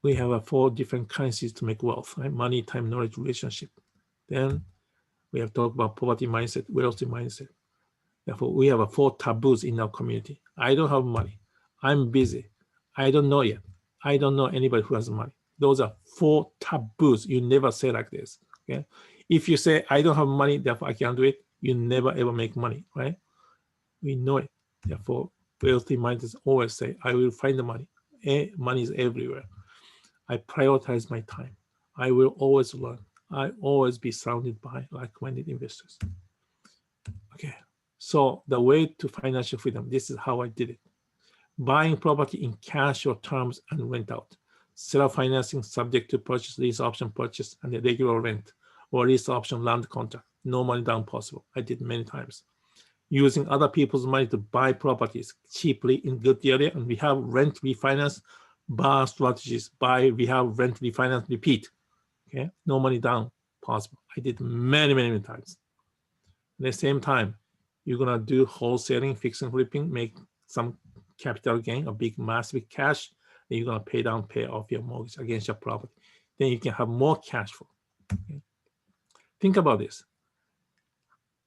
Speaker 6: We have 4 different currencies to make wealth, right? Money, time, knowledge, relationship. Then we have talked about poverty mindset, wealthy mindset. Therefore, we have 4 taboos in our community. I don't have money. I'm busy. I don't know yet. I don't know anybody who has money. Those are 4 taboos. You never say like this. Okay. If you say, I don't have money, therefore I can't do it, you never ever make money, right? We know it. Therefore, wealthy mindset always say, I will find the money. Money is everywhere. I prioritize my time. I will always learn. I always be surrounded by like-minded investors. Okay, so the way to financial freedom, this is how I did it. Buying property in cash or terms and rent out. Self-financing subject to purchase, lease option purchase, and a regular rent, or lease option land contract. No money down possible. I did many times. Using other people's money to buy properties cheaply in good area, and we have rent refinance, bar strategies, buy, rehab, rent, refinance, repeat. Okay, no money down possible. I did many times. At the same time, you're gonna do wholesaling, fix and flipping, make some capital gain, a big massive cash, then you're gonna pay off your mortgage against your property. Then you can have more cash flow. Okay? Think about this.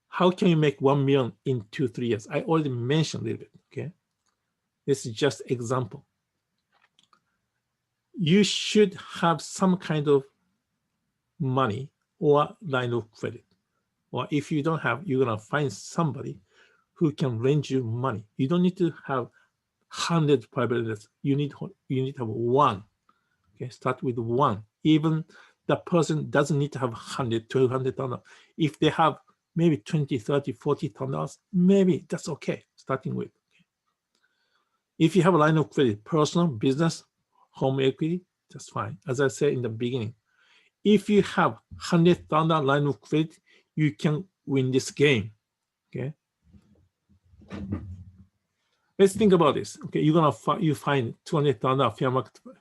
Speaker 6: How can you make 1 million in 2-3 years? I already mentioned a little bit. Okay, this is just example. You should have some kind of money or line of credit. Or if you don't have, you're gonna find somebody who can lend you money. You don't need to have 100 private lenders. You need to have 1. Okay, start with 1. Even the person doesn't need to have 100, $200. If they have maybe 20, 30, $40,000, maybe that's okay, starting with. Okay. If you have a line of credit, personal, business, home equity, that's fine. As I said in the beginning, if you have $100,000 line of credit, you can win this game. Okay. let's think about this. Okay, you're gonna you find $200,000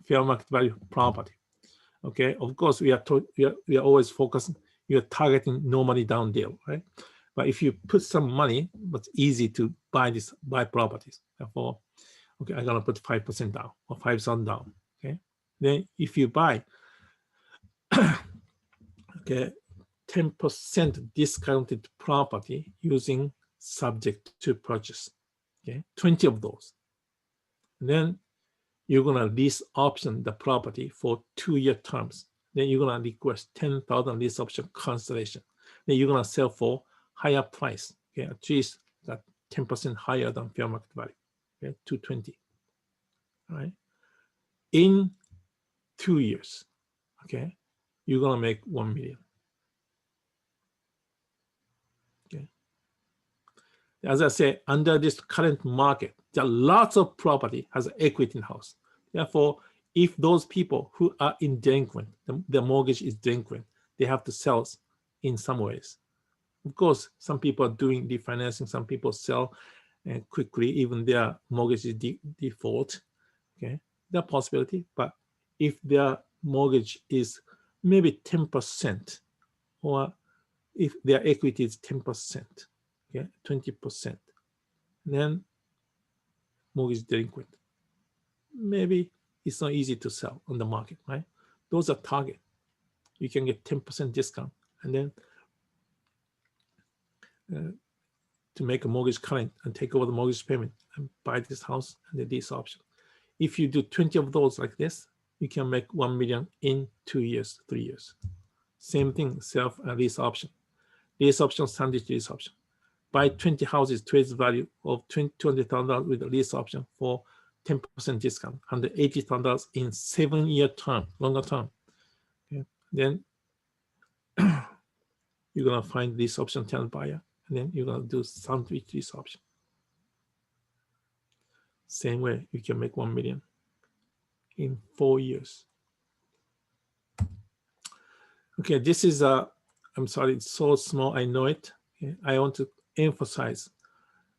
Speaker 6: fair market value property. Okay, of course we are always focusing. You're targeting normally down deal, right? But if you put some money, it's easy to buy properties. Therefore, okay, I'm gonna put 5% down or 5,000 down. Okay, then if you buy, okay, 10% discounted property using subject to purchase. Okay, 20 of those. And then you're gonna lease option the property for 2-year terms. Then you're gonna request 10,000 lease option cancellation. Then you're gonna sell for higher price. Okay, at least that 10% higher than fair market value. Okay, 220. All right. In 2 years, okay, you're gonna make 1 million. Okay. As I say, under this current market, there are lots of property has equity in house. Therefore, if those people who are in delinquent, the mortgage is delinquent, they have to sell in some ways. Of course, some people are doing refinancing, some people sell quickly, even their mortgage is default. Okay, that possibility. But if their mortgage is maybe 10%, or if their equity is 10%, okay, 20%, then mortgage delinquent. Maybe it's not easy to sell on the market, right? Those are target. You can get 10% discount, and then to make a mortgage current and take over the mortgage payment and buy this house and this option. If you do 20 of those like this, you can make 1 million in 2 years, 3 years. Same thing, self and lease option. Lease option, sandwich lease option. Buy 20 houses, trades value of $200,000 with a lease option for 10% discount, $180,000 in 7-year term, longer term. Okay. Then you're gonna find this option tenant buyer, and then you're gonna do sandwich lease option. Same way, you can make 1 million in 4 years. Okay, this is I'm sorry, it's so small, I know it. Okay. I want to emphasize,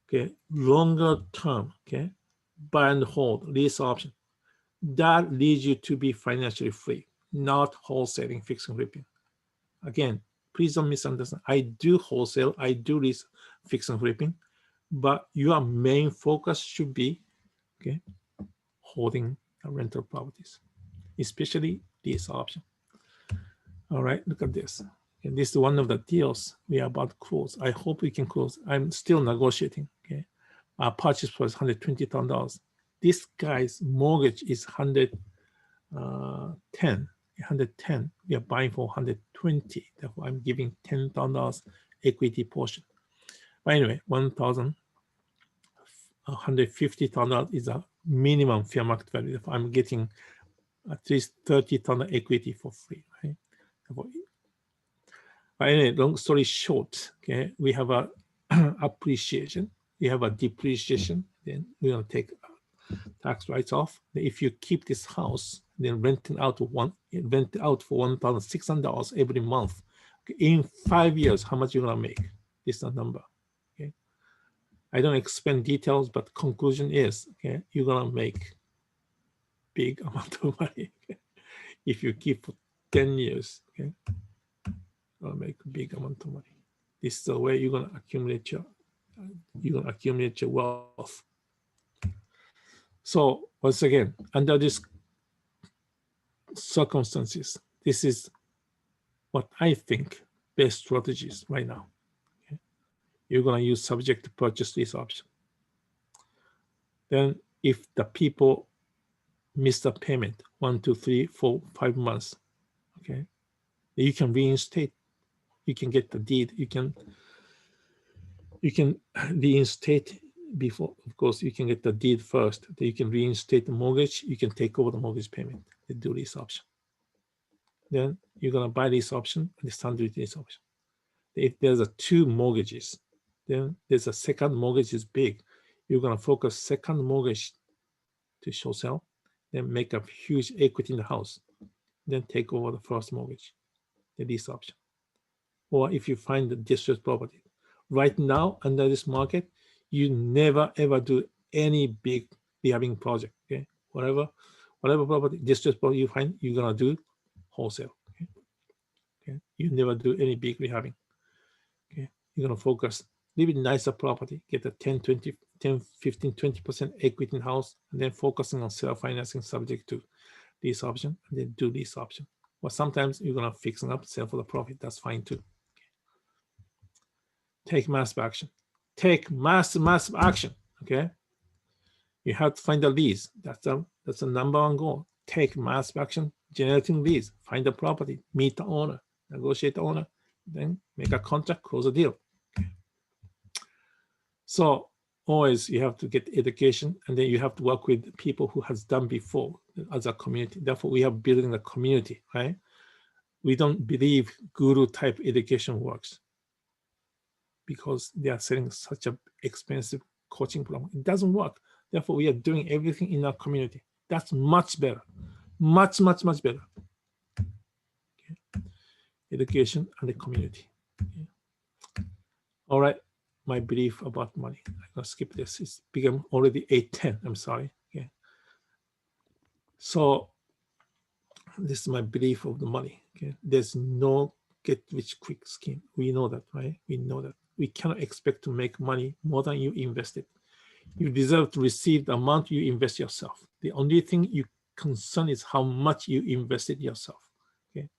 Speaker 6: okay, longer term, okay, buy and hold, lease option. That leads you to be financially free, not wholesaling, fixing, flipping. Again, please don't misunderstand. I do wholesale, I do lease, fixing, flipping, but your main focus should be, okay, holding rental properties, especially this option. All right, look at this. And this is one of the deals we are about to close. I hope we can close. I'm still negotiating. Okay, our purchase price $120,000. This guy's mortgage is 110. We are buying for 120. Therefore, I'm giving $10,000 equity portion. But anyway, $150,000 is a minimum fair market value. Therefore, I'm getting at least $30,000 equity for free. Right? But anyway, long story short, okay, we have a appreciation, we have a depreciation, then we're gonna take tax writes off. If you keep this house, then rent it out for $1,600 every month. Okay, in 5 years, how much you're gonna make? This is the number. Okay, I don't explain details, but conclusion is, okay, you're gonna make big amount of money. Okay? If you keep for 10 years, okay, you're gonna make a big amount of money. This is the way you're gonna accumulate your wealth. So once again, under these circumstances, this is what I think best strategies right now. Okay? You're gonna use subject to purchase lease option. Then if the people miss the payment 1, 2, 3, 4, 5 months, okay, you can reinstate. You can get the deed. You can reinstate before. Of course, you can get the deed first. Then you can reinstate the mortgage. You can take over the mortgage payment. They do this option. Then you're gonna buy this option and the standard this option. If there's 2 mortgages, then there's a second mortgage is big. You're gonna focus second mortgage to show sell, then make a huge equity in the house, then take over the first mortgage, the lease option. Or if you find the distressed property. Right now, under this market, you never ever do any big rehabbing project. Okay, whatever property, distressed property you find, you're gonna do wholesale. Okay, you never do any big rehabbing. Okay, you're gonna focus little bit nicer property, get a 10, 20, 10, 15, 20% equity in house, and then focusing on self-financing subject to lease option, and then do lease option. Or sometimes you're gonna fix it up, sell for the profit. That's fine too. Take massive action. Take massive action. Okay. You have to find the lease. That's the number one goal. Take massive action, generating leads. Find the property, meet the owner, negotiate the owner, then make a contract, close a deal. Okay. So always you have to get education, and then you have to work with people who has done before as a community. Therefore, we are building a community, right? We don't believe guru type education works because they are selling such an expensive coaching program. It doesn't work. Therefore, we are doing everything in our community. That's much better, much better. Okay. Education and the community. Okay. All right, my belief about money. I'm gonna skip this. It's become already 8:10. I'm sorry. Okay. So this is my belief of the money. Okay. There's no get rich quick scheme. We know that, right? We know that. We cannot expect to make money more than you invested. You deserve to receive the amount you invest yourself. The only thing you concern is how much you invested yourself. Okay.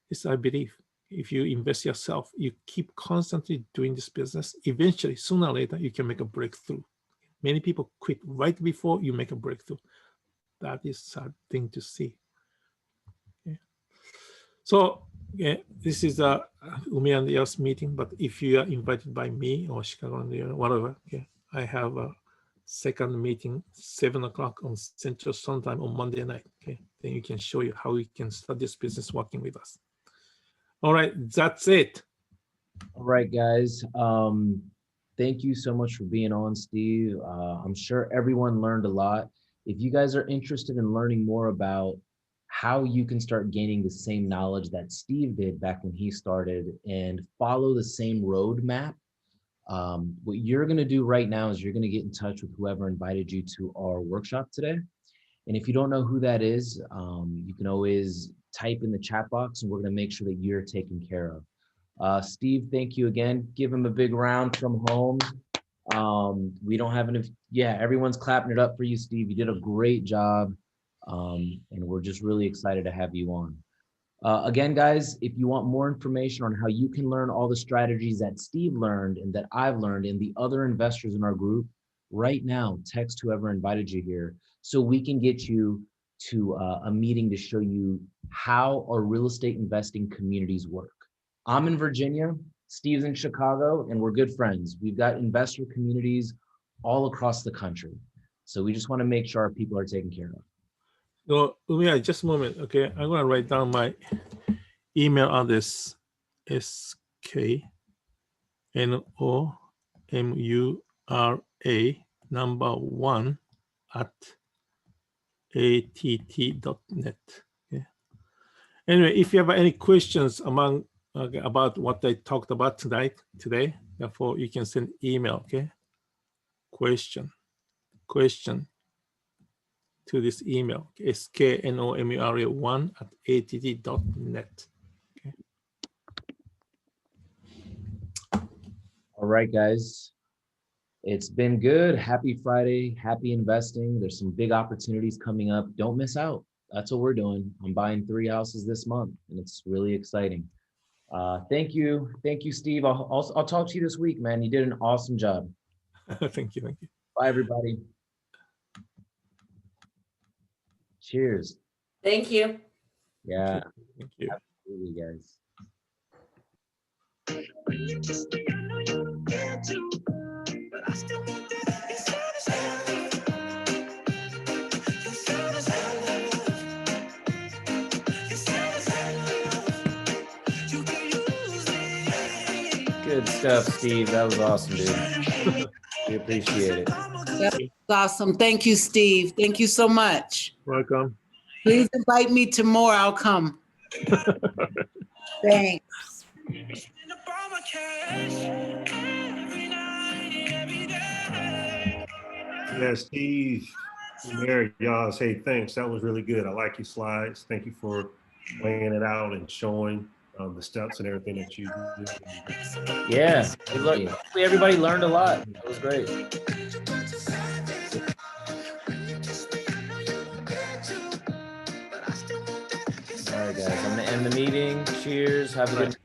Speaker 6: This I believe. If you invest yourself, you keep constantly doing this business, eventually, sooner or later, you can make a breakthrough. Many people quit right before you make a breakthrough. That is a sad thing to see. Okay. So yeah, this is a Umi and Yas meeting, but if you are invited by me or Chicago and whatever, okay, I have a second meeting, 7 o'clock on Central sometime on Monday night. Okay, then you can show you how we can start this business working with us. All right, that's it.
Speaker 1: All right, guys. Thank you so much for being on, Steve. I'm sure everyone learned a lot. If you guys are interested in learning more about how you can start gaining the same knowledge that Steve did back when he started and follow the same roadmap, what you're going to do right now is you're going to get in touch with whoever invited you to our workshop today. And if you don't know who that is, you can always type in the chat box and we're going to make sure that you're taken care of. Steve, thank you again. Give him a big round from home. We don't have enough. Yeah, everyone's clapping it up for you, Steve. You did a great job. And we're just really excited to have you on. Again, guys, if you want more information on how you can learn all the strategies that Steve learned and that I've learned and the other investors in our group, right now, text whoever invited you here so we can get you to a meeting to show you how our real estate investing communities work. I'm in Virginia, Steve's in Chicago, and we're good friends. We've got investor communities all across the country. So we just want to make sure our people are taken care of.
Speaker 6: So, yeah, just a moment. Okay, I'm going to write down my email address, sknomura1 at att.net. Okay. Anyway, if you have any questions about what I talked about today, therefore you can send email. Okay, question to this email, sknomura1 at att.net. Okay.
Speaker 1: All right, guys. It's been good. Happy Friday. Happy investing. There's some big opportunities coming up. Don't miss out. That's what we're doing. I'm buying 3 houses this month, and it's really exciting. Thank you. Thank you, Steve. I'll talk to you this week, man. You did an awesome job.
Speaker 6: Thank you.
Speaker 1: Bye, everybody. Cheers.
Speaker 8: Thank you.
Speaker 1: Yeah.
Speaker 6: Thank you.
Speaker 1: Absolutely, guys. Good stuff, Steve. That was awesome, dude. We appreciate it.
Speaker 8: That was awesome. Thank you, Steve. Thank you so much.
Speaker 6: Welcome.
Speaker 8: Please invite me to more. I'll come. Thanks.
Speaker 9: Yeah, Steve, Mary, y'all say thanks. That was really good. I like your slides. Thank you for laying it out and showing the steps and everything that you do.
Speaker 1: Yeah, hopefully everybody learned a lot. That was great. All right, guys, I'm gonna end the meeting. Cheers. Have a good night.